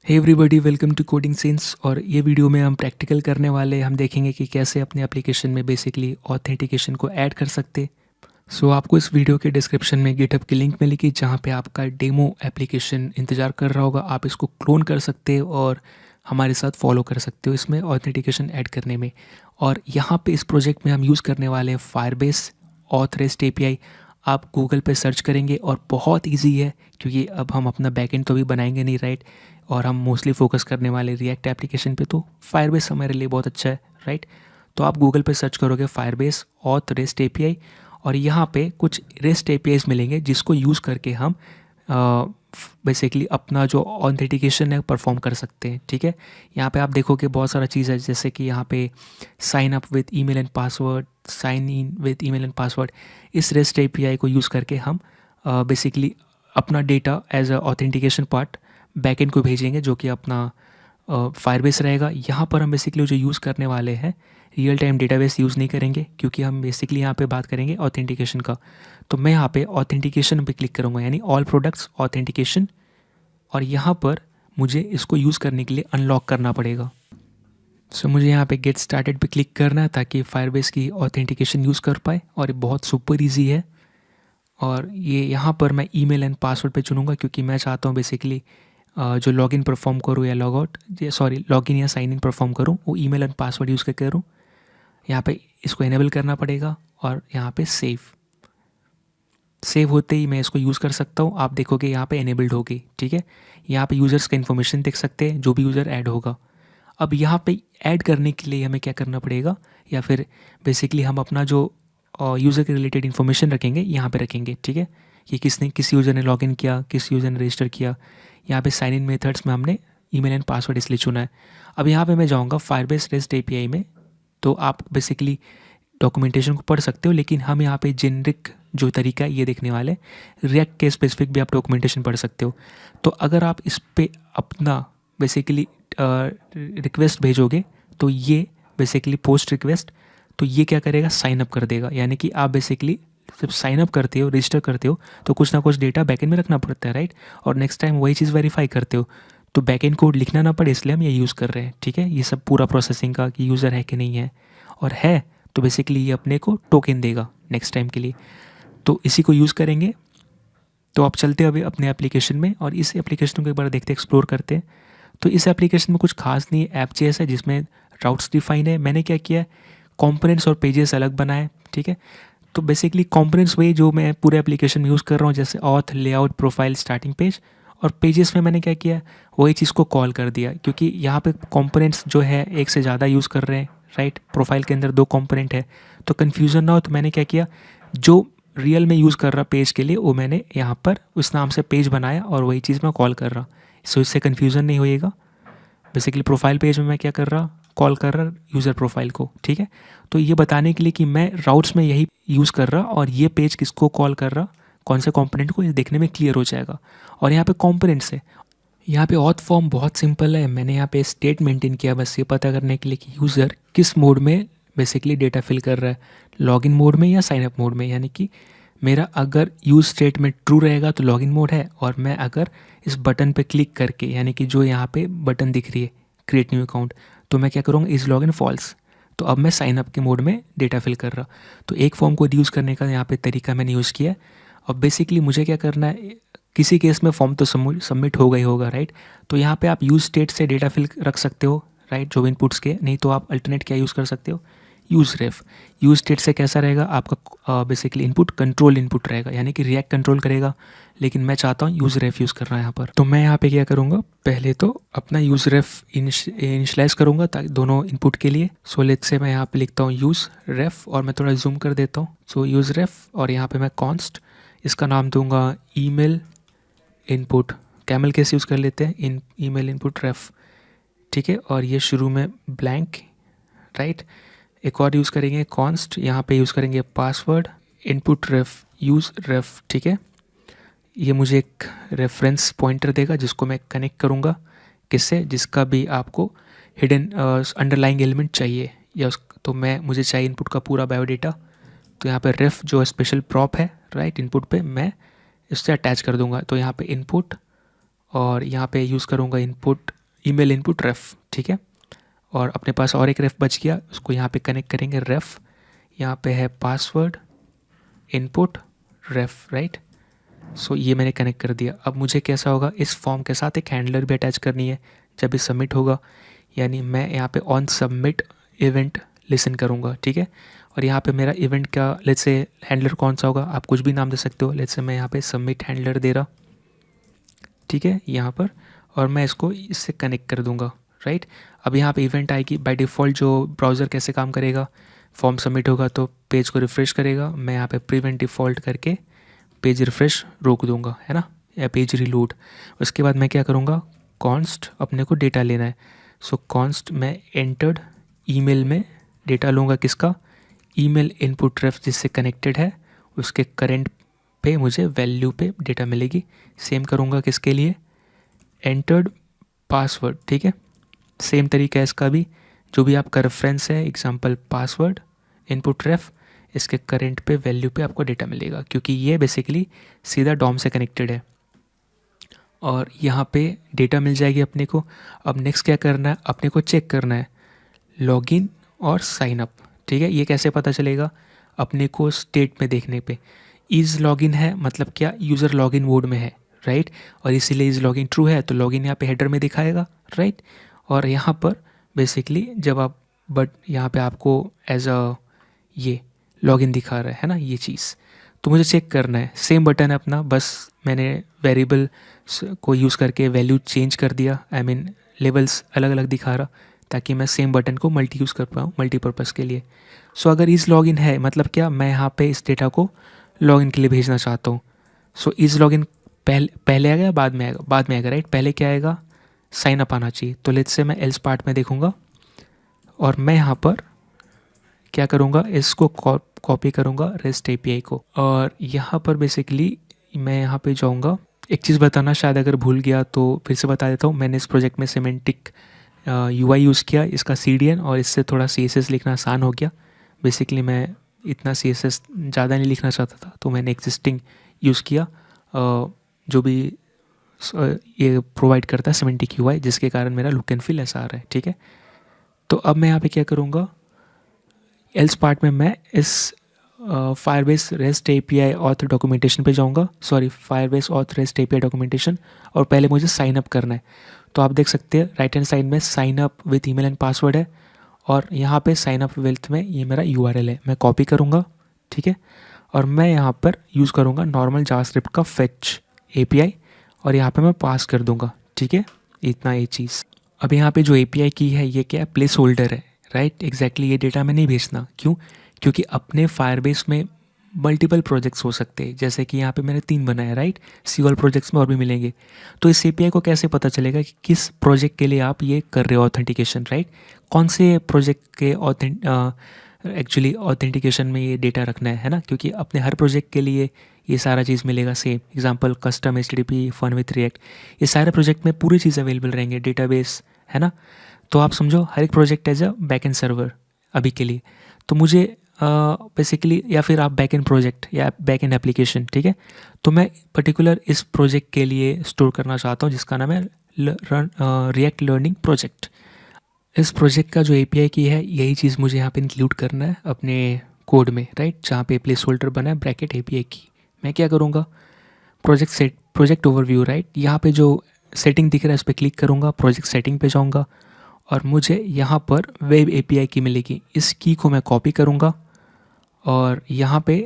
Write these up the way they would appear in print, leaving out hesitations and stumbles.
Hey everybody, welcome to coding sense. और ये video में हम प्रैक्टिकल करने वाले हम देखेंगे कि कैसे अपने एप्लीकेशन में बेसिकली ऑथेंटिकेशन को ऐड कर सकते। सो आपको इस वीडियो के डिस्क्रिप्शन में गिटहब की लिंक मिलेगी जहाँ पे आपका डेमो एप्लीकेशन इंतज़ार कर रहा होगा। आप इसको क्लोन कर सकते हो और हमारे साथ फॉलो कर सकते हो इसमें ऑथेंटिकेशन ऐड करने में। और यहाँ पे इस प्रोजेक्ट में हम यूज़ करने वाले हैं फायरबेस ऑथ रेस्ट एपीआई। आप गूगल पे सर्च करेंगे और बहुत इजी है, क्योंकि अब हम अपना बैकएंड तो भी बनाएंगे नहीं, राइट। और हम मोस्टली फोकस करने वाले रिएक्ट एप्लीकेशन पे, तो फायरबेस हमारे लिए बहुत अच्छा है, राइट। तो आप गूगल पे सर्च करोगे फायरबेस ऑथ रेस्ट एपीआई और यहाँ पे कुछ रेस्ट एपीआईज मिलेंगे जिसको यूज़ करके हम बेसिकली अपना जो ऑथेंटिकेशन है परफॉर्म कर सकते हैं, ठीक है। यहाँ पे आप देखोगे बहुत सारा चीज़ है, जैसे कि यहाँ पे sign up with email and password, sign in with email and password. इस रेस्ट एपीआई को यूज़ करके हम बेसिकली अपना data as a authentication part backend को भेजेंगे, जो कि अपना फायरबेस रहेगा। यहाँ पर हम बेसिकली जो यूज़ करने वाले हैं रियल टाइम डेटाबेस यूज़ नहीं करेंगे, क्योंकि हम बेसिकली यहाँ पे बात करेंगे ऑथेंटिकेशन का। तो मैं यहाँ पे ऑथेंटिकेशन पे क्लिक करूँगा, यानी ऑल प्रोडक्ट्स ऑथेंटिकेशन। और यहाँ पर मुझे इसको यूज़ करने के लिए अनलॉक करना पड़ेगा। सो मुझे यहाँ पे गेट स्टार्टेड पे क्लिक करना है ताकि फायरबेस की ऑथेंटिकेशन यूज़ कर पाए, और ये बहुत सुपर ईजी है। और ये यहाँ पर मैं ईमेल एंड पासवर्ड पे चुनूँगा, क्योंकि मैं चाहता हूँ बेसिकली जो लॉगिन परफॉर्म करूँ या लॉग आउट, लॉगिन या साइन इन परफॉर्म करूँ, वो ईमेल एंड पासवर्ड यूज़ करके करूँ। यहाँ पे इसको इनेबल करना पड़ेगा और यहाँ पे सेव होते ही मैं इसको यूज़ कर सकता हूँ। आप देखोगे यहाँ पे इनेबल्ड होगी, ठीक है। यहाँ पे यूज़र्स का इन्फॉर्मेशन देख सकते हैं, जो भी यूज़र ऐड होगा। अब यहाँ पे ऐड करने के लिए हमें क्या करना पड़ेगा, या फिर बेसिकली हम अपना जो यूज़र के रिलेटेड इन्फॉर्मेशन रखेंगे यहाँ पे रखेंगे, ठीक है। कि किस यूज़र ने लॉगिन किया, किस यूज़र ने रजिस्टर किया। यहाँ पे साइन इन मेथड्स में हमने ईमेल एंड पासवर्ड इसलिए चुना है। अब यहाँ पे मैं जाऊँगा फायरबेस रेस्ट एपीआई में, तो आप बेसिकली डॉक्यूमेंटेशन को पढ़ सकते हो, लेकिन हम यहाँ पे जेनरिक जो तरीका है ये देखने वाले। रिएक्ट के स्पेसिफिक भी आप डॉक्यूमेंटेशन पढ़ सकते हो। तो अगर आप इस पे अपना बेसिकली रिक्वेस्ट भेजोगे, तो ये बेसिकली पोस्ट रिक्वेस्ट, तो ये क्या करेगा, साइन अप कर देगा। यानी कि आप बेसिकली जब साइन अप करते हो, रजिस्टर करते हो, तो कुछ ना कुछ डेटा बैकएंड में रखना पड़ता है, राइट। और नेक्स्ट टाइम वही चीज़ वेरीफाई करते हो, तो बैकएंड कोड लिखना ना पड़े, इसलिए हम ये यूज़ कर रहे हैं, ठीक है। ये सब पूरा प्रोसेसिंग का कि यूज़र है कि नहीं है, और है तो बेसिकली ये अपने को टोकन देगा नेक्स्ट टाइम के लिए। तो इसी को यूज़ करेंगे। तो आप चलते अभी अपने एप्लीकेशन में, और इस एप्लीकेशन को एक बार देखते एक्सप्लोर करते हैं। तो इस एप्लीकेशन में कुछ खास नहीं है, ऐप.जेएस है जिसमें राउट्स डिफाइन है। मैंने क्या किया है, कंपोनेंट्स और पेजेस अलग बनाए, ठीक है। तो बेसिकली कंपोनेंट्स वही जो मैं पूरे एप्लीकेशन में यूज़ कर रहा हूँ, जैसे auth, layout, profile, starting page. और पेजेस में मैंने क्या किया, वही चीज़ को कॉल कर दिया, क्योंकि यहाँ पे कंपोनेंट्स जो है एक से ज़्यादा यूज़ कर रहे हैं, राइट। प्रोफाइल के अंदर 2 कंपोनेंट है, तो कन्फ्यूज़न ना हो, तो मैंने क्या किया, जो रियल में यूज़ कर रहा पेज के लिए, वो मैंने यहाँ पर उस नाम से पेज बनाया और वही चीज़ मैं कॉल कर रहा। सो इससे कन्फ्यूज़न नहीं होएगा। बेसिकली प्रोफाइल पेज में मैं क्या कर रहा, कॉल कर रहा यूज़र प्रोफाइल को, ठीक है। तो ये बताने के लिए कि मैं राउट्स में यही यूज़ कर रहा, और ये पेज किसको कॉल कर रहा, कौन से कंपोनेंट को, ये देखने में क्लियर हो जाएगा। और यहाँ पे कंपोनेंट्स है, यहाँ पे ऑथ फॉर्म बहुत सिंपल है। मैंने यहाँ पे स्टेट मेंटेन किया बस ये पता करने के लिए कि यूज़र किस मोड में बेसिकली डेटा फिल कर रहा है, लॉगिन मोड में या साइन अप मोड में। यानी कि मेरा अगर यूज़ स्टेट में ट्रू रहेगा तो लॉगिन मोड है, और मैं अगर इस बटन पे क्लिक करके, यानी कि जो यहाँ पे बटन दिख रही है क्रिएट न्यू अकाउंट, तो मैं क्या करूँगा, इज़ लॉगिन फॉल्स। तो अब मैं साइन अप के मोड में डेटा फिल कर रहा। तो एक फॉर्म को यूज़ करने का यहाँ पे तरीका मैंने यूज़ किया। अब बेसिकली मुझे क्या करना है, किसी केस में फॉर्म तो सबमिट होगा ही होगा, राइट। तो यहाँ पे आप यूज़ स्टेट से डेटा फिल रख सकते हो, राइट, जो इनपुट्स के। नहीं तो आप अल्टरनेट क्या यूज़ कर सकते हो, यूज़ रेफ। यूज़ स्टेट से कैसा रहेगा आपका, बेसिकली इनपुट कंट्रोल इनपुट रहेगा, यानी कि रिएक्ट कंट्रोल करेगा। लेकिन मैं चाहता हूँ यूज़ रेफ यूज़ करना है यहाँ पर। तो मैं यहाँ पे क्या करूँगा, पहले तो अपना यूज़ रेफ इनिशलाइज करूँगा ताकि दोनों इनपुट के लिए। सो लेट्स से मैं यहाँ पे लिखता हूँ यूज़ रेफ, और मैं थोड़ा जूम कर देता हूँ। सो यूज़ रेफ, और यहाँ पे मैं कॉन्स्ट, इसका नाम दूंगा email input, camel case use कर लेते हैं, इन ईमेल इनपुट रेफ, ठीक है। और ये शुरू में ब्लैंक, राइट। एक और यूज़ करेंगे कॉन्स्ट, यहाँ पे यूज़ करेंगे पासवर्ड इनपुट रेफ यूज़ रेफ, ठीक है। ये मुझे एक रेफरेंस पॉइंटर देगा जिसको मैं कनेक्ट करूँगा किससे, जिसका भी आपको हिडन अंडरलाइंग एलिमेंट चाहिए, या तो मुझे चाहिए इनपुट का पूरा बायोडेटा। तो यहाँ पे रेफ जो स्पेशल प्रॉप है, राइट, इनपुट पे मैं इससे अटैच कर दूंगा। तो यहाँ पे इनपुट और यहाँ पे यूज़ करूँगा इनपुट ईमेल इनपुट रेफ, ठीक है। और अपने पास और एक रेफ बच गया, उसको यहाँ पे कनेक्ट करेंगे रेफ, यहाँ पे है पासवर्ड इनपुट रेफ, राइट। सो ये मैंने कनेक्ट कर दिया। अब मुझे कैसा होगा, इस फॉर्म के साथ एक हैंडलर भी अटैच करनी है जब ये सबमिट होगा, यानी मैं यहाँ पे ऑन सबमिट इवेंट लिसन करूँगा, ठीक है। और यहाँ पे मेरा इवेंट का लेट्स से हैंडलर कौन सा होगा, आप कुछ भी नाम दे सकते हो। लेट्स से मैं यहाँ पे सबमिट हैंडलर दे रहा, ठीक है, यहाँ पर। और मैं इसको इससे कनेक्ट कर दूँगा, राइट। अब यहाँ पे इवेंट आएगी। बाय डिफ़ॉल्ट जो ब्राउज़र कैसे काम करेगा, फॉर्म सबमिट होगा तो पेज को रिफ़्रेश करेगा। मैं यहाँ पे प्रिवेंट डिफ़ॉल्ट करके पेज रिफ़्रेश रोक दूँगा, है ना, या पेज रीलोड। उसके बाद मैं क्या करूँगा, कॉन्स्ट अपने को डेटा लेना है। सो कॉन्स्ट मैं एंटर्ड ईमेल में डेटा लूँगा, किसका, ईमेल इनपुट रेफ जिससे कनेक्टेड है, उसके करंट पे मुझे वैल्यू पे डेटा मिलेगी। सेम करूँगा किसके लिए, एंटर्ड पासवर्ड, ठीक है। सेम तरीका है इसका भी, जो भी आपका रेफरेंस है, एग्जांपल पासवर्ड इनपुट रेफ, इसके करंट पे वैल्यू पे आपको डेटा मिलेगा, क्योंकि ये बेसिकली सीधा डॉम से कनेक्टेड है। और यहाँ पे डेटा मिल जाएगी अपने को। अब नेक्स्ट क्या करना है, अपने को चेक करना है लॉगिन और साइन अप, ठीक है। ये कैसे पता चलेगा, अपने को स्टेट में देखने पे इज़ लॉगिन है, मतलब क्या यूज़र लॉगिन मोड में है, राइट। और इसीलिए इज़ लॉगिन ट्रू है तो लॉगिन यहाँ पे हेडर में दिखाएगा, राइट। और यहाँ पर बेसिकली जब आप बट यहाँ पे आपको एज अ ये लॉगिन दिखा रहा है ना ये चीज़, तो मुझे चेक करना है। सेम बटन है अपना, बस मैंने वेरिएबल को यूज़ करके वैल्यू चेंज कर दिया, आई मीन लेवल्स अलग अलग दिखा रहा, ताकि मैं सेम बटन को मल्टी यूज़ कर पाऊँ मल्टीपर्पज़ के लिए। सो अगर इज़ लॉगिन है मतलब क्या, मैं यहाँ पे इस डेटा को लॉगिन के लिए भेजना चाहता हूँ। सो इज़ लॉगिन पहले आएगा या बाद में आएगा, बाद में आएगा, राइट। पहले क्या आएगा, साइन अप आना चाहिए। तो लेट्स से मैं एल्स पार्ट में देखूँगा और मैं यहाँ पर क्या करूँगा, इसको कॉपी करूँगा रेस्ट एपीआई को, और यहाँ पर बेसिकली मैं यहाँ पे जाऊँगा। एक चीज़ बताना शायद अगर भूल गया तो फिर से बता देता हूँ, मैंने इस प्रोजेक्ट में सिमेंटिक यूआई यूज़ किया, इसका सीडीएन, और इससे थोड़ा सीएसएस लिखना आसान हो गया। बेसिकली मैं इतना सीएसएस ज़्यादा नहीं लिखना चाहता था, तो मैंने एग्जिस्टिंग यूज़ किया जो भी ये प्रोवाइड करता है सिमेंटिक यूआई, जिसके कारण मेरा लुक एंड फील ऐसा आ रहा है, ठीक है। तो अब मैं यहाँ पे क्या करूँगा, एल्स पार्ट में मैं इस Firebase rest API auth documentation पे जाऊँगा, sorry Firebase auth rest API documentation, और पहले मुझे साइन अप करना है। तो आप देख सकते हैं राइट हैंड साइड में sign up with email and password है, और यहाँ पे साइन अप विथ में ये मेरा यूआरएल है, मैं कॉपी करूँगा, ठीक है। और मैं यहाँ पर यूज़ करूँगा नॉर्मल जावास्क्रिप्ट का फेच एपीआई, और यहाँ पे मैं पास कर दूँगा, ठीक है, इतना ये चीज़। अब यहाँ पे जो एपीआई की है ये क्या है, प्लेस होल्डर है, राइट। एग्जैक्टली ये डेटा में नहीं भेजना, क्यों, क्योंकि अपने फायरबेस में मल्टीपल प्रोजेक्ट्स हो सकते हैं, जैसे कि यहाँ पे मैंने 3 बनाए, राइट। सीओएल प्रोजेक्ट्स में और भी मिलेंगे। तो इस एपीआई को कैसे पता चलेगा कि किस प्रोजेक्ट के लिए आप ये कर रहे हो ऑथेंटिकेशन, राइट, कौन से प्रोजेक्ट के एक्चुअली ऑथेंटिकेशन में ये डेटा रखना है ना, क्योंकि अपने हर प्रोजेक्ट के लिए ये सारा चीज़ मिलेगा same. Example custom HTTP fun with react, ये सारे प्रोजेक्ट में पूरी चीज़ अवेलेबल रहेंगे, डेटाबेस, है ना। तो आप समझो हर एक project as a back end server अभी के लिए। तो मुझे बेसिकली या फिर आप बैक एंड प्रोजेक्ट या बैक एंड एप्लीकेशन, ठीक है। तो मैं पर्टिकुलर इस प्रोजेक्ट के लिए स्टोर करना चाहता हूँ जिसका नाम है रिएक्ट लर्निंग प्रोजेक्ट। इस प्रोजेक्ट का जो एपीआई की है यही चीज़ मुझे यहाँ पे इंक्लूड करना है अपने कोड में, राइट, जहाँ पे प्लेस होल्डर बना है ब्रैकेट एपीआई की। मैं क्या करूँगा, प्रोजेक्ट ओवरव्यू, राइट, यहाँ पे जो सेटिंग दिख रहा है उस पर क्लिक करूँगा, प्रोजेक्ट सेटिंग पे जाऊँगा, और मुझे यहाँ पर वेब एपीआई की मिलेगी। इस की को मैं कॉपी करूँगा और यहाँ पे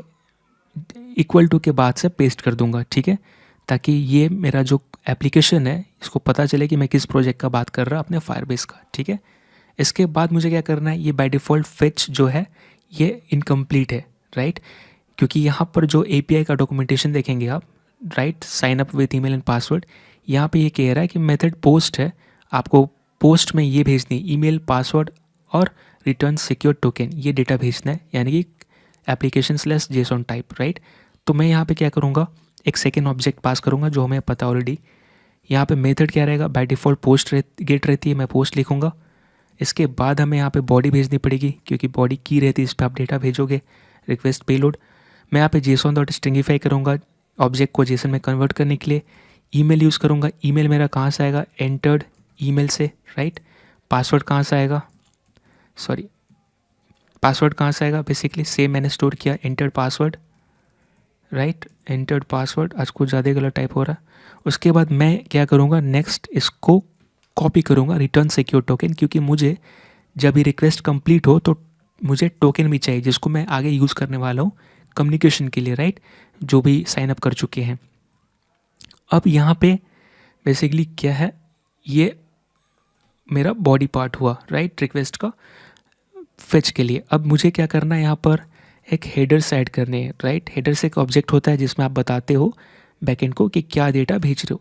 इक्वल टू के बाद से पेस्ट कर दूँगा, ठीक है, ताकि ये मेरा जो एप्लीकेशन है इसको पता चले कि मैं किस प्रोजेक्ट का बात कर रहा अपने फायरबेस का, ठीक है। इसके बाद मुझे क्या करना है, ये बाय डिफ़ॉल्ट फेच जो है ये इनकम्प्लीट है, राइट, क्योंकि यहाँ पर जो एपीआई का डॉक्यूमेंटेशन देखेंगे आप, right, sign up with email and password, यहाँ पे ये कह रहा है कि मेथड पोस्ट है, आपको पोस्ट में ये भेजनी ईमेल पासवर्ड और रिटर्न सिक्योर टोकन, ये डेटा भेजना है, यानी कि application slash JSON type, right. तो मैं यहाँ पे क्या करूँगा, एक सेकेंड ऑब्जेक्ट पास करूँगा जो हमें पता ऑलरेडी। यहाँ पे मेथड क्या रहेगा, बाय डिफ़ॉल्ट पोस्ट गेट रहती है, मैं पोस्ट लिखूँगा। इसके बाद हमें यहाँ पे बॉडी भेजनी पड़ेगी, क्योंकि बॉडी की रहती है, इस पर आप डेटा भेजोगे, रिक्वेस्ट पेलोड। मैं यहाँ पे जेसॉन डॉट स्ट्रिंगिफाई करूँगा ऑब्जेक्ट को जेसन में कन्वर्ट करने के लिए। ईमेल यूज़ करूँगा, ईमेल मेरा कहाँ से आएगा, एंटर्ड ईमेल से, राइट। पासवर्ड कहाँ से आएगा, सॉरी पासवर्ड कहाँ से आएगा, बेसिकली सेम मैंने स्टोर किया, entered password, right, entered password. आज कुछ ज़्यादा गलत टाइप हो रहा है। उसके बाद मैं क्या करूँगा, नेक्स्ट इसको कॉपी करूँगा, रिटर्न सिक्योर टोकन, क्योंकि मुझे जब ये रिक्वेस्ट कंप्लीट हो तो मुझे टोकन भी चाहिए जिसको मैं आगे यूज़ करने वाला हूँ कम्युनिकेशन के लिए, राइट, जो भी साइन अप कर चुके हैं। अब यहाँ पे बेसिकली क्या है, ये मेरा बॉडी पार्ट हुआ, राइट, रिक्वेस्ट का फेच के लिए। अब मुझे क्या करना है, यहाँ पर एक हेडर्स ऐड करने हैं, राइट। हेडर्स एक ऑब्जेक्ट होता है जिसमें आप बताते हो बैकएंड को कि क्या डेटा भेज रहे हो।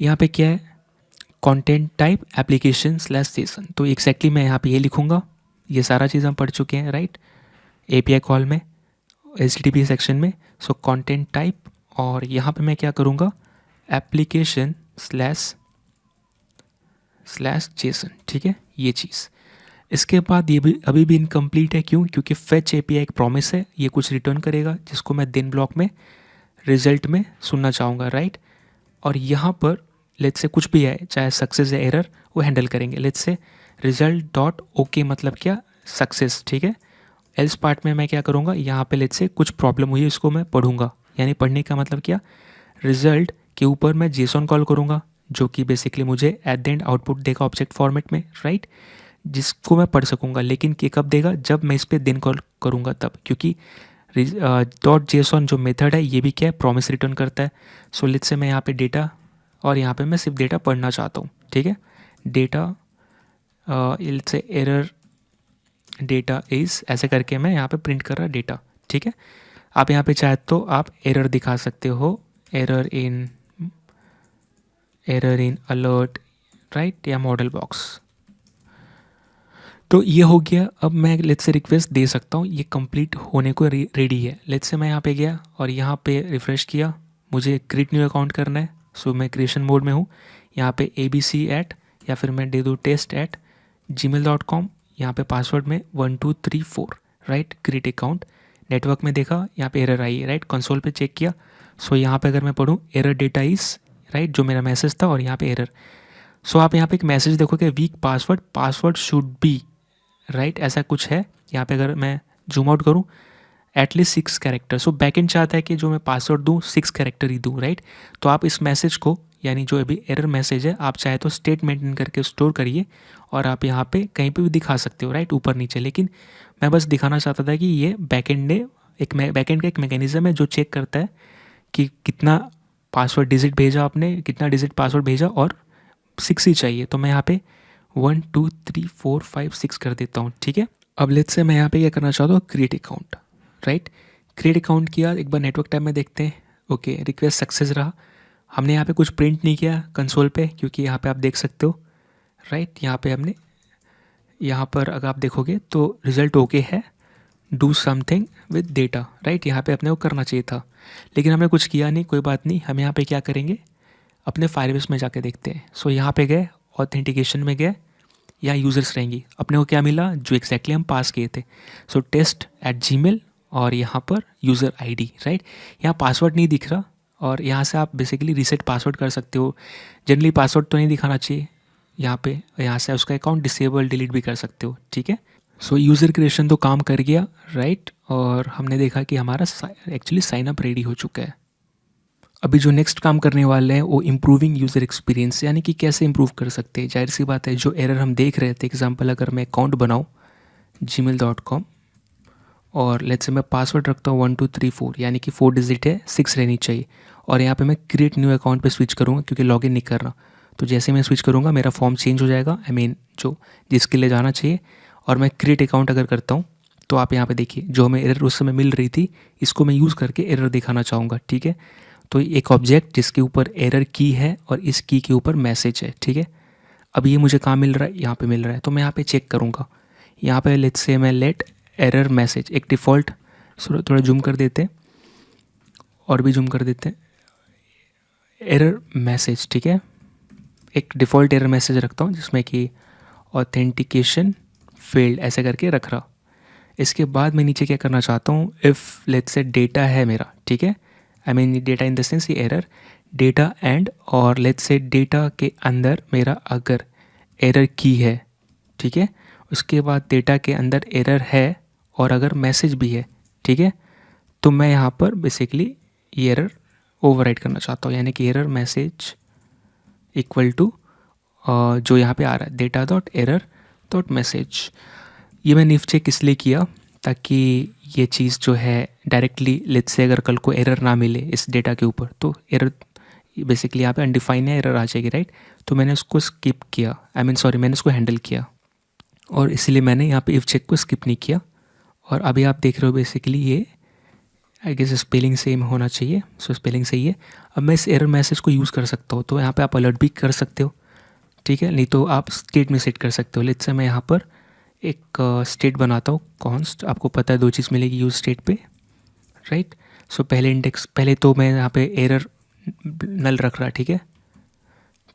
यहाँ पे क्या है, content type application slash Jason. तो एग्जैक्टली मैं यहाँ पे ये लिखूँगा, ये सारा चीज़ हम पढ़ चुके हैं, राइट, एपीआई कॉल में, HTTP सेक्शन में। सो कंटेंट टाइप, और यहाँ पे मैं क्या करूँगा, एप्लीकेशन स्लैश जेसन, ठीक है, ये चीज़। इसके बाद ये भी अभी भी इनकम्प्लीट है, क्यों, क्योंकि फेच एपीआई एक प्रॉमिस है, ये कुछ रिटर्न करेगा जिसको मैं देन ब्लॉक में रिजल्ट में सुनना चाहूँगा, राइट। और यहाँ पर लेट्स से कुछ भी है, चाहे सक्सेस या एरर, वो हैंडल करेंगे। Let's say result dot okay मतलब क्या, सक्सेस, ठीक है। एल्स पार्ट में मैं क्या करूँगा, यहाँ पे लेट्स से कुछ प्रॉब्लम हुई है, इसको मैं पढ़ूँगा, यानी पढ़ने का मतलब क्या, रिजल्ट के ऊपर मैं जेसन कॉल करूँगा, जो कि बेसिकली मुझे एट द एंड आउटपुट देगा ऑब्जेक्ट फॉर्मेट में, राइट, जिसको मैं पढ़ सकूँगा। लेकिन ये कब देगा, जब मैं इस पर देन कॉल करूँगा तब, क्योंकि डॉट जेसन जो मेथड है ये भी क्या है, प्रॉमिस रिटर्न करता है। सो लेट्स से मैं यहाँ पे डेटा, और यहाँ पे मैं सिर्फ डेटा पढ़ना चाहता हूँ, ठीक है। Data let's say error data is, ऐसे करके मैं यहाँ पे प्रिंट कर रहा डेटा, ठीक है। आप यहाँ पे चाहे तो आप एरर दिखा सकते हो, एरर इन अलर्ट, राइट, या मॉडल बॉक्स। तो ये हो गया। अब मैं लेट्स से रिक्वेस्ट दे सकता हूँ, ये कंप्लीट होने को रेडी है। लेट्स से मैं यहाँ पे गया और यहाँ पे रिफ़्रेश किया, मुझे क्रिएट न्यू अकाउंट करना है। सो मैं क्रिएशन मोड में हूँ। यहाँ पे ABC @ या फिर मैं दे दूँ test@gmail.com। यहाँ पे पासवर्ड में 1234, राइट, क्रिएट अकाउंट। नेटवर्क में देखा यहाँ पे एरर आई है, राइट, कंसोल पे चेक किया। सो यहाँ पे अगर मैं पढ़ूँ एरर डेटा इज़, राइट, जो मेरा मैसेज था, और यहाँ पे एरर। सो आप यहाँ पे एक मैसेज देखोगे, week password should be, right, ऐसा कुछ है। यहाँ पे अगर मैं जूम आउट करूँ, एटलीस्ट 6 कैरेक्टर। सो बैकएंड चाहता है कि जो मैं पासवर्ड दूँ 6 कैरेक्टर ही दूँ, राइट। तो आप इस मैसेज को, यानी जो अभी एरर मैसेज है, आप चाहे तो स्टेट मेंटेन करके स्टोर करिए, और आप यहाँ पे कहीं पे भी दिखा सकते हो, राइट, ऊपर नीचे। लेकिन मैं बस दिखाना चाहता था कि ये बैकएंड ने बैकएंड का एक मैकेनिज्म है जो चेक करता है कि कितना पासवर्ड डिजिट भेजा आपने, कितना डिजिट पासवर्ड भेजा, और 6 ही चाहिए। तो मैं यहाँ पे 1 2 3 4 5 6 कर देता हूँ, ठीक है। अब लेट्स से मैं यहाँ पे क्या करना चाहता हूँ, create account, right. Create account किया, एक बार नेटवर्क टैब में देखते हैं। ओके, रिक्वेस्ट सक्सेस रहा। हमने यहाँ पे कुछ प्रिंट नहीं किया कंसोल पे, क्योंकि यहाँ पे आप देख सकते हो, राइट, यहाँ पे हमने, यहाँ पर अगर आप देखोगे तो रिजल्ट ओके है, do something with data, right, यहाँ पे अपने को करना चाहिए था, लेकिन हमने कुछ किया नहीं। कोई बात नहीं, हम यहाँ पे क्या करेंगे, अपने फायरबेस में जाके देखते हैं। सो यहाँ पे गए, ऑथेंटिकेशन में गए, यहाँ यूज़र्स रहेंगी। अपने को क्या मिला, जो एक्जैक्टली हम पास किए थे। सो test@gmail, और यहाँ पर यूज़र ID, राइट। यहाँ पासवर्ड नहीं दिख रहा, और यहाँ से आप बेसिकली रीसेट पासवर्ड कर सकते हो। जनरली पासवर्ड तो नहीं दिखाना चाहिए यहाँ पे, यहाँ से उसका अकाउंट डिसेबल डिलीट भी कर सकते हो, ठीक है। सो यूज़र क्रिएशन तो काम कर गया, राइट, और हमने देखा कि हमारा एक्चुअली साइन अप रेडी हो चुका है। अभी जो नेक्स्ट काम करने वाले हैं वो इम्प्रूविंग यूज़र एक्सपीरियंस, यानी कि कैसे इम्प्रूव कर सकते हैं। जाहिर सी बात है, जो एरर हम देख रहे थे, एग्जांपल अगर मैं अकाउंट बनाऊँ gmail.com, और लेट्स से मैं पासवर्ड रखता हूँ 1 2 3 4, यानी कि 4 डिजिट है, 6 रहनी चाहिए। और यहाँ पे मैं क्रिएट न्यू अकाउंट पे स्विच करूँगा, क्योंकि लॉगिन नहीं कर रहा। तो जैसे मैं स्विच करूँगा मेरा फॉर्म चेंज हो जाएगा, जो जिसके लिए जाना चाहिए। और मैं क्रिएट अकाउंट अगर करता हूँ, तो आप यहाँ पे देखिए, जो हमें एरर उस समय मिल रही थी, इसको मैं यूज़ करके एरर दिखाना चाहूँगा, ठीक है। तो एक ऑब्जेक्ट जिसके ऊपर एरर की है और इस की के ऊपर मैसेज है, ठीक है। अब ये मुझे कहाँ मिल रहा है, यहाँ पे मिल रहा है। तो मैं यहाँ पे चेक करूँगा, यहाँ पे लेट्स से मैं लेट एरर मैसेज, एक डिफ़ॉल्ट, थोड़ा जूम कर देते हैं, और भी जूम कर देते हैं, एरर मैसेज, ठीक है। एक डिफ़ॉल्ट एरर मैसेज रखता हूँ जिसमें कि ऑथेंटिकेशन फेल्ड, ऐसे करके रख रहा। इसके बाद मैं नीचे क्या करना चाहता हूँ, इफ़ लेट्स से डेटा है मेरा, ठीक है, डेटा इन द सेंस ये एरर, डेटा एंड और लेट्स से डेटा के अंदर मेरा अगर एरर की है, ठीक है, उसके बाद डेटा के अंदर एरर है और अगर मैसेज भी है, ठीक है, तो मैं यहाँ पर बेसिकली ये एरर ओवरराइट करना चाहता हूँ, यानी कि एरर मैसेज इक्वल टू जो यहाँ पे आ रहा है data dot error dot message. ये मैंने इफ चेक इसलिए किया ताकि ये चीज़ जो है डायरेक्टली लेट्स से अगर कल को एरर ना मिले इस डेटा के ऊपर तो एरर बेसिकली यहाँ पे अनडिफाइन है, एरर आ जाएगी, राइट। तो मैंने उसको स्किप किया, मैंने उसको हैंडल किया और इसलिए मैंने यहाँ पे इफ चेक को स्किप नहीं किया। और अभी आप देख रहे हो बेसिकली ये आई गेस स्पेलिंग सेम होना चाहिए, सो स्पेलिंग सही है। अब मैं इस एरर मैसेज को यूज़ कर सकता हूँ, तो यहाँ पे आप अलर्ट भी कर सकते हो, ठीक है, नहीं तो आप स्टेट में सेट कर सकते हो। लेट्स से मैं यहाँ पर एक स्टेट बनाता हूँ कॉन्स्ट, आपको पता है 2 चीज़ मिलेगी यूज़ स्टेट पे, राइट। सो पहले तो मैं यहाँ पे एरर नल रख रहा, ठीक है,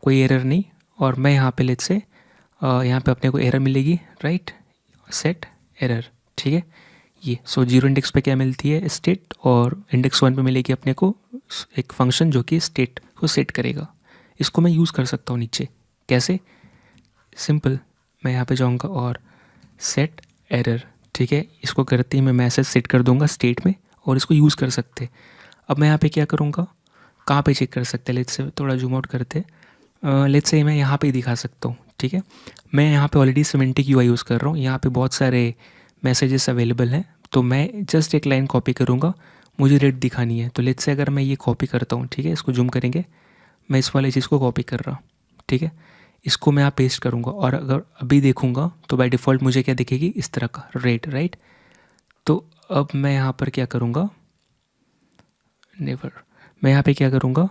कोई एरर नहीं। और मैं यहाँ पे लेट्स से यहाँ पे अपने को एरर मिलेगी, राइट, सेट एरर, ठीक है, ये। सो 0 इंडेक्स पे क्या मिलती है स्टेट और इंडेक्स 1 पे मिलेगी अपने को एक फंक्शन जो कि स्टेट को सेट करेगा। इसको मैं यूज़ कर सकता हूँ नीचे, कैसे, सिंपल, मैं यहाँ पे जाऊँगा और सेट एरर, ठीक है, इसको करते ही मैं मैसेज सेट कर दूँगा स्टेट में और इसको यूज़ कर सकते। अब मैं यहाँ पे क्या करूँगा, कहाँ पे चेक कर सकते हैं, लेट्स से थोड़ा जूम आउट करते, लेट्स से मैं यहाँ पे ही दिखा सकता हूँ, ठीक है। मैं यहाँ पे ऑलरेडी सिमेंटिक यूआई यूज़ कर रहा हूँ, यहाँ पे बहुत सारे मैसेजेस अवेलेबल हैं, तो मैं जस्ट एक लाइन कॉपी करूँगा, मुझे रेट दिखानी है। तो लेट्स से अगर मैं ये कॉपी करता हूँ, ठीक है, इसको जूम करेंगे, मैं इस वाले चीज़ को कॉपी कर रहा हूँ, ठीक है, इसको मैं यहाँ पेस्ट करूँगा और अगर अभी देखूँगा तो बाय डिफ़ॉल्ट मुझे क्या दिखेगी, इस तरह का रेट, राइट। तो अब मैं यहाँ पर क्या करूँगा, नेवर, मैं यहाँ पे क्या करूँगा,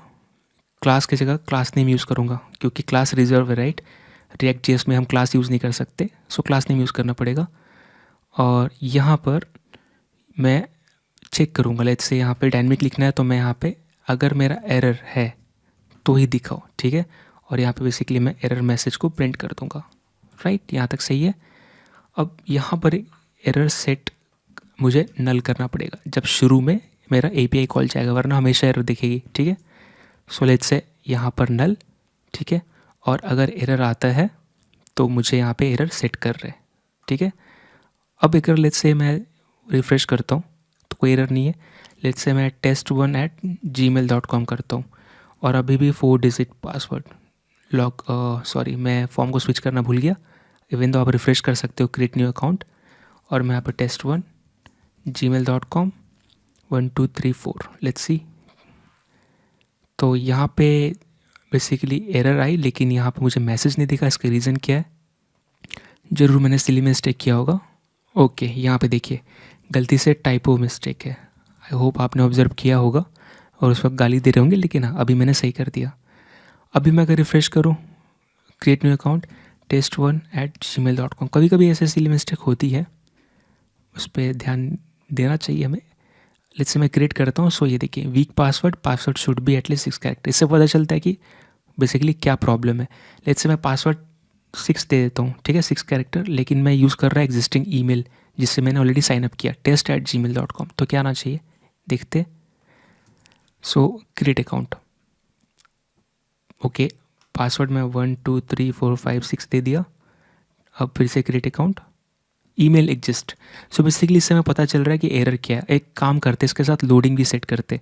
क्लास की जगह क्लास नेम यूज़ करूँगा क्योंकि क्लास रिजर्व है, राइट। रिएक्ट जेएस में हम क्लास यूज़ नहीं कर सकते, सो क्लास नेम यूज़ करना पड़ेगा। और यहाँ पर मैं चेक करूँगा, लेट्स से यहाँ पे डायनेमिक लिखना है तो मैं यहाँ पे अगर मेरा एरर है तो ही दिखाओ, ठीक है, और यहाँ पे बेसिकली मैं एरर मैसेज को प्रिंट कर दूँगा, राइट, यहाँ तक सही है। अब यहाँ पर एरर सेट मुझे नल करना पड़ेगा जब शुरू में मेरा एपीआई कॉल जाएगा, वरना हमेशा एरर दिखेगी, ठीक है। सो लेट्स से यहाँ पर नल, ठीक है, और अगर एरर आता है तो मुझे यहाँ पे एरर सेट कर रहे, ठीक है। अब अगर लेट्स से मैं रिफ़्रेश करता हूँ तो कोई एरर नहीं है। लेट्स से मैं test1@gmail.com करता हूँ और अभी भी 4 डिजिट पासवर्ड लॉक, सॉरी मैं फॉर्म को स्विच करना भूल गया। इवन तो आप रिफ़्रेश कर सकते हो क्रिएट न्यू अकाउंट और मैं यहाँ पर test1@gmail.com 1 2 3 4 लेट्स सी। तो यहाँ पे बेसिकली एरर आई लेकिन यहाँ पे मुझे मैसेज नहीं दिखा, इसका रीज़न क्या है, ज़रूर मैंने सिली मिस्टेक किया होगा। ओके, यहाँ पे देखिए गलती से टाइपो मिस्टेक है, आई होप आपने ऑब्जर्व किया होगा और उस वक्त गाली दे रहे होंगे, लेकिन हाँ अभी मैंने सही कर दिया। अभी मैं अगर रिफ़्रेश करूँ क्रिएट न्यू अकाउंट test1@gmail.com, कभी कभी ऐसे सिली मिस्टेक होती है, उस पर ध्यान देना चाहिए हमें। लेट्स से मैं क्रिएट करता हूँ, सो ये देखिए week password should be at least 6 character, इससे पता चलता है कि बेसिकली क्या प्रॉब्लम है। लेट्स से मैं पासवर्ड 6 दे देता हूँ, ठीक है, 6 कैरेक्टर, लेकिन मैं यूज़ कर रहा है एग्जिस्टिंग ईमेल जिससे मैंने ऑलरेडी साइन अप किया test@gmail.com, तो क्या आना चाहिए देखते। सो क्रिएट अकाउंट, ओके, पासवर्ड मैं 1 2 3 4 5 6 दे दिया। अब फिर से create account, email exist. So basically इससे हमें पता चल रहा है कि एरर क्या है। एक काम करते इसके साथ लोडिंग भी सेट करते,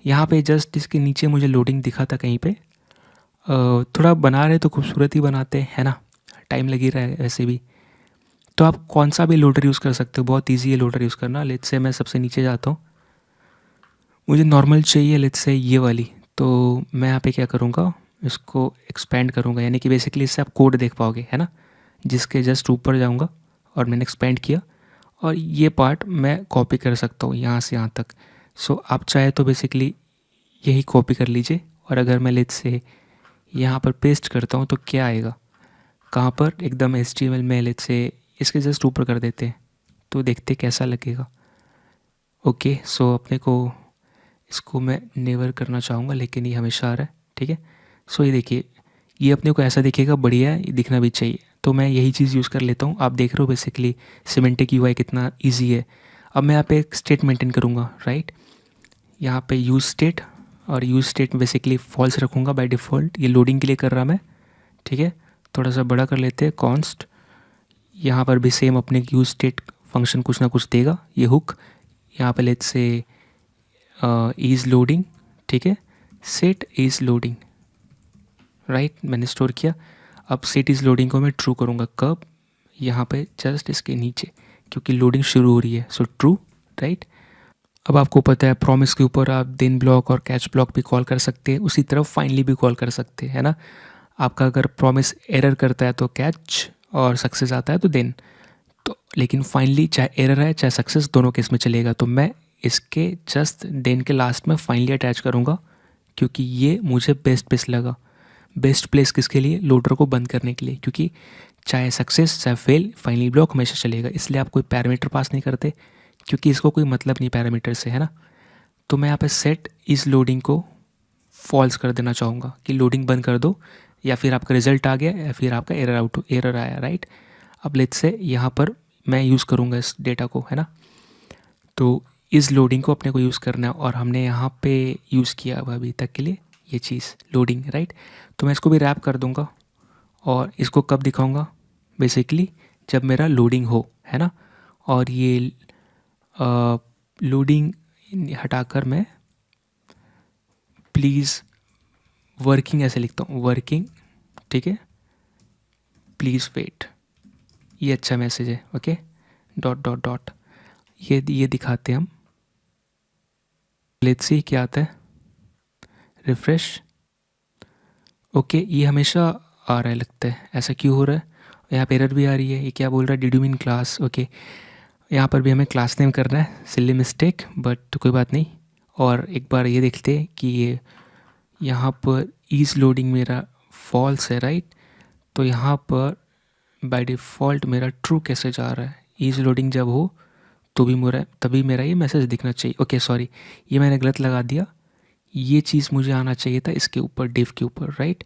यहाँ पे जस्ट इसके नीचे मुझे लोडिंग दिखा था कहीं पे, थोड़ा बना रहे तो खूबसूरत ही बनाते हैं ना, टाइम लगी रहा है वैसे भी। तो आप कौन सा भी लोडर यूज़ कर सकते हो, बहुत ईजी है लोडर यूज़ करना। लेट्स से मैं सबसे नीचे जाता हूँ, मुझे नॉर्मल चाहिए लेट्स से ये वाली, तो मैं यहाँ पे क्या करूँगा, इसको एक्सपेंड करूँगा, यानी कि बेसिकली इससे आप कोड देख पाओगे, है ना। जिसके जस्ट ऊपर जाऊँगा और मैंने एक्सपेंड किया और ये पार्ट मैं कॉपी कर सकता हूँ यहाँ से यहाँ तक। सो आप चाहे तो बेसिकली यही कॉपी कर लीजिए और अगर मैं लेट्स से यहाँ पर पेस्ट करता हूँ तो क्या आएगा, कहाँ पर, एकदम HTML में लेट्स से इसके जस्ट ऊपर कर देते हैं तो देखते कैसा लगेगा। ओके, सो अपने को इसको मैं नेवर करना चाहूँगा लेकिन ये हमेशा आ रहा है, ठीक है। सो ये देखिए ये अपने को ऐसा दिखेगा, बढ़िया है, ये दिखना भी चाहिए, तो मैं यही चीज़ यूज़ कर लेता हूँ। आप देख रहे हो बेसिकली सिमेंटिक यूआई कितना इजी है। अब मैं यहाँ पे एक स्टेट मेंटेन करूँगा, राइट, यहाँ पे यूज़ स्टेट और यूज स्टेट बेसिकली फॉल्स रखूँगा बाय डिफ़ॉल्ट, ये लोडिंग के लिए कर रहा मैं, ठीक है। थोड़ा सा बड़ा कर लेते हैं, कॉन्स्ट, यहाँ पर भी सेम अपने यूज स्टेट फंक्शन कुछ ना कुछ देगा, ये हुक, यहाँ पे लेट्स से इज़ लोडिंग, ठीक है, सेट इज़ लोडिंग, राइट, मैंने स्टोर किया। अब सेट इज़ लोडिंग को मैं ट्रू करूँगा, कब, यहाँ पे जस्ट इसके नीचे, क्योंकि लोडिंग शुरू हो रही है, सो ट्रू, राइट। अब आपको पता है प्रॉमिस के ऊपर आप देन ब्लॉक और कैच ब्लॉक भी कॉल कर सकते हैं, उसी तरफ फाइनली भी कॉल कर सकते हैं, है ना। आपका अगर प्रॉमिस एरर करता है तो कैच, और सक्सेस आता है तो देन, तो लेकिन फाइनली चाहे एरर है चाहे सक्सेस दोनों केस में चलेगा, तो मैं इसके जस्ट देन के लास्ट में फाइनली अटैच करूँगा, क्योंकि ये मुझे बेस्ट प्लेस लगा। बेस्ट प्लेस किसके लिए, लोडर को बंद करने के लिए, क्योंकि चाहे सक्सेस चाहे फेल फाइनली ब्लॉक हमेशा चलेगा, इसलिए आप कोई पैरामीटर पास नहीं करते, क्योंकि इसको कोई मतलब नहीं पैरामीटर से, है ना। तो मैं यहाँ पे सेट इस लोडिंग को फॉल्स कर देना चाहूँगा कि लोडिंग बंद कर दो, या फिर आपका रिजल्ट आ गया या फिर आपका एरर आया, राइट। अब लेट्स से यहाँ पर मैं यूज़ करूँगा इस डेटा को, है ना। तो इस लोडिंग को अपने को यूज़ करना है, और हमने यहाँ पे यूज़ किया हुआ अभी तक के लिए ये चीज़ लोडिंग, राइट। तो मैं इसको भी रैप कर दूँगा, और इसको कब दिखाऊँगा, बेसिकली जब मेरा लोडिंग हो, है ना। और ये लोडिंग हटाकर मैं प्लीज़ वर्किंग ऐसे लिखता हूँ, वर्किंग, ठीक है, प्लीज़ वेट, ये अच्छा मैसेज है, ओके, डॉट डॉट डॉट, ये दिखाते हैं हम। लेट्स सी क्या आता है, रिफ्रेश, ओके, ये हमेशा आ रहा है लगता है, ऐसा क्यों हो रहा है। यहाँ पे एरर भी आ रही है, ये क्या बोल रहा है, did you mean class, okay, यहाँ पर भी हमें क्लास नेम करना है, सिली मिस्टेक, बट कोई बात नहीं। और एक बार ये देखते हैं कि ये यहाँ पर ईज लोडिंग मेरा फॉल्स है, राइट। तो यहाँ पर बाय डिफ़ॉल्ट मेरा ट्रू कैसे जा रहा है, ईज लोडिंग जब हो तो भी तभी मेरा ये मैसेज दिखना चाहिए, ओके सॉरी, ये मैंने गलत लगा दिया, ये चीज़ मुझे आना चाहिए था इसके ऊपर, डिव के ऊपर, राइट।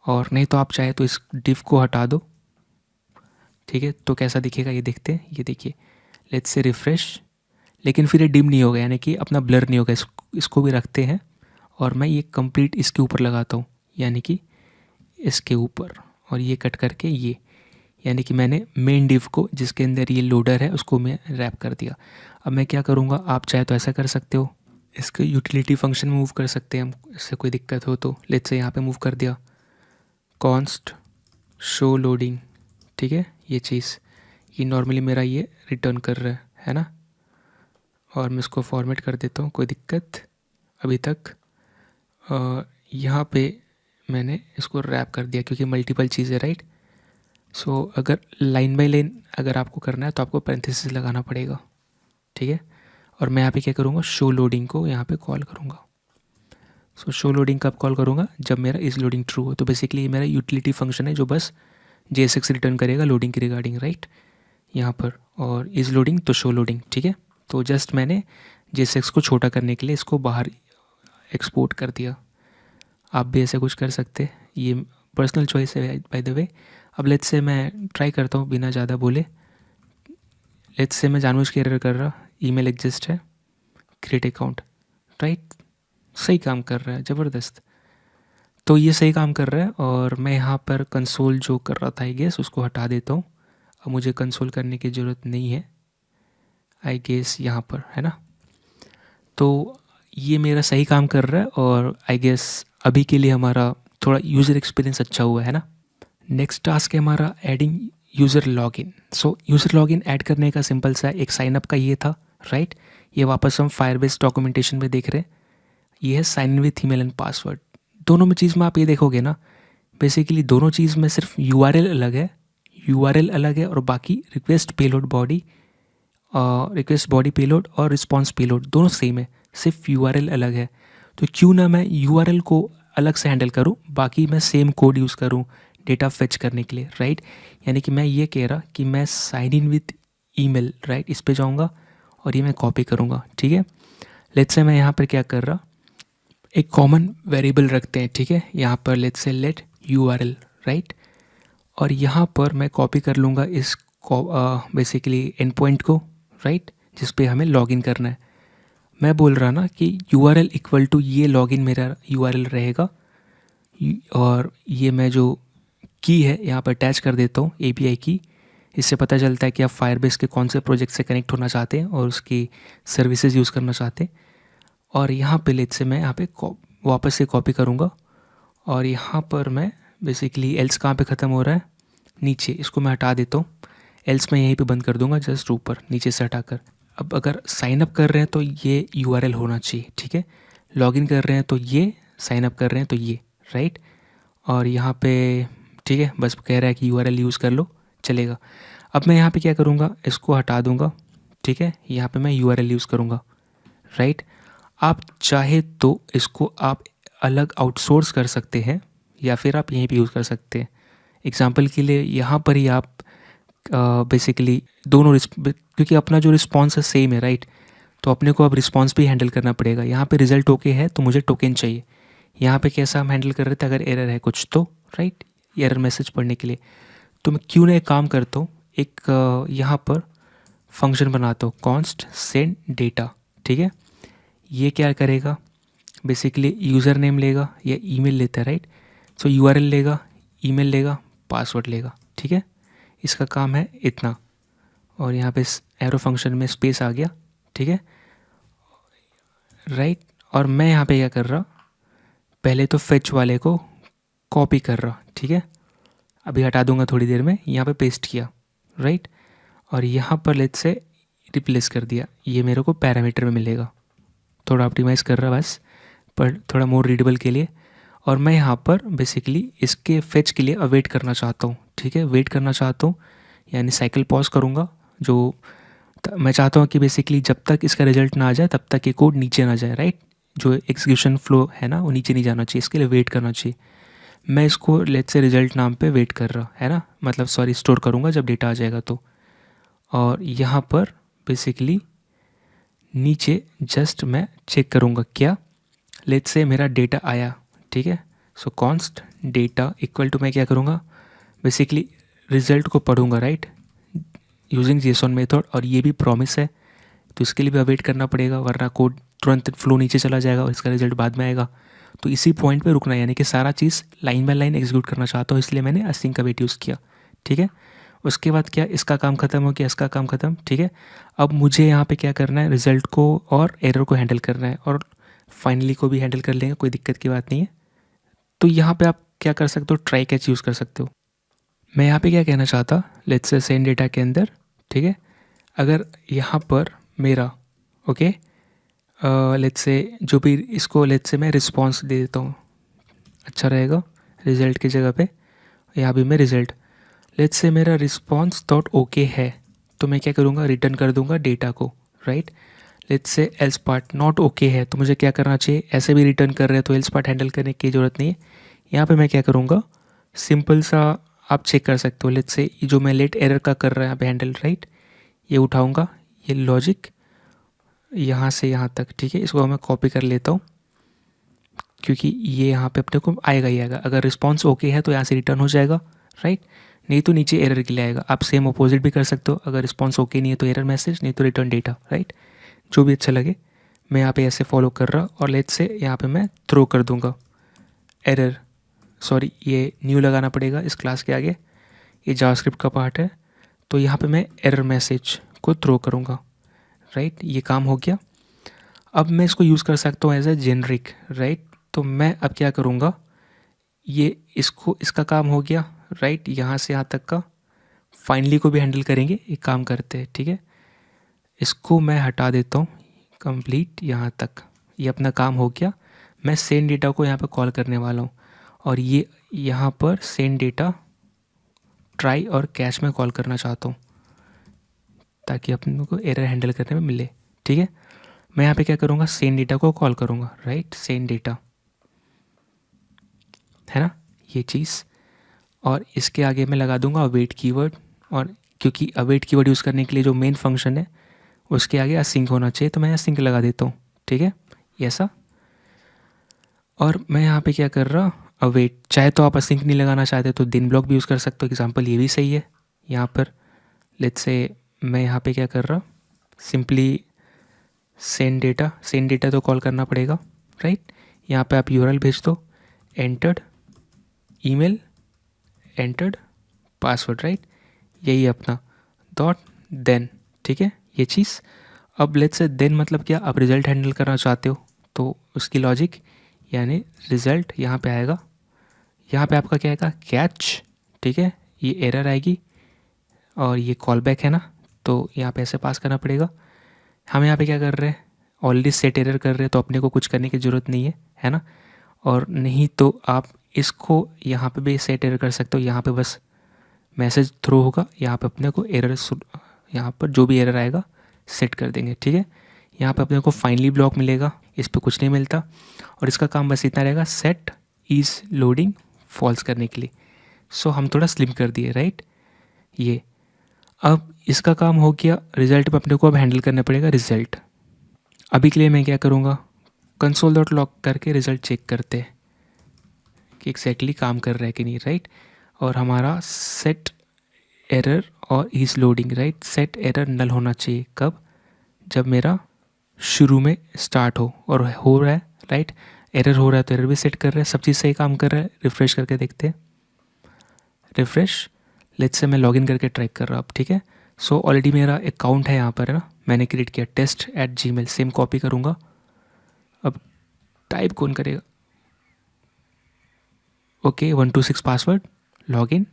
और नहीं तो आप चाहे तो इस डिव को हटा दो, ठीक है, तो कैसा दिखेगा ये देखते हैं, ये देखिए, लेट्स से रिफ्रेश, लेकिन फिर ये डिम नहीं होगा, यानी कि अपना ब्लर नहीं होगा, इसको भी रखते हैं, और मैं ये कंप्लीट इसके ऊपर लगाता हूँ, यानी कि इसके ऊपर, और ये कट करके ये, यानी कि मैंने मेन डिव को जिसके अंदर ये लोडर है उसको मैं रैप कर दिया। अब मैं क्या करूँगा, आप चाहे तो ऐसा कर सकते हो, इसके यूटिलिटी फंक्शन में मूव कर सकते हैं हम, इससे कोई दिक्कत हो तो, लेट्स से यहाँ पे मूव कर दिया, कॉन्स्ट शो लोडिंग, ठीक है, ये चीज़, ये नॉर्मली मेरा ये रिटर्न कर रहा है ना। और मैं इसको फॉर्मेट कर देता हूँ, कोई दिक्कत अभी तक। यहाँ पे मैंने इसको रैप कर दिया क्योंकि मल्टीपल चीज़ें, राइट। सो अगर लाइन बाय लाइन अगर आपको करना है तो आपको पैरेंथेसिस लगाना पड़ेगा, ठीक है। और मैं यहाँ पे क्या करूँगा, शो लोडिंग को यहाँ पे कॉल करूँगा। सो शो लोडिंग कब कॉल करूँगा, जब मेरा इस लोडिंग ट्रू हो। तो बेसिकली ये मेरा यूटिलिटी फंक्शन है जो बस JSX रिटर्न करेगा लोडिंग के रिगार्डिंग, राइट, यहाँ पर। और इस लोडिंग तो शो लोडिंग, ठीक है। तो जस्ट मैंने JSX को छोटा करने के लिए इसको बाहर एक्सपोर्ट कर दिया। आप भी ऐसे कुछ कर सकते, ये पर्सनल चॉइस है बाय द वे। अब लेट्स से मैं ट्राई करता हूँ बिना ज़्यादा बोले, लेट्स से मैं जानबूझ के एरर कर रहा, ईमेल एग्जिस्ट है, क्रिएट अकाउंट, राइट, सही काम कर रहा है, ज़बरदस्त। तो ये सही काम कर रहा है, और मैं यहाँ पर कंसोल जो कर रहा था आई गेस उसको हटा देता हूँ। अब मुझे कंसोल करने की ज़रूरत नहीं है आई गेस यहाँ पर, है ना। तो ये मेरा सही काम कर रहा है, और आई गेस अभी के लिए हमारा थोड़ा यूज़र एक्सपीरियंस अच्छा हुआ है ना। नेक्स्ट टास्क है हमारा एडिंग यूज़र लॉगिन। सो यूज़र लॉगिन ऐड करने का सिंपल सा एक साइनअप का ये था, राइट। ये वापस हम फायरबेस डॉक्यूमेंटेशन में देख रहे हैं, ये है sign in with email and password. दोनों में चीज़ में आप ये देखोगे ना, बेसिकली दोनों चीज़ में सिर्फ URL अलग है, URL अलग है, और बाकी रिक्वेस्ट बॉडी पेलोड और रिस्पॉन्स पेलोड दोनों सेम है, सिर्फ URL अलग है। तो क्यों ना मैं URL को अलग से हैंडल करूं, बाकी मैं सेम कोड यूज़ करूं डेटा फेच करने के लिए, राइट। यानी कि मैं ये कह रहा कि मैं sign in with email, right, इस पे जाऊंगा और ये मैं कॉपी करूंगा, ठीक है। लेट्स से मैं यहाँ पर क्या कर रहा, एक कॉमन वेरिएबल रखते हैं, ठीक है। यहाँ पर let's say late URL, right, और यहाँ पर मैं कॉपी कर लूँगा इस बेसिकली एंड पॉइंट को, राइट, जिस पे हमें लॉगिन करना है। मैं बोल रहा ना कि URL इक्वल टू ये लॉगिन मेरा URL रहेगा, और ये मैं जो की है यहाँ पर अटैच कर देता हूँ API की। इससे पता चलता है कि आप फायरबेस के कौन से प्रोजेक्ट से कनेक्ट होना चाहते हैं और उसकी सर्विसेज यूज़ करना चाहते हैं। और यहाँ पे लेट से मैं यहाँ पे वापस से कॉपी करूँगा, और यहाँ पर मैं बेसिकली एल्स कहाँ पे ख़त्म हो रहा है, नीचे, इसको मैं हटा देता हूँ। एल्स मैं यहीं पे बंद कर दूंगा, जस्ट ऊपर नीचे से हटाकर। अब अगर साइन अप कर रहे हैं तो ये URL होना चाहिए, ठीक है। लॉगिन कर रहे हैं तो ये, साइन अप कर रहे हैं तो ये, राइट। और यहाँ पे ठीक है, बस कह रहा है कि URL यूज़ कर लो, चलेगा। अब मैं यहाँ पे क्या करूँगा, इसको हटा दूँगा, ठीक है। यहाँ पे मैं URL यूज़ करूँगा, राइट। आप चाहे तो इसको आप अलग आउटसोर्स कर सकते हैं, या फिर आप यहीं पे यूज़ कर सकते हैं। एग्जांपल के लिए यहाँ पर ही आप बेसिकली दोनों क्योंकि अपना जो रिस्पॉन्स है सेम है, राइट। तो अपने को अब रिस्पॉन्स भी हैंडल करना पड़ेगा। यहाँ पे रिजल्ट ओके है तो मुझे टोकन चाहिए। यहाँ पे कैसा हम हैंडल कर रहे थे, अगर एरर है कुछ तो, राइट, एरर मैसेज पढ़ने के लिए। तो मैं क्यों ना एक काम करता हूँ, एक यहाँ पर फंक्शन बनाता हूँ, कॉन्स्ट सेंड डेटा, ठीक है। ये क्या करेगा, बेसिकली यूज़र नेम लेगा या ईमेल लेता है, राइट। सो URL लेगा, ईमेल लेगा, पासवर्ड लेगा, ठीक है। इसका काम है इतना। और यहाँ पे एरो फंक्शन में स्पेस आ गया, ठीक है, राइट। और मैं यहाँ पे क्या कर रहा, पहले तो फेच वाले को कॉपी कर रहा, ठीक है। अभी हटा दूंगा थोड़ी देर में, यहाँ पे पेस्ट किया, राइट। और यहाँ पर लेट से रिप्लेस कर दिया, ये मेरे को पैरामीटर में मिलेगा। थोड़ा ऑप्टिमाइज़ कर रहा बस, पर थोड़ा मोर रीडेबल के लिए। और मैं यहाँ पर बेसिकली इसके फेच के लिए अवेट करना चाहता हूँ, ठीक है, वेट करना चाहता हूँ, यानी साइकिल पॉज करूँगा। जो मैं चाहता हूँ कि बेसिकली जब तक इसका रिजल्ट ना आ जाए तब तक ये कोड नीचे ना जाए, राइट। जो एग्जीक्यूशन फ्लो है ना वो नीचे नहीं जाना चाहिए, इसके लिए वेट करना चाहिए। मैं इसको लेट्स से रिजल्ट नाम पे वेट कर रहा है ना, मतलब सॉरी स्टोर करूँगा जब डेटा आ जाएगा तो। और यहाँ पर बेसिकली नीचे जस्ट मैं चेक करूँगा क्या, लेट्स से मेरा डेटा आया, ठीक है। So const data equal to मैं क्या करूँगा, बेसिकली रिजल्ट को पढ़ूँगा, राइट, यूजिंग JSON मेथड। और ये भी प्रॉमिस है तो इसके लिए भी अवेट करना पड़ेगा, वरना कोड तुरंत फ्लो नीचे चला जाएगा और इसका रिजल्ट बाद में आएगा। तो इसी पॉइंट पे रुकना है, यानी कि सारा चीज़ लाइन बाय लाइन एग्जीक्यूट करना चाहता हूँ, इसलिए मैंने असिंक अवेट यूज़ किया, ठीक है। उसके बाद क्या, इसका काम ख़त्म हो गया, इसका काम ख़त्म, ठीक है। अब मुझे यहाँ पे क्या करना है, रिजल्ट को और एरर को हैंडल करना है, और फाइनली को भी हैंडल कर लेंगे, कोई दिक्कत की बात नहीं है। तो यहाँ पे आप क्या कर सकते हो, ट्राई कैच यूज़ कर सकते हो। मैं यहाँ पे क्या कहना चाहता, लेट्स से सेंड डेटा के अंदर, ठीक है, अगर यहाँ पर मेरा ओके, लेट्स से जो भी इसको लेट्स से मैं रिस्पॉन्स दे देता हूँ, अच्छा रहेगा, रिज़ल्ट की जगह पे यहाँ भी मैं रिज़ल्ट, लेट्स से मेरा रिस्पॉन्स डॉट ओके है, तो मैं क्या करूँगा, रिटर्न कर दूँगा डेटा को, right. Let's say else part not okay है, तो मुझे क्या करना चाहिए, ऐसे भी रिटर्न कर रहे हैं तो एल्स पार्ट हैंडल करने की ज़रूरत नहीं है। यहाँ पे मैं क्या करूँगा, सिंपल सा आप चेक कर सकते हो, लेट्स से जो मैं लेट एरर का कर रहा है यहाँ पे हैंडल, राइट, ये उठाऊँगा, ये लॉजिक यहाँ से यहाँ तक, ठीक है। इसको मैं कॉपी कर लेता हूँ, क्योंकि ये यहाँ पे अपने को आएगा ही आएगा। अगर रिस्पॉन्स ओके है तो यहाँ से रिटर्न हो जाएगा, राइट, नहीं तो नीचे एरर के लिए आएगा। आप सेम अपोजिट भी कर सकते हो, अगर रिस्पॉन्स ओके नहीं है तो एरर मैसेज, नहीं तो रिटर्न डेटा, राइट, जो भी अच्छा लगे। मैं यहाँ पे ऐसे फॉलो कर रहा, और लेट्स से यहाँ पे मैं थ्रो कर दूँगा एरर, सॉरी ये न्यू लगाना पड़ेगा इस क्लास के आगे, ये जावास्क्रिप्ट का पार्ट है। तो यहाँ पे मैं एरर मैसेज को थ्रो करूँगा, राइट, ये काम हो गया। अब मैं इसको यूज़ कर सकता हूँ एज ए जेनरिक, राइट। तो मैं अब क्या करूँगा, ये इसको, इसका काम हो गया, राइट, यहाँ से यहाँ तक का। फाइनली को भी हैंडल करेंगे, एक काम करते हैं, ठीक है। इसको मैं हटा देता हूँ, कंप्लीट यहाँ तक, ये अपना काम हो गया। मैं सेंड डेटा को यहाँ पे कॉल करने वाला हूँ, और ये यहाँ पर सेंड डेटा ट्राई और कैच में कॉल करना चाहता हूँ, ताकि अपने को एरर हैंडल करने में मिले, ठीक है। मैं यहाँ पे क्या करूँगा, सेंड डेटा को कॉल करूँगा, राइट, सेंड डेटा है ना, ये चीज़। और इसके आगे मैं लगा दूँगा अवेट कीवर्ड, और क्योंकि अवेट कीवर्ड यूज़ करने के लिए जो मेन फंक्शन है उसके आगे असिंक होना चाहिए, तो मैं असिंक लगा देता हूँ, ठीक है, ऐसा। और मैं यहाँ पे क्या कर रहा, अवेट, चाहे तो आप असिंक नहीं लगाना चाहते तो दिन ब्लॉक भी यूज़ कर सकते हो, एग्जाम्पल ये भी सही है। यहाँ पर लेट्स से मैं यहाँ पे क्या कर रहा, सिंपली सेंड डेटा तो कॉल करना पड़ेगा, राइट। यहाँ पे आप यूआरएल भेज दो, entered email, entered password, right. यही है अपना डॉट देन, ठीक है ये चीज़। अब लेट्स से देन मतलब क्या, आप रिज़ल्ट हैंडल करना चाहते हो तो उसकी लॉजिक यानी रिज़ल्ट यहाँ पे आएगा। यहाँ पे आपका क्या आएगा, कैच, ठीक है। ये एरर आएगी और ये कॉल बैक है ना, तो यहाँ पे ऐसे पास करना पड़ेगा। हम यहाँ पे क्या कर रहे हैं, ऑलरेडी सेट एरर कर रहे हैं, तो अपने को कुछ करने की ज़रूरत नहीं है ना। और नहीं तो आप इसको यहाँ पे भी सेट एरर कर सकते हो। यहाँ पे बस मैसेज थ्रो होगा, यहाँ पे अपने को एरर, यहाँ पर जो भी एरर आएगा सेट कर देंगे, ठीक है। यहाँ पे अपने को फाइनली ब्लॉक मिलेगा, इस पर कुछ नहीं मिलता। और इसका काम बस इतना रहेगा, सेट इज़ लोडिंग फॉल्स करने के लिए। सो हम थोड़ा स्लिम कर दिए, राइट। ये अब इसका काम हो गया। रिज़ल्ट पे अपने को अब हैंडल करना पड़ेगा रिज़ल्ट। अभी के लिए मैं क्या करूँगा, कंसोल डॉट लॉग करके रिज़ल्ट चेक करते हैं कि एग्जैक्टली काम कर रहा है कि नहीं, राइट। और हमारा सेट एरर और is loading, right. Set error null होना चाहिए कब, जब मेरा शुरू में स्टार्ट हो और हो रहा है, राइट। एरर हो रहा है तो एरर भी सेट कर रहे हैं, सब चीज़ सही काम कर रहा है। रिफ़्रेश करके देखते हैं, रिफ़्रेश। लेट्स से मैं लॉगिन करके ट्रैक कर रहा हूँ अब, ठीक है। सो ऑलरेडी मेरा अकाउंट है यहाँ पर, है ना, मैंने क्रिएट किया test@gmail, सेम कॉपी करूँगा। अब टाइप कौन करेगा, ओके 126 पासवर्ड, लॉगिन।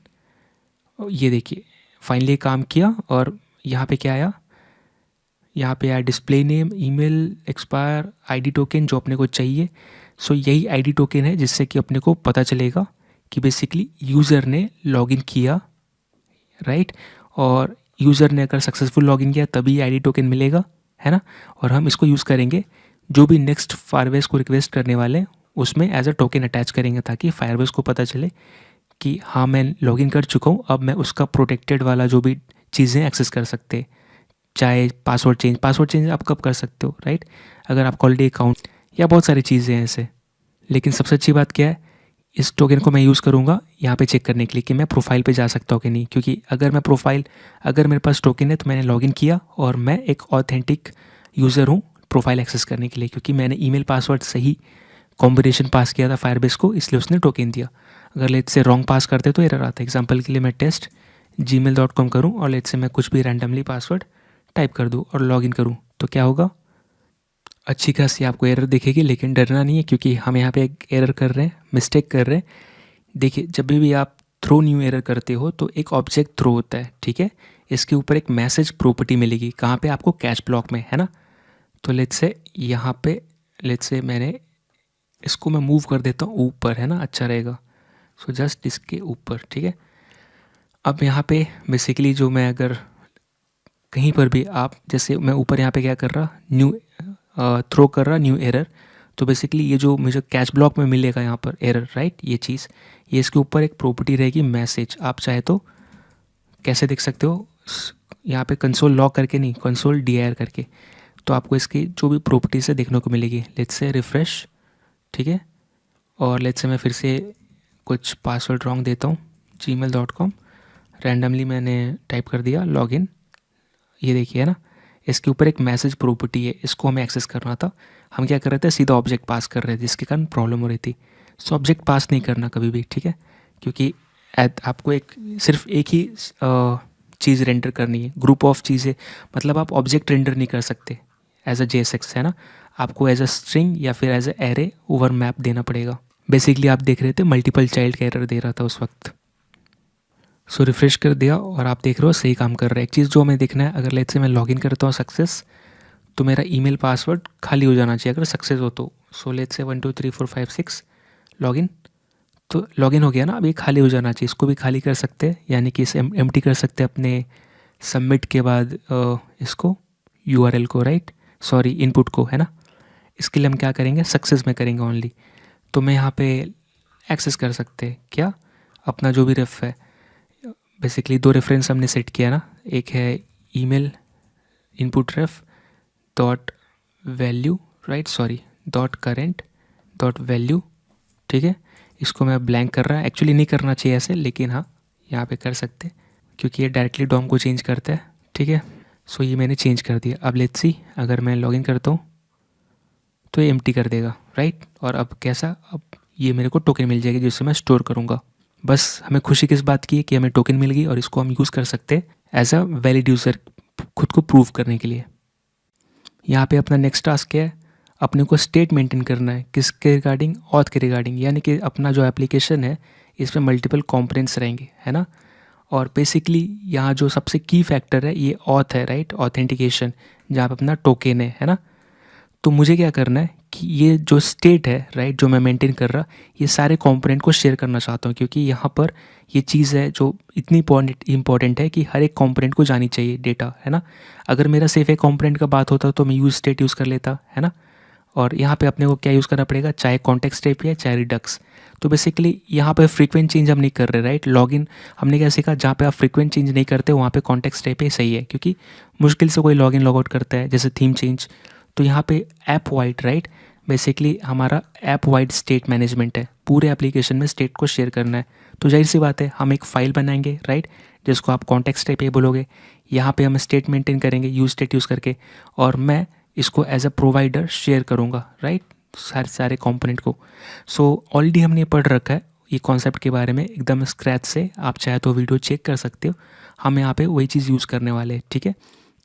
ये देखिए फाइनली काम किया। और यहाँ पे क्या आया, यहाँ पे आया display name, email, expire, ID token जो अपने को चाहिए। सो यही आईडी टोकन है जिससे कि अपने को पता चलेगा कि बेसिकली यूज़र ने लॉगिन किया, राइट। और यूज़र ने अगर सक्सेसफुल लॉगिन किया तभी आईडी टोकन मिलेगा, है ना। और हम इसको यूज़ करेंगे जो भी नेक्स्ट फायरबेस को रिक्वेस्ट करने वाले हैं उसमें एज अ टोकन अटैच करेंगे, ताकि फायरबेस को पता चले कि हाँ मैं लॉगिन कर चुका हूँ, अब मैं उसका प्रोटेक्टेड वाला जो भी चीज़ें एक्सेस कर सकते हैं। चाहे पासवर्ड चेंज आप कब कर सकते हो, राइट, अगर आपका ऑलरेडी अकाउंट, या बहुत सारी चीज़ें हैं ऐसे। लेकिन सबसे अच्छी बात क्या है, इस टोकन को मैं यूज़ करूँगा यहाँ पे चेक करने के लिए कि मैं प्रोफाइल पे जा सकता हूँ कि नहीं। क्योंकि अगर मेरे पास टोकन है तो मैंने लॉगिन किया और मैं एक ऑथेंटिक यूज़र हूँ प्रोफाइल एक्सेस करने के लिए, क्योंकि मैंने ईमेल पासवर्ड सही कॉम्बिनेशन पास किया था फायरबेस को, इसलिए उसने टोकन दिया। अगर लेट्स से रॉन्ग पास करते तो एरर आता है। एग्जाम्पल के लिए मैं test@gmail.com करूँ और लेट्स से मैं कुछ भी रैंडमली पासवर्ड टाइप कर दूँ और लॉगिन करूँ तो क्या होगा, अच्छी खासी आपको एरर दिखेगी। लेकिन डरना नहीं है, क्योंकि हम यहाँ पे एक एरर कर रहे हैं, मिस्टेक कर रहे हैं। देखिए जब भी आप थ्रो न्यू एरर करते हो तो एक ऑब्जेक्ट थ्रो होता है, ठीक है। इसके ऊपर एक मैसेज प्रॉपर्टी मिलेगी, कहाँ पे, आपको कैच ब्लॉक में, है ना। तो लेट्स से यहाँ पे, लेट्स से मैंने इसको मैं मूव कर देता हूँ ऊपर, है ना, अच्छा रहेगा। सो जस्ट इसके ऊपर, ठीक है। अब यहाँ पे बेसिकली जो मैं अगर कहीं पर भी आप, जैसे मैं ऊपर यहाँ पे क्या कर रहा, न्यू थ्रो कर रहा न्यू एरर, तो बेसिकली ये जो मुझे कैच ब्लॉक में मिलेगा यहाँ पर एरर, राइट, ये चीज़, ये इसके ऊपर एक प्रॉपर्टी रहेगी मैसेज। आप चाहे तो कैसे देख सकते हो, यहाँ पे कंसोल लॉग करके नहीं, कंसोल dir करके, तो आपको इसकी जो भी प्रॉपर्टीज है देखने को मिलेगी। लेट्स से रिफ़्रेश, ठीक है। और लेट्स से मैं फिर से कुछ पासवर्ड रॉन्ग देता हूँ, gmail.com, रैंडमली मैंने टाइप कर दिया लॉगिन। ये देखिए, है ना, इसके ऊपर एक मैसेज प्रॉपर्टी है, इसको हमें एक्सेस करना था। हम क्या कर रहे थे, सीधा ऑब्जेक्ट पास कर रहे थे, जिसके कारण प्रॉब्लम हो रही थी। सो ऑब्जेक्ट पास नहीं करना कभी भी, ठीक है, क्योंकि आपको सिर्फ एक ही चीज़ रेंडर करनी है, ग्रुप ऑफ चीज़ें, मतलब आप ऑब्जेक्ट रेंडर नहीं कर सकते एज अ JSX, है ना। आपको एज अ स्ट्रिंग या फिर as a array over map देना पड़ेगा। बेसिकली आप देख रहे थे मल्टीपल चाइल्ड का एरर दे रहा था उस वक्त। सो रिफ़्रेश कर दिया और आप देख रहे हो सही काम कर रहा है। एक चीज़ जो हमें देखना है, अगर लेट्स से मैं लॉगिन करता हूँ सक्सेस, तो मेरा ईमेल पासवर्ड खाली हो जाना चाहिए अगर सक्सेस हो तो। सो लेट्स से 1 2 3 4 5 6 लॉगिन, तो लॉगिन हो गया ना। अब ये खाली हो जाना चाहिए, इसको भी खाली कर सकते हैं, यानी कि इसे एम्प्टी कर सकते हैं अपने सबमिट के बाद इसको URL को, राइट, सॉरी इनपुट को, है ना। इसके लिए हम क्या करेंगे, सक्सेस में करेंगे ओनली। तो मैं यहाँ पे एक्सेस कर सकते हैं क्या, अपना जो भी रेफ है। बेसिकली दो रेफरेंस हमने सेट किया ना, एक है email input ref dot value, right, sorry dot current dot value, ठीक है। इसको मैं ब्लैंक कर रहा है, एक्चुअली नहीं करना चाहिए ऐसे, लेकिन हाँ यहाँ पे कर सकते हैं क्योंकि ये डायरेक्टली डॉम को चेंज करता है, ठीक है। सो ये मैंने चेंज कर दिया। अब लेट्स सी, अगर मैं लॉगिन करता हूँ तो ये एम्प्टी कर देगा, राइट। और अब कैसा, अब ये मेरे को टोकन मिल जाएगी जिससे मैं स्टोर करूँगा। बस हमें खुशी किस बात की है कि हमें टोकन मिल गई और इसको हम यूज़ कर सकते हैं एज अ वैलिड यूज़र, खुद को प्रूव करने के लिए। यहाँ पे अपना नेक्स्ट टास्क क्या है, अपने को स्टेट मेंटेन करना है किसके रिगार्डिंग, ऑथ के रिगार्डिंग। यानी कि अपना जो एप्लीकेशन है इसमें मल्टीपल कंपोनेंट्स रहेंगे, है ना। और बेसिकली यहाँ जो सबसे की फैक्टर है ये ऑथ है, राइट, ऑथेंटिकेशन, जहाँ पे अपना टोकन है ना। तो मुझे क्या करना है कि ये जो स्टेट है, राइट, जो मैं मेंटेन कर रहा, ये सारे कंपोनेंट को शेयर करना चाहता हूँ, क्योंकि यहाँ पर ये चीज़ है जो इतनी इंपॉर्टेंट है कि हर एक कंपोनेंट को जानी चाहिए डेटा, है ना। अगर मेरा सिर्फ एक कंपोनेंट का बात होता तो मैं यूज स्टेट यूज़ कर लेता, है ना। और यहाँ पे अपने को क्या यूज़ करना पड़ेगा, चाहे कॉन्टेक्स्ट टाइप या चाहे रिडक्स। तो बेसिकली यहाँ पे फ्रीक्वेंट चेंज हम नहीं कर रहे, राइट। लॉगिन हमने क्या सीखा, जहाँ पे आप फ्रीक्वेंट चेंज नहीं करते वहाँ पे कॉन्टेक्स्ट टाइप ही सही है, क्योंकि मुश्किल से कोई लॉगिन लॉगआउट करता है, जैसे थीम चेंज। तो यहाँ पे ऐप वाइड, राइट, बेसिकली हमारा ऐप वाइड स्टेट मैनेजमेंट है, पूरे एप्लीकेशन में स्टेट को शेयर करना है। तो जाहिर सी बात है हम एक फ़ाइल बनाएंगे, राइट, जिसको आप कॉन्टेक्स्ट टाइप बोलोगे। यहाँ पे हम स्टेट मेंटेन करेंगे यूज स्टेट यूज़ करके, और मैं इसको एज अ प्रोवाइडर शेयर करूँगा, राइट, सारे कंपोनेंट को। सो ऑलरेडी हमने पढ़ रखा है ये कॉन्सेप्ट के बारे में एकदम स्क्रैच से, आप चाहे तो वीडियो चेक कर सकते हो। हम यहाँ पे वही चीज़ यूज़ करने वाले हैं, ठीक है।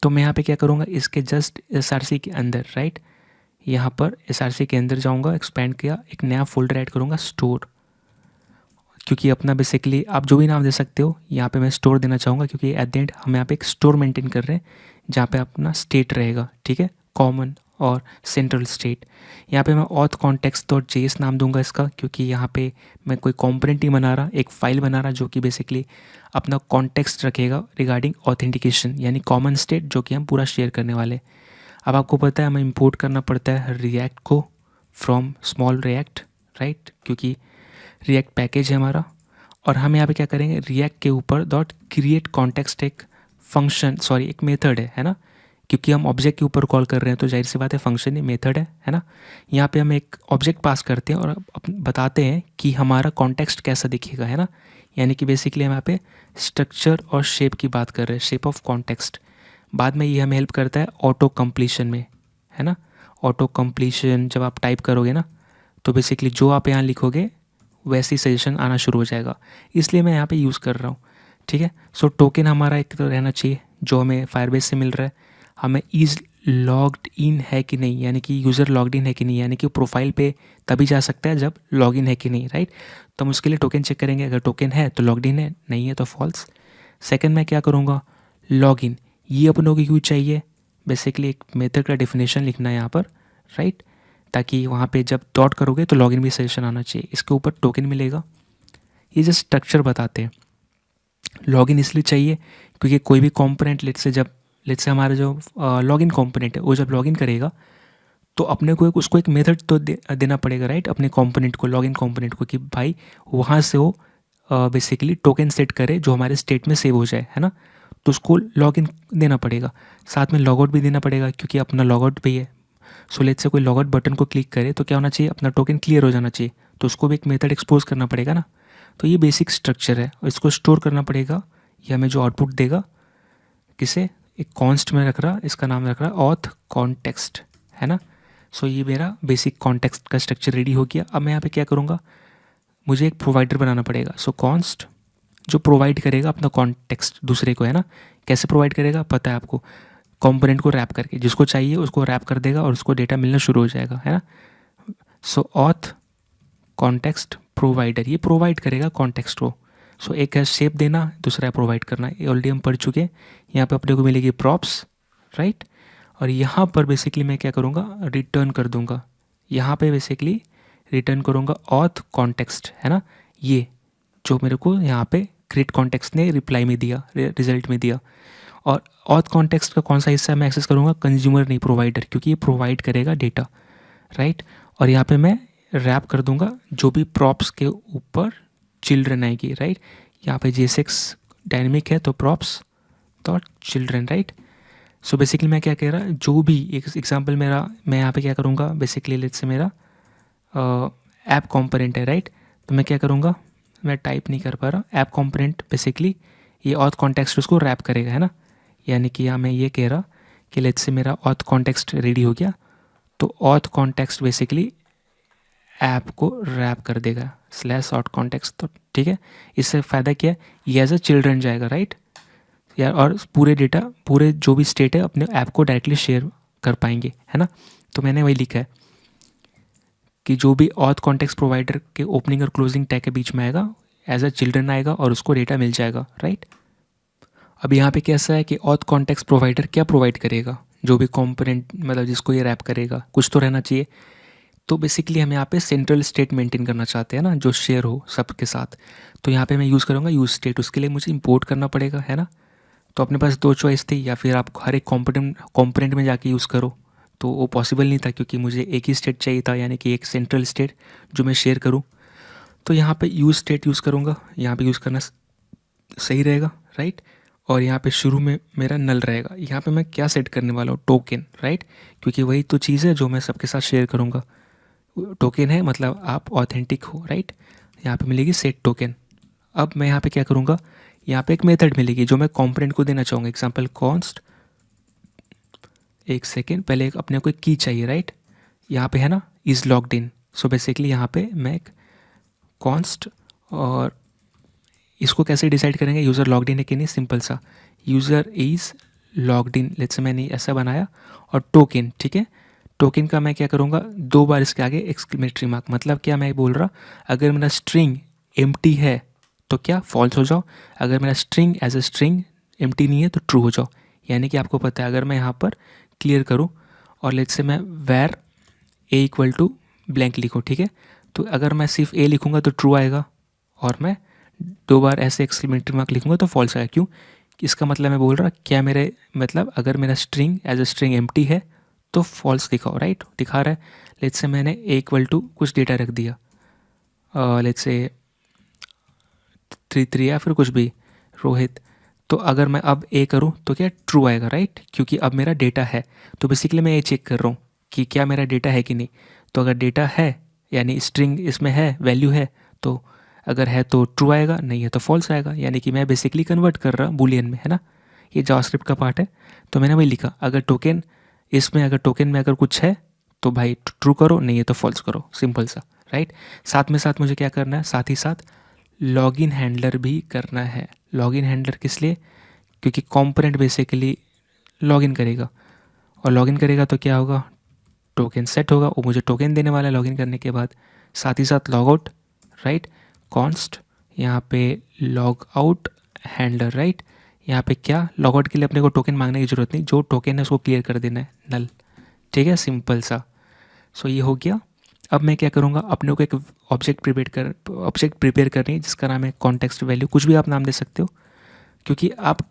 तो मैं यहाँ पे क्या करूँगा, इसके जस्ट SRC के अंदर, राइट, यहाँ पर SRC के अंदर जाऊँगा, एक्सपैंड किया, एक नया फोल्डर ऐड करूँगा, स्टोर। क्योंकि अपना बेसिकली आप जो भी नाम दे सकते हो, यहाँ पे मैं स्टोर देना चाहूँगा, क्योंकि एट द एंड हम यहाँ पे एक स्टोर मेंटेन कर रहे हैं जहाँ पे अपना स्टेट रहेगा, ठीक है, कॉमन और सेंट्रल स्टेट। यहाँ पे मैं ऑथ कॉन्टेक्स्ट डॉट जेएस नाम दूंगा इसका, क्योंकि यहाँ पे मैं कोई कॉम्पोनेंट नहीं बना रहा, एक फ़ाइल बना रहा जो कि बेसिकली अपना कॉन्टेक्स्ट रखेगा रिगार्डिंग ऑथेंटिकेशन, यानी कॉमन स्टेट जो कि हम पूरा शेयर करने वाले। अब आपको पता है हमें इंपोर्ट करना पड़ता है रिएक्ट को फ्रॉम स्मॉल रिएक्ट, राइट, क्योंकि रिएक्ट पैकेज है हमारा। और हम यहाँ पे क्या करेंगे, रिएक्ट के ऊपर डॉट क्रिएट कॉन्टेक्स्ट एक फंक्शन, सॉरी एक मेथड है ना, क्योंकि हम ऑब्जेक्ट के ऊपर कॉल कर रहे हैं तो जाहिर सी बात है फंक्शन ही मेथड है ना। यहाँ पे हम एक ऑब्जेक्ट पास करते हैं और बताते हैं कि हमारा कॉन्टेक्स्ट कैसा दिखेगा, है ना। यानी कि बेसिकली हम यहाँ पे स्ट्रक्चर और शेप की बात कर रहे हैं, शेप ऑफ कॉन्टेक्स्ट। बाद में ये हमें हेल्प करता है ऑटो कंप्लीशन में, है ना। ऑटो कंप्लीशन जब आप टाइप करोगे ना, तो बेसिकली जो आप यहाँ लिखोगे वैसी सजेशन आना शुरू हो जाएगा, इसलिए मैं यहाँ पे यूज़ कर रहा हूँ, ठीक है। सो टोकन हमारा एक तो रहना चाहिए जो हमें फायरबेस से मिल रहा है। हमें इज़ लॉग्ड इन है कि नहीं, यानी कि यूज़र लॉग्ड इन है कि नहीं, यानी कि प्रोफाइल पे तभी जा सकता है जब लॉगिन है कि नहीं, राइट। तो हम उसके लिए टोकन चेक करेंगे, अगर टोकन है तो लॉग्ड इन है, नहीं है तो फॉल्स। सेकंड मैं क्या करूँगा, लॉगिन, ये अपनों को क्यों चाहिए, बेसिकली एक मेथड का डेफिनेशन लिखना है यहाँ पर, राइट, ताकि वहाँ पे जब डॉट करोगे तो लॉगिन भी सजेशन आना चाहिए। इसके ऊपर टोकन मिलेगा। ये जस्ट स्ट्रक्चर बताते हैं। लॉगिन इसलिए चाहिए क्योंकि कोई भी कंपोनेंट लेट से हमारा जो लॉगिन कंपोनेंट है वो जब लॉगिन करेगा तो अपने को उसको एक मेथड तो देना पड़ेगा, राइट, अपने कंपोनेंट को, लॉगिन कंपोनेंट को, कि भाई वहाँ से वो बेसिकली टोकन सेट करे जो हमारे स्टेट में सेव हो जाए, है ना। तो उसको लॉगिन देना पड़ेगा, साथ में लॉगआउट भी देना पड़ेगा क्योंकि अपना लॉगआउट भी है। सो लेट से कोई लॉगआउट बटन को क्लिक करे तो क्या होना चाहिए, अपना टोकन क्लियर हो जाना चाहिए, तो उसको भी एक मेथड एक्सपोज करना पड़ेगा ना। तो ये बेसिक स्ट्रक्चर है और इसको स्टोर करना पड़ेगा। ये हमें जो आउटपुट देगा किसे, एक कॉन्स्ट में रख रहा, इसका नाम रख रहा ऑथ कॉन्टेक्स्ट, है ना। सो ये मेरा बेसिक कॉन्टेक्स्ट का स्ट्रक्चर रेडी हो गया। अब मैं यहाँ पे क्या करूँगा, मुझे एक प्रोवाइडर बनाना पड़ेगा। सो कॉन्स्ट जो प्रोवाइड करेगा अपना कॉन्टेक्स्ट दूसरे को, है ना। कैसे प्रोवाइड करेगा पता है आपको, कंपोनेंट को रैप करके, जिसको चाहिए उसको रैप कर देगा और उसको डेटा मिलना शुरू हो जाएगा, है ना। सो ऑथ कॉन्टेक्स्ट प्रोवाइडर, ये प्रोवाइड करेगा कॉन्टेक्स्ट को। सो एक है शेप देना, दूसरा है प्रोवाइड करना, ये ऑलरेडी हम पढ़ चुके हैं। यहाँ पे अपने को मिलेगी प्रॉप्स, राइट, और यहाँ पर बेसिकली मैं क्या करूँगा, रिटर्न कर दूँगा। यहाँ पे बेसिकली रिटर्न करूँगा ऑथ कॉन्टेक्स्ट, है ना, ये जो मेरे को यहाँ पे क्रिएट कॉन्टेक्स्ट ने रिप्लाई में दिया, रिजल्ट में दिया। और ऑथ कॉन्टेक्स्ट का कौन सा हिस्सा मैं एक्सेस करूँगा, कंज्यूमर नहीं प्रोवाइडर, क्योंकि ये प्रोवाइड करेगा डेटा, राइट। और यहाँ पे मैं रैप कर दूंगा जो भी प्रॉप्स के ऊपर चिल्ड्रन आएगी, राइट। यहाँ पे JSX डायनेमिक है तो props dot children, right. So basically मैं क्या कह रहा, जो भी एक एग्जांपल मेरा, मैं यहाँ पे क्या करूँगा, बेसिकली लेट्स से मेरा ऐप कंपोनेंट है, राइट। तो मैं क्या करूँगा, मैं टाइप नहीं कर पा रहा, ऐप कंपोनेंट बेसिकली ये ऑथ कॉन्टेक्स्ट उसको रैप करेगा, है ना। यानी कि यहाँ मैं ये कह रहा कि लेट्स से मेरा ऑथ कॉन्टेक्स्ट रेडी हो गया, तो ऑथ कॉन्टेक्स्ट बेसिकली ऐप को रैप कर देगा स्लैश ऑथ कॉन्टेक्स्ट। तो ठीक है, इससे फ़ायदा क्या है, ये एज अ चिल्ड्रन जाएगा राइट यार, और पूरे डेटा पूरे जो भी स्टेट है अपने ऐप को डायरेक्टली शेयर कर पाएंगे, है ना। तो मैंने वही लिखा है कि जो भी ऑथ कॉन्टेक्स्ट प्रोवाइडर के ओपनिंग और क्लोजिंग टैग के बीच में आएगा एज अ चिल्ड्रन आएगा और उसको डेटा मिल जाएगा राइट। अब यहाँ पे कैसा है कि ऑथ कॉन्टेक्स्ट प्रोवाइडर क्या प्रोवाइड करेगा, जो भी कॉम्पोनेंट मतलब जिसको ये रैप करेगा कुछ तो रहना चाहिए। तो बेसिकली हम यहाँ पे सेंट्रल स्टेट मेंटेन करना चाहते हैं ना, जो शेयर हो सबके साथ। तो यहाँ पे मैं यूज़ करूँगा यूज़ स्टेट, उसके लिए मुझे इंपोर्ट करना पड़ेगा, है ना। तो अपने पास दो चॉइस थी, या फिर आप हर एक कॉम्पोनेंट में जाके यूज़ करो, तो वो पॉसिबल नहीं था क्योंकि मुझे एक ही स्टेट चाहिए था, यानी कि एक सेंट्रल स्टेट जो मैं शेयर करूँ। तो यहाँ पे यूज़ स्टेट यूज़ करूँगा, यहाँ पे यूज़ करना सही रहेगा राइट। और यहाँ पे शुरू में मेरा नल रहेगा। यहाँ पे मैं क्या सेट करने वाला हूँ, टोकन राइट, क्योंकि वही तो चीज़ है जो मैं सबके साथ शेयर करूँगा। टोकन है मतलब आप ऑथेंटिक हो राइट। यहाँ पे मिलेगी सेट टोकन। अब मैं यहाँ पे क्या करूँगा, यहाँ पे एक मेथड मिलेगी जो मैं कंपोनेंट को देना चाहूँगा। एग्जांपल कॉन्स्ट, एक सेकेंड, पहले एक अपने को एक की चाहिए राइट, यहाँ पे है ना is logged in. So basically यहाँ पे मैं एक कॉन्स्ट, और इसको कैसे डिसाइड करेंगे यूज़र लॉग्ड इन है कि नहीं, सिंपल सा user is logged in, let's say मैंने ऐसा बनाया। और टोकन, ठीक है, टोकन का मैं क्या करूँगा, दो बार इसके आगे एक्सक्लेमेटरी मार्क। मतलब क्या मैं बोल रहा, अगर मेरा स्ट्रिंग एम्प्टी है तो क्या फॉल्स हो जाओ, अगर मेरा string as a string empty नहीं है तो ट्रू हो जाओ। यानी कि आपको पता है अगर मैं यहाँ पर क्लियर करूँ और लेट्स से मैं वैर ए इक्वल टू ब्लैंक लिखूँ, ठीक है, तो अगर मैं सिर्फ ए लिखूँगा तो ट्रू आएगा, और मैं दो बार ऐसे एक्सक्लेमेटरी मार्क लिखूँगा तो फॉल्स आएगा। क्यों, इसका मतलब मैं बोल रहा क्या मेरे मतलब अगर मेरा string as a string empty है तो फॉल्स दिखाओ राइट, दिखा रहा है। लेट्स से मैंने ए इक्वल टू कुछ डेटा रख दिया, लेट्स से 3 या फिर कुछ भी रोहित, तो अगर मैं अब ए करूं तो क्या ट्रू आएगा राइट, क्योंकि अब मेरा डेटा है। तो बेसिकली मैं ये चेक कर रहा हूँ कि क्या मेरा डेटा है कि नहीं। तो अगर डेटा है यानी स्ट्रिंग इसमें है, वैल्यू है, तो अगर है तो ट्रू आएगा, नहीं है तो फॉल्स आएगा। यानी कि मैं बेसिकली कन्वर्ट कर रहा बूलियन में, है ना। ये जावास्क्रिप्ट का पार्ट है। तो मैंने वही लिखा, अगर टोकन इसमें अगर टोकन में अगर कुछ है तो भाई ट्रू करो, नहीं है तो फॉल्स करो, सिंपल सा राइट। साथ में साथ मुझे क्या करना है, साथ ही साथ लॉगिन हैंडलर भी करना है। लॉगिन हैंडलर किस लिए, क्योंकि कंपोनेंट बेसिकली लॉगिन करेगा, और लॉगिन करेगा तो क्या होगा, टोकन सेट होगा, वो मुझे टोकन देने वाला है लॉगिन करने के बाद। साथ ही साथ लॉग आउट राइट, कॉन्स्ट यहाँ पे लॉग आउट हैंडलर राइट। यहाँ पे क्या, लॉग आउट के लिए अपने को टोकन मांगने की जरूरत नहीं, जो टोकन है उसको क्लियर कर देना है, नल, ठीक है, सिंपल सा। सो ये हो गया। अब मैं क्या करूँगा, अपने को एक ऑब्जेक्ट प्रिपेयर करनी है जिसका नाम है कॉन्टेक्स्ट वैल्यू, कुछ भी आप नाम दे सकते हो, क्योंकि आप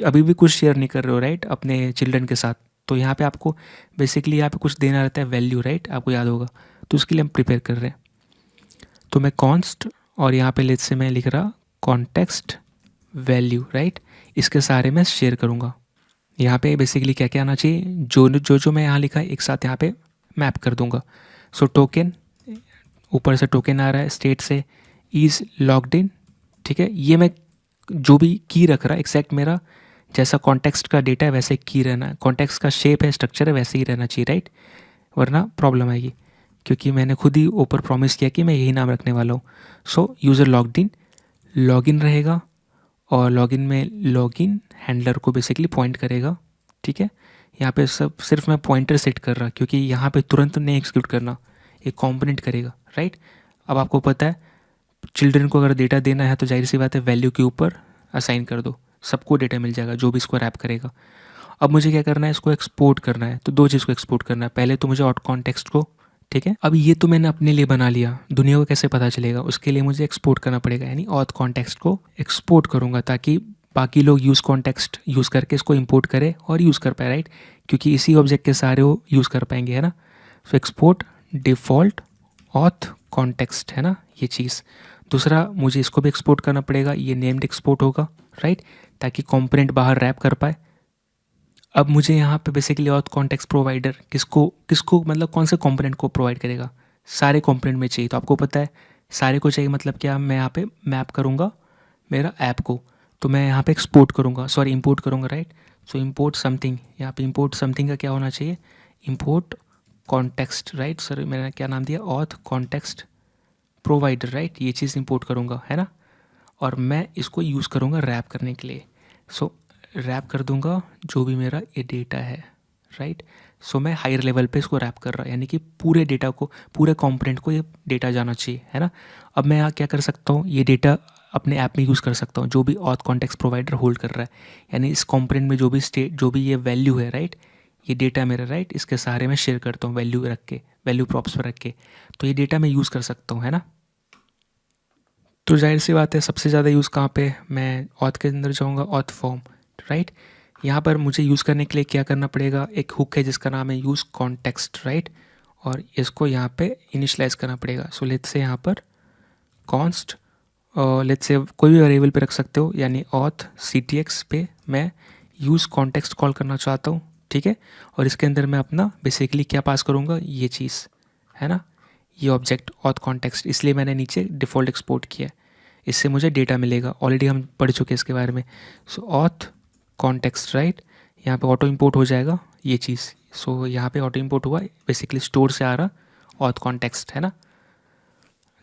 अभी भी कुछ शेयर नहीं कर रहे हो राइट अपने चिल्ड्रन के साथ। तो यहाँ पे आपको बेसिकली यहाँ पे कुछ देना रहता है वैल्यू राइट, आपको याद होगा, तो उसके लिए हम प्रिपेयर कर रहे हैं। तो मैं कॉन्स्ट और यहाँ पे लेट्स से मैं लिख रहा कॉन्टेक्स्ट वैल्यू राइट, इसके सारे मैं शेयर करूँगा। यहाँ पे बेसिकली क्या क्या आना चाहिए, जो मैं यहाँ लिखा है एक साथ यहाँ पे मैप कर दूंगा। सो टोकन, ऊपर से टोकन आ रहा है स्टेट से, इज़ लॉग्ड इन, ठीक है, ये मैं जो भी की रख रहा एग्जैक्ट मेरा जैसा कॉन्टेक्स्ट का डेटा है वैसे की रहना है, कॉन्टेक्स्ट का शेप है, स्ट्रक्चर है, वैसे ही रहना चाहिए राइट, वरना प्रॉब्लम आएगी, क्योंकि मैंने खुद ही ऊपर प्रॉमिस किया कि मैं यही नाम रखने वाला हूँ। सो यूज़र लॉग्ड इन, लॉगिन रहेगा, और लॉगिन में लॉगिन हैंडलर को बेसिकली पॉइंट करेगा, ठीक है। यहाँ पे सब सिर्फ मैं पॉइंटर सेट कर रहा क्योंकि यहाँ पे तुरंत नहीं एग्जीक्यूट करना, एक कंपोनेंट करेगा राइट। अब आपको पता है चिल्ड्रन को अगर डेटा देना है तो जाहिर सी बात है वैल्यू के ऊपर असाइन कर दो, सबको डेटा मिल जाएगा जो भी इसको रैप करेगा। अब मुझे क्या करना है, इसको एक्सपोर्ट करना है, तो दो चीज़ को एक्सपोर्ट करना है, पहले तो मुझे ऑट कॉन्टेक्स्ट को, ठीक है। अब ये तो मैंने अपने लिए बना लिया, दुनिया को कैसे पता चलेगा, उसके लिए मुझे एक्सपोर्ट करना पड़ेगा, यानी ऑथ कॉन्टेक्स्ट को एक्सपोर्ट करूँगा ताकि बाकी लोग यूज़ कॉन्टेक्स्ट यूज़ करके इसको इंपोर्ट करें और यूज़ कर पाए राइट, क्योंकि इसी ऑब्जेक्ट के सारे वो यूज़ कर पाएंगे, है ना। So export default auth context, है ना ये चीज़। दूसरा मुझे इसको भी एक्सपोर्ट करना पड़ेगा, ये नेम्ड एक्सपोर्ट होगा राइट, ताकि कंपोनेंट बाहर रैप कर पाए। अब मुझे यहाँ पे बेसिकली ऑथ कॉन्टेक्स्ट प्रोवाइडर किसको किसको मतलब कौन से कंपोनेंट को प्रोवाइड करेगा, सारे कंपोनेंट में चाहिए। तो आपको पता है सारे को चाहिए मतलब क्या, मैं यहाँ पे मैप करूँगा मेरा ऐप को, तो मैं यहाँ पे एक्सपोर्ट करूँगा, सॉरी इंपोर्ट करूँगा, राइट। सो इंपोर्ट समथिंग, यहाँ पे इंपोर्ट समथिंग का क्या होना चाहिए, इंपोर्ट कॉन्टेक्स्ट, राइट। सर मैंने क्या नाम दिया, ऑथ कॉन्टेक्स्ट प्रोवाइडर, राइट। ये चीज़ इंपोर्ट करूँगा, है ना। और मैं इसको यूज़ करूँगा रैप करने के लिए। सो रैप कर दूँगा जो भी मेरा ये डेटा है, राइट। सो मैं हायर लेवल पे इसको रैप कर रहा, यानी कि पूरे डेटा को, पूरे कंपोनेंट को ये डेटा जाना चाहिए, है ना। अब मैं यहाँ क्या कर सकता हूँ, ये डेटा अपने ऐप में यूज़ कर सकता हूँ जो भी ऑथ कॉन्टेक्स्ट प्रोवाइडर होल्ड कर रहा है, यानी इस कंपोनेंट में जो भी स्टेट, जो भी ये वैल्यू है, राइट, ये डेटा मेरा, राइट, इसके सहारे मैं शेयर करता हूँ वैल्यू रख के, वैल्यू प्रॉप्स पर रख के, तो ये डेटा मैं यूज़ कर सकता हूँ, है ना। तो जाहिर सी बात है सबसे ज़्यादा यूज़ कहाँ पे, मैं ऑथ के अंदर जाऊँगा, ऑथ फॉर्म, राइट। यहाँ पर मुझे यूज़ करने के लिए क्या करना पड़ेगा, एक हुक है जिसका नाम है यूज़ कॉन्टेक्स्ट, राइट। और इसको यहाँ पे इनिशलाइज करना पड़ेगा। सो लेट्स से यहाँ पर कॉन्स्ट, लेट्स से कोई भी वेरिएबल पे रख सकते हो, यानी ऑथ CTX पे मैं यूज़ कॉन्टेक्स्ट कॉल करना चाहता हूँ, ठीक है। और इसके अंदर मैं अपना बेसिकली क्या पास करूँगा, ये चीज़, है ना, ये ऑब्जेक्ट ऑथ कॉन्टेक्स्ट, इसलिए मैंने नीचे डिफ़ॉल्ट एक्सपोर्ट किया है, इससे मुझे डेटा मिलेगा। ऑलरेडी हम पढ़ चुके हैं इसके बारे में। सो ऑथ कॉन्टेक्स्ट, राइट, यहाँ पे ऑटो इंपोर्ट हो जाएगा ये चीज़। सो यहाँ पे ऑटो इंपोर्ट हुआ, बेसिकली स्टोर से आ रहा ऑथ कॉन्टेक्स्ट, है ना,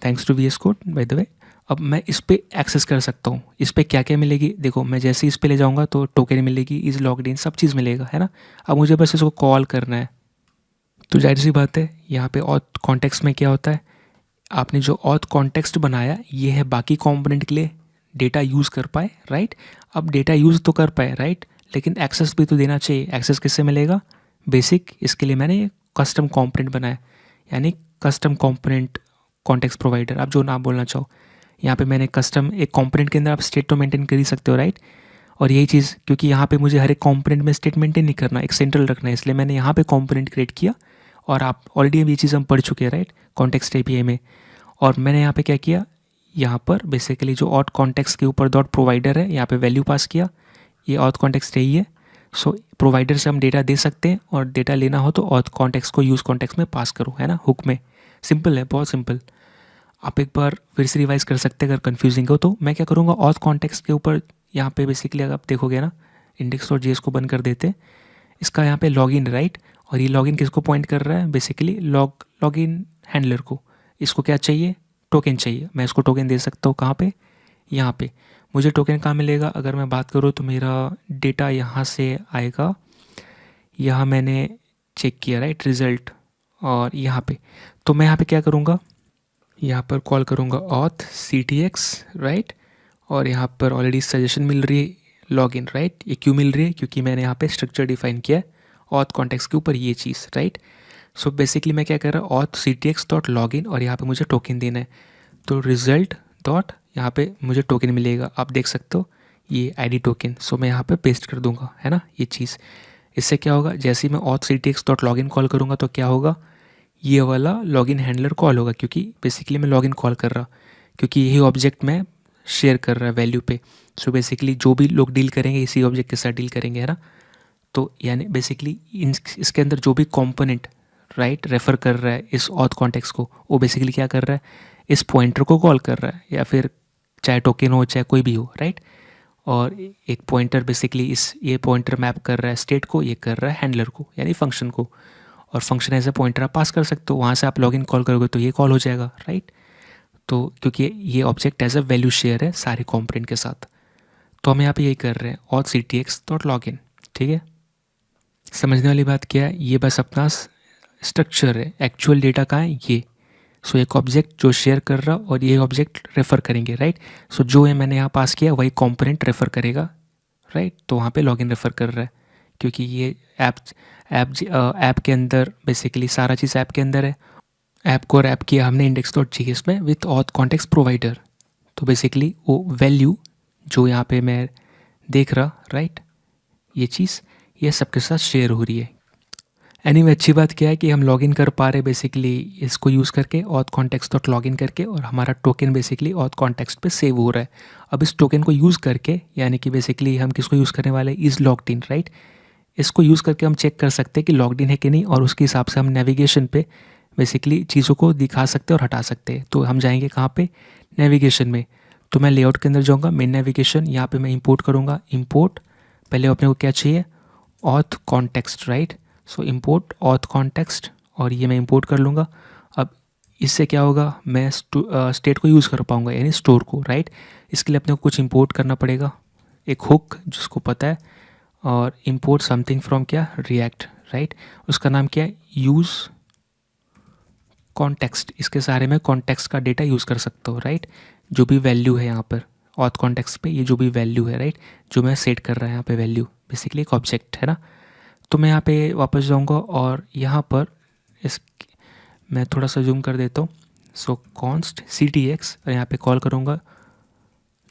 thanks to VS code by the way. अब मैं इस पर एक्सेस कर सकता हूँ, इस पर क्या क्या मिलेगी, देखो मैं जैसे ही इस पर ले जाऊँगा तो टोकन मिलेगी, इज लॉग्ड इन, सब चीज़ मिलेगा, है ना। अब मुझे बस इसको कॉल करना है। तो जाहिर सी बात है यहाँ पे ऑथ कॉन्टेक्स्ट में क्या होता है, आपने जो ऑथ कॉन्टेक्स्ट बनाया ये है बाकी कंपोनेंट के लिए डेटा यूज़ कर पाए, राइट। अब डेटा यूज़ तो कर पाए, राइट, लेकिन एक्सेस भी तो देना चाहिए। एक्सेस किससे मिलेगा, बेसिक, इसके लिए मैंने कस्टम कंपोनेंट बनाया, यानी कस्टम कंपोनेंट कॉन्टेक्स्ट प्रोवाइडर, आप जो नाम बोलना चाहो। यहाँ पे मैंने कस्टम, एक कंपोनेंट के अंदर आप स्टेट तो मेंटेन कर ही सकते हो, राइट। और यही चीज़, क्योंकि यहाँ पे मुझे हर एक कंपोनेंट में स्टेट मेंटेन नहीं करना, एक सेंट्रल रखना है, इसलिए मैंने यहाँ पे कंपोनेंट क्रिएट किया। और आप ऑलरेडी अब ये चीज़ हम पढ़ चुके हैं, राइट, कॉन्टेक्स्ट API में। और मैंने यहाँ पे क्या किया, यहाँ पर बेसिकली जो ऑथ कॉन्टेक्स्ट के ऊपर डॉट प्रोवाइडर है, यहाँ पे वैल्यू पास किया, ये ऑथ कॉन्टेक्स्ट यही है। सो प्रोवाइडर से हम डेटा दे सकते हैं, और डेटा लेना हो तो ऑथ कॉन्टेक्स्ट को यूज़ कॉन्टेक्स्ट में पास करो, है ना, हुक में। सिंपल है, बहुत सिंपल। आप एक बार फिर से रिवाइज कर सकते हैं अगर कन्फ्यूजिंग हो तो। मैं क्या करूँगा, ऑथ कॉन्टेक्स्ट के ऊपर यहाँ पे बेसिकली अगर आप देखोगे ना, index.js को बंद कर देते हैं, इसका यहाँ पे लॉगिन, राइट। और ये लॉगिन किसको पॉइंट कर रहा है, बेसिकली लॉगिन हैंडलर को। इसको क्या चाहिए, टोकन चाहिए। मैं इसको टोकन दे सकता हूँ कहाँ पे, यहाँ पे। मुझे टोकन कहाँ मिलेगा, अगर मैं बात करूँ तो मेरा डेटा यहाँ से आएगा, यहाँ मैंने चेक किया, राइट, रिज़ल्ट, और यहाँ पे। तो मैं यहाँ पे क्या करूँगा, यहाँ पर कॉल करूँगा ऑथ CTX, राइट। और यहाँ पर ऑलरेडी सजेशन मिल रही है लॉगिन, राइट। ये क्यों मिल रही है, क्योंकि मैंने यहाँ पे स्ट्रक्चर डिफाइन किया है ऑथ कॉन्टेक्स्ट के ऊपर ये चीज़, राइट। सो बेसिकली मैं क्या कर रहा हूँ, ऑथ CTX डॉट लॉगिन, और यहाँ पे मुझे टोकन देना है, तो रिजल्ट डॉट यहाँ पे मुझे टोकन मिलेगा, आप देख सकते हो ये ID टोकन। सो मैं यहाँ पे पेस्ट कर दूंगा, है ना, ये चीज़। इससे क्या होगा, जैसे ही मैं auth CTX dot login call करूँगा तो क्या होगा, ये वाला लॉगिन हैंडलर कॉल होगा, क्योंकि बेसिकली मैं लॉगिन कॉल कर रहा, क्योंकि यही ऑब्जेक्ट मैं शेयर कर रहा है वैल्यू पे। सो बेसिकली जो भी लोग डील करेंगे इसी ऑब्जेक्ट के साथ डील करेंगे, है ना। तो यानी बेसिकली इसके अंदर जो भी कंपोनेंट, राइट, रेफ़र कर रहा है इस ऑथ कॉन्टेक्स्ट को, वो बेसिकली क्या कर रहा है, इस पॉइंटर को कॉल कर रहा है, या फिर चाहे टोकन हो चाहे कोई भी हो, राइट। और एक पॉइंटर बेसिकली ये पॉइंटर मैप कर रहा है स्टेट को, ये कर रहा है हैंडलर को, यानी फंक्शन को। और फंक्शन एज ए पॉइंटर आप पास कर सकते हो, वहाँ से आप लॉगिन कॉल करोगे तो ये कॉल हो जाएगा, राइट। तो क्योंकि ये object as a value share है सारे कंपोनेंट के साथ, तो हम यहाँ पे यही कर रहे हैं, ऑथ CTX डॉट लॉगिन, ठीक है। समझने वाली बात क्या है, ये बस अपना स्ट्रक्चर है, एक्चुअल डेटा कहाँ है ये। सो एक ऑब्जेक्ट जो शेयर कर रहा और ये ऑब्जेक्ट रेफ़र करेंगे, राइट। सो जो है मैंने यहाँ पास किया वही कंपोनेंट रेफ़र करेगा, राइट। तो वहाँ पे लॉगिन रेफ़र कर रहा है, क्योंकि ये ऐप के अंदर बेसिकली सारा चीज़ ऐप के अंदर है। ऐप को रैप किया हमने index.js में विथ ऑथ कॉन्टेक्स्ट प्रोवाइडर। तो बेसिकली वो वैल्यू जो यहाँ पे मैं देख रहा, राइट, ये चीज़ ये सबके साथ शेयर हो रही है। एनीवे अच्छी बात क्या है कि हम लॉगिन कर पा रहे बेसिकली इसको यूज़ करके, ऑथ कॉन्टेक्स्ट डॉट लॉगिन करके, और हमारा टोकन बेसिकली ऑथ कॉन्टेक्स्ट पे सेव हो रहा है। अब इस टोकन को यूज़ करके, यानी कि बेसिकली हम किसको यूज़ करने वाले, इज़ लॉग्ड इन, राइट। इसको यूज़ करके हम चेक कर सकते हैं कि लॉग्ड इन है कि नहीं, और उसके हिसाब से हम नेविगेशन पे बेसिकली चीज़ों को दिखा सकते हैं और हटा सकते हैं। तो हम जाएंगे कहाँ पे, नेविगेशन में। तो मैं लेआउट के अंदर जाऊँगा, मेन नेविगेशन, यहाँ पे मैं इंपोर्ट करूँगा। इंपोर्ट पहले अपने को क्या चाहिए, ऑथ कॉन्टेक्स्ट, राइट। सो इंपोर्ट ऑथ कॉन्टेक्स्ट, और ये मैं इंपोर्ट कर लूँगा। अब इससे क्या होगा, मैं स्टेट को यूज़ कर पाऊँगा, यानी स्टोर को, राइट। इसके लिए अपने को कुछ इंपोर्ट करना पड़ेगा, एक हुक जिसको पता है, और इंपोर्ट समथिंग फ्रॉम क्या, रिएक्ट, राइट। उसका नाम क्या है, यूज़ कॉन्टेक्स्ट। इसके सारे में कॉन्टेक्स्ट का डेटा यूज़ कर सकता हूँ, राइट। जो भी वैल्यू है यहाँ पर ऑथ कॉन्टेक्स्ट पे, ये जो भी वैल्यू है, राइट, जो मैं सेट कर रहा है यहाँ पे वैल्यू, बेसिकली एक ऑब्जेक्ट है ना। तो मैं यहाँ पे वापस जाऊँगा और यहाँ पर इस मैं थोड़ा सा जूम कर देता हूँ। सो कॉन्स्ट ctx, और यहाँ पे कॉल करूँगा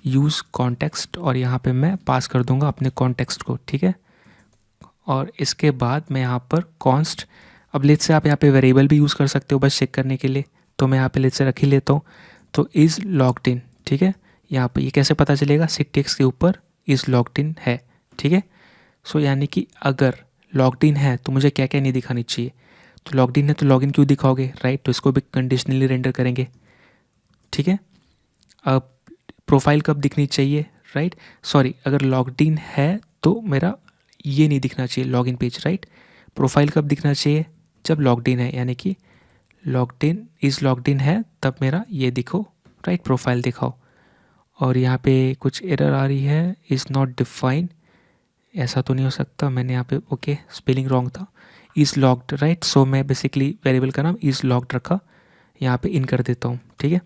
यूज़ कॉन्टेक्स्ट, और यहाँ पे मैं पास कर दूँगा अपने कॉन्टेक्स्ट को, ठीक है। और इसके बाद मैं यहाँ पर कॉन्स्ट, अब लेट से आप यहाँ पे वेरिएबल भी यूज़ कर सकते हो बस चेक करने के लिए, तो मैं यहाँ पे लेट से रख ही लेता हूँ। तो इज़ लॉग्ड इन, ठीक है। यहाँ पे ये कैसे पता चलेगा, ctx के ऊपर इज़ लॉग्ड इन है, ठीक है। सो यानी कि अगर लॉग्ड इन है तो मुझे क्या क्या नहीं दिखानी चाहिए, तो लॉग्ड इन है तो लॉगिन क्यों दिखाओगे, राइट। तो इसको भी कंडीशनली रेंडर करेंगे, ठीक है। अब प्रोफाइल कब दिखनी चाहिए, राइट, सॉरी, अगर लॉग्ड इन है तो मेरा ये नहीं दिखना चाहिए लॉगिन पेज, राइट। प्रोफाइल कब दिखना चाहिए, जब लॉग्ड इन है, यानी कि लॉग्ड इन इज़ लॉग्ड इन है तब मेरा ये दिखो, राइट, प्रोफाइल दिखाओ। और यहाँ पे कुछ एरर आ रही है, इज़ नॉट डिफाइन, ऐसा तो नहीं हो सकता, मैंने यहाँ पे ओके स्पेलिंग रॉन्ग था, इज़ लॉग्ड, राइट। सो मैं बेसिकली वेरिएबल का नाम इज़ लॉग्ड रखा, यहाँ पे इन कर देता हूँ, ठीक है।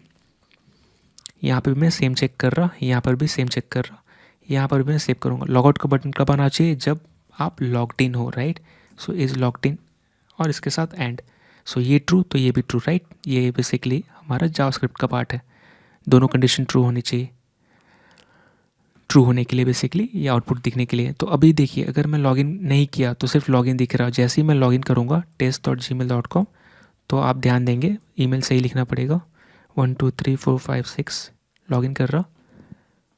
यहाँ पे भी मैं सेम चेक कर रहा, यहाँ पर भी सेम चेक कर रहा, यहाँ पर भी मैं सेव करूँगा। लॉगआउट का बटन कब आना चाहिए, जब आप लॉग्ड इन हो, राइट। सो इज़ लॉग्ड इन, और इसके साथ एंड। सो ये ट्रू तो ये भी ट्रू, राइट। ये बेसिकली हमारा जावास्क्रिप्ट का पार्ट है, दोनों कंडीशन ट्रू होनी चाहिए, ट्रू होने के लिए बेसिकली, ये आउटपुट दिखने के लिए। तो अभी देखिए, अगर मैं लॉगिन नहीं किया तो सिर्फ लॉगिन दिख रहा है। जैसे ही मैं लॉगिन करूँगा test.gmail.com, तो आप ध्यान देंगे ईमेल सही लिखना पड़ेगा, 1 2 3 4 5 6, लॉगिन कर रहा।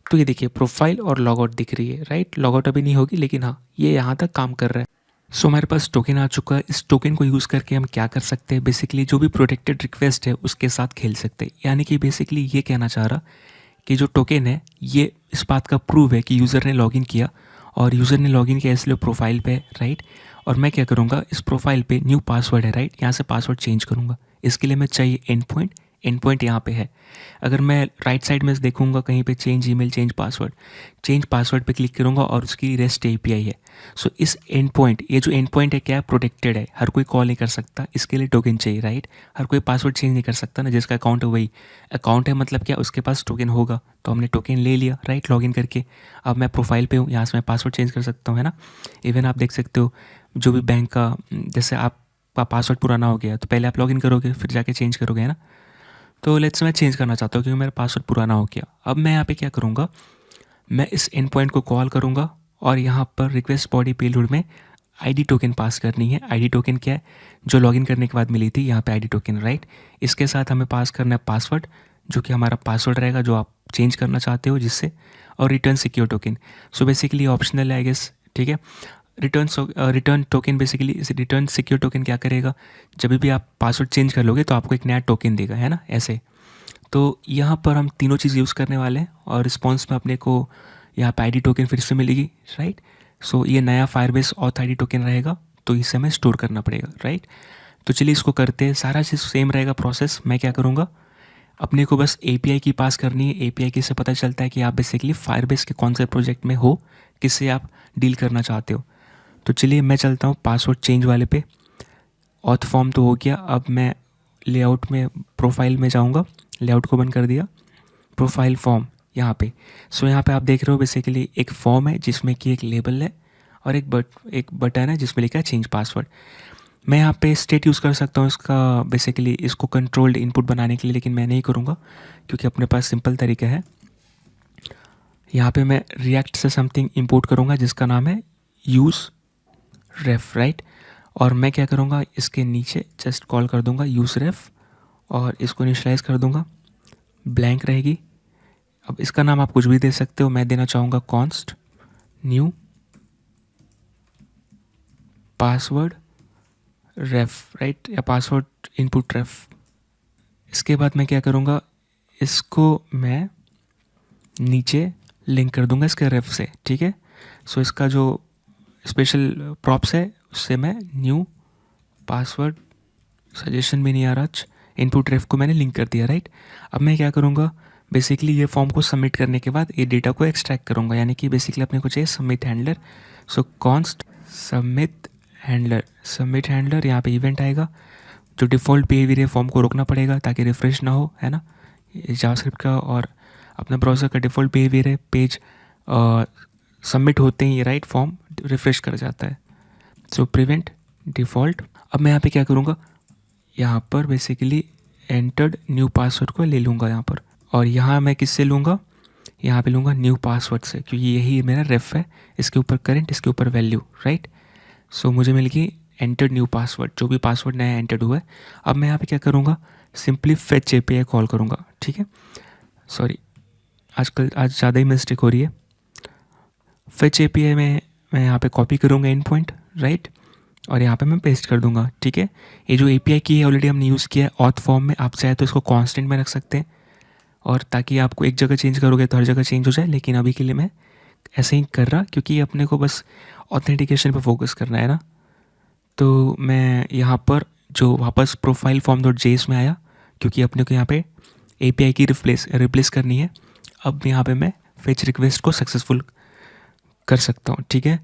तो ये देखिए प्रोफाइल और लॉगआउट दिख रही है, राइट। लॉगआउट अभी नहीं होगी, लेकिन हाँ ये यहाँ तक काम कर रहा है। सो हमारे पास टोकन आ चुका है। इस टोकन को यूज़ करके हम क्या कर सकते हैं, बेसिकली जो भी प्रोटेक्टेड रिक्वेस्ट है उसके साथ खेल सकते हैं। यानी कि बेसिकली ये कहना चाह रहा कि जो टोकन है ये इस बात का प्रूव है कि यूज़र ने लॉगिन किया, और यूज़र ने लॉगिन किया इसलिए प्रोफाइल पे, राइट। और मैं क्या करूँगा, इस प्रोफाइल पे न्यू पासवर्ड है, राइट, यहाँ से पासवर्ड चेंज करूँगा। इसके लिए मैं चाहिए एंड पॉइंट, एंड पॉइंट यहाँ पे है। अगर मैं राइट साइड में देखूँगा कहीं पे चेंज ईमेल, चेंज पासवर्ड पे क्लिक करूँगा और उसकी रेस्ट एपीआई है। सो इस एंड पॉइंट, ये जो एंड पॉइंट है क्या है, प्रोटेक्टेड है, हर कोई कॉल नहीं कर सकता, इसके लिए टोकन चाहिए, राइट। हर कोई पासवर्ड चेंज नहीं कर सकता ना, जिसका अकाउंट है वही अकाउंट है, मतलब क्या उसके पास टोकन होगा। तो हमने टोकन ले लिया, राइट, लॉगिन करके। अब मैं प्रोफाइल पे हूँ, यहाँ से मैं पासवर्ड चेंज कर सकता हूँ, है ना। इवन आप देख सकते हो जो भी बैंक का, जैसे आपका पासवर्ड पुराना हो गया तो पहले आप लॉगिन करोगे फिर जाके चेंज करोगे, है ना। तो लेट्स मैं चेंज करना चाहता हूँ क्योंकि मेरा पासवर्ड पुराना हो गया। अब मैं यहाँ पे क्या करूँगा, मैं इस एंड पॉइंट को कॉल करूँगा और यहाँ पर रिक्वेस्ट बॉडी पेलोड में आईडी टोकन पास करनी है। आईडी टोकन क्या है, जो लॉगिन करने के बाद मिली थी, यहाँ पे आईडी टोकन, राइट। इसके साथ हमें पास करना है पासवर्ड, जो कि हमारा पासवर्ड रहेगा जो आप चेंज करना चाहते हो जिससे, और return secure token. So basically optional है आई गेस, ठीक है। Return token basically, return secure token क्या करेगा, जब भी आप पासवर्ड चेंज कर लोगे तो आपको एक नया टोकन देगा, है ना, ऐसे। तो यहाँ पर हम तीनों चीज़ यूज़ करने वाले हैं, और रिस्पॉन्स में अपने को यहाँ पे आईडी टोकन फिर से मिलेगी, राइट। सो ये नया फायरबेस ऑथ आईडी टोकन रहेगा, तो इसे हमें स्टोर करना पड़ेगा, राइट। तो चलिए इसको करते हैं, सारा चीज़ सेम रहेगा प्रोसेस। मैं क्या करूँगा, अपने को बस एपीआई की पास करनी है। एपीआई की से पता चलता है कि आप बेसिकली फायरबेस के कौन से प्रोजेक्ट में हो, किससे आप डील करना चाहते हो। तो चलिए मैं चलता हूँ पासवर्ड चेंज वाले पे। ऑथ फॉर्म तो हो गया, अब मैं लेआउट में प्रोफाइल में जाऊँगा, लेआउट को बंद कर दिया, प्रोफाइल फॉर्म यहाँ पे। सो यहाँ पे आप देख रहे हो बेसिकली एक फॉर्म है जिसमें कि एक लेबल है और एक बटन है जिसमें लिखा है चेंज पासवर्ड। मैं यहाँ पे स्टेट यूज़ कर सकता हूँ इसका, बेसिकली इसको कंट्रोल्ड इनपुट बनाने के लिए, लेकिन मैं नहीं करूँगा क्योंकि अपने पास सिंपल तरीका है। यहाँ पे मैं रिएक्ट से समथिंग इंपोर्ट करूँगा जिसका नाम है यूज़ रेफ, राइट। और मैं क्या करूँगा, इसके नीचे जस्ट कॉल कर दूँगा यूज़ रेफ, और इसको इनिशियलाइज़ कर दूँगा, ब्लैंक रहेगी। अब इसका नाम आप कुछ भी दे सकते हो, मैं देना चाहूँगा कॉन्स्ट न्यू पासवर्ड रेफ, राइट, या पासवर्ड इनपुट रेफ। इसके बाद मैं क्या करूँगा, इसको मैं नीचे लिंक कर दूंगा इसके रेफ से, ठीक है। सो इसका जो स्पेशल प्रॉप्स है उससे मैं न्यू पासवर्ड, सजेशन भी नहीं आ रहा, इनपुट रेफ को मैंने लिंक कर दिया, राइट। अब मैं क्या करूँगा, बेसिकली ये फॉर्म को सबमिट करने के बाद ये डेटा को एक्सट्रैक्ट करूँगा, यानी कि बेसिकली अपने को चाहिए सबमिट हैंडलर। सो कॉन्स्ट सबमिट हैंडलर यहाँ पे इवेंट आएगा। जो डिफ़ॉल्ट बिहेवियर है फॉर्म को रोकना पड़ेगा ताकि रिफ्रेश ना हो, है ना। जावास्क्रिप्ट का और अपना ब्राउज़र का डिफ़ॉल्ट बिहेवियर है, पेज सबमिट होते ही राइट फॉर्म रिफ्रेश कर जाता है। सो प्रिवेंट डिफ़ॉल्ट। अब मैं यहाँ पे क्या करूँगा, यहाँ पर बेसिकली एंटर्ड न्यू पासवर्ड को ले लूँगा यहाँ पर, और यहाँ मैं किससे लूँगा, यहाँ पे लूँगा न्यू पासवर्ड से, क्योंकि यही मेरा रेफ है, इसके ऊपर करंट, इसके ऊपर वैल्यू, राइट। सो मुझे मिल गई एंटर्ड न्यू पासवर्ड, जो भी पासवर्ड नया एंटर्ड हुआ है। अब मैं यहाँ पे क्या करूँगा, सिंपली फेच एपीआई कॉल करूँगा, ठीक है। सॉरी, आज ज़्यादा ही मिस्टेक हो रही है। फेच एपीआई में मैं यहाँ पे कॉपी करूँगा एंड पॉइंट, राइट, और यहाँ पे मैं पेस्ट कर दूंगा, ठीक है। ये जो एपीआई की है ऑलरेडी हमने यूज़ किया है ऑथ फॉर्म में, आप चाहे तो इसको कांस्टेंट में रख सकते हैं, और ताकि आपको एक जगह चेंज करोगे तो हर जगह चेंज हो जाए, लेकिन अभी के लिए मैं ऐसे ही कर रहा क्योंकि अपने को बस ऑथेंटिकेशन पे फोकस करना है ना। तो मैं यहाँ पर जो वापस प्रोफाइल फॉर्म डॉट जेएस में आया, क्योंकि अपने को यहाँ पे एपीआई की रिप्लेस करनी है। अब यहाँ पे मैं फेच रिक्वेस्ट को सक्सेसफुल कर सकता हूँ, ठीक है।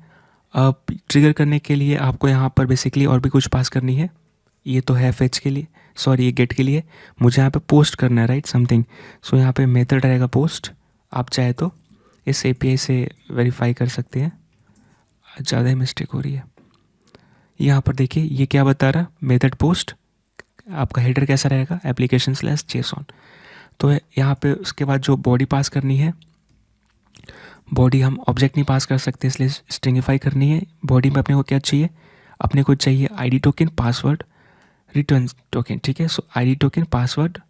अब ट्रिगर करने के लिए आपको यहाँ पर बेसिकली और भी कुछ पास करनी है। ये तो है फेच के लिए, सॉरी ये गेट के लिए। मुझे यहाँ पे पोस्ट करना है, राइट, समथिंग। सो यहाँ पे मेथड रहेगा पोस्ट। आप चाहे तो इस एपीआई से वेरीफाई कर सकते हैं। ज़्यादा ही मिस्टेक हो रही है। यहाँ पर देखिए ये क्या बता रहा, मेथड पोस्ट। आपका हेडर कैसा रहेगा, application/json। तो यहाँ पे उसके बाद जो बॉडी पास करनी है, बॉडी हम ऑब्जेक्ट नहीं पास कर सकते, इसलिए स्ट्रिंगिफाई करनी है। बॉडी में अपने को क्या चाहिए, अपने को चाहिए ID token, password, return token, ठीक है। So ID token, password,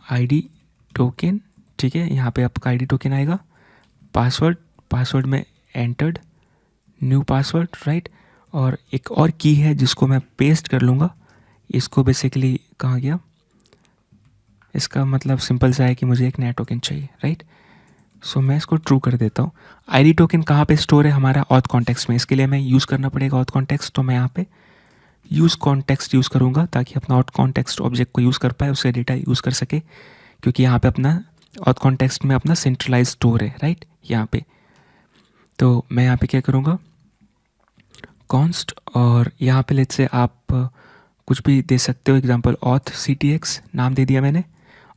ID token, ठीक है। यहाँ पे आपका आईडी टोकन आएगा, पासवर्ड में एंटर्ड न्यू पासवर्ड, राइट। और एक और की है जिसको मैं पेस्ट कर लूँगा। इसको बेसिकली कहाँ गया, इसका मतलब सिंपल सा है कि मुझे एक नया टोकन चाहिए, राइट। सो मैं इसको ट्रू कर देता हूँ। आईडी टोकन कहाँ पे स्टोर है, हमारा ऑथ कॉन्टेक्स्ट में। इसके लिए मैं यूज़ करना पड़ेगा ऑथ कॉन्टेक्स्ट। तो मैं यहाँ पे यूज़ कॉन्टेक्स्ट यूज़ करूँगा ताकि अपना ऑथ कॉन्टेक्स्ट ऑब्जेक्ट को यूज़ कर पाए, उससे डेटा यूज़ कर सके, क्योंकि यहाँ पे अपना ऑथ कॉन्टेक्स्ट में अपना सेंट्रलाइज स्टोर है, राइट, यहाँ पे। तो मैं यहाँ पे क्या करूँगा, कॉन्स्ट, और यहाँ पे लेट्स से आप कुछ भी दे सकते हो, एग्जांपल ऑथ ctx नाम दे दिया मैंने।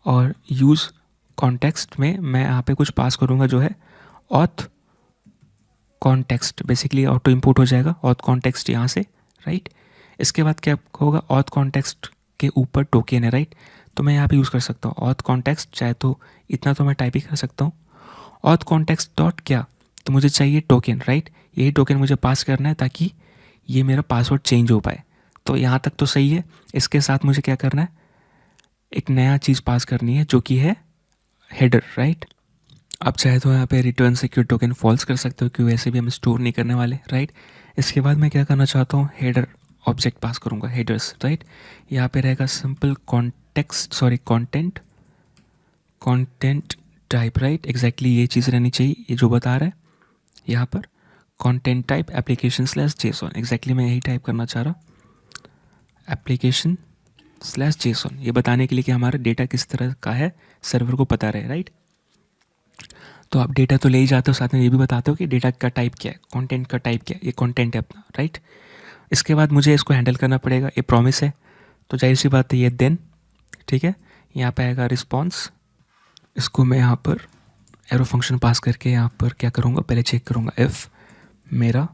और यूज़ कॉन्टेक्स्ट में मैं यहाँ पे कुछ पास करूँगा जो है auth context, basically auto import हो जाएगा ऑथ कॉन्टेक्स्ट यहाँ से, राइट। इसके बाद क्या होगा, ऑथ कॉन्टेक्स्ट के ऊपर टोकन है, राइट। तो मैं यहाँ पे यूज़ कर सकता हूँ ऑथ कॉन्टेक्स्ट, चाहे तो इतना तो मैं टाइप ही कर सकता हूँ, ऑथ कॉन्टेक्स्ट डॉट क्या, तो मुझे चाहिए टोकन, राइट। यही टोकन मुझे पास करना है ताकि ये मेरा पासवर्ड चेंज हो पाए। तो यहाँ तक तो सही है। इसके साथ मुझे क्या करना है, एक नया चीज़ पास करनी है जो कि है हेडर, राइट। आप चाहे तो यहाँ पे रिटर्न सिक्योर टोकन फॉल्स कर सकते हो, क्योंकि वैसे भी हम स्टोर नहीं करने वाले, राइट। इसके बाद मैं क्या करना चाहता हूँ, हेडर ऑब्जेक्ट पास करूँगा, हेडर्स, राइट। यहाँ पे रहेगा simple content type, right. Exactly ये चीज़ रहनी चाहिए, ये जो बता रहा है यहाँ पर कंटेंट टाइप application/json। एग्जैक्टली मैं यही टाइप करना चाह रहा, application/json, ये बताने के लिए कि हमारा डेटा किस तरह का है, सर्वर को पता रहे, राइट। तो आप डेटा तो ले ही जाते हो, साथ में ये भी बताते हो कि डेटा का टाइप क्या है, कंटेंट का टाइप क्या है, ये कंटेंट है अपना, राइट। इसके बाद मुझे इसको हैंडल करना पड़ेगा, ये प्रॉमिस है तो जाहिर सी बात है ये देन, ठीक है। यहाँ पे आएगा रिस्पॉन्स। इसको मैं यहाँ पर एरो फंक्शन पास करके यहाँ पर क्या करूँगा, पहले चेक करूँगा इफ़ मेरा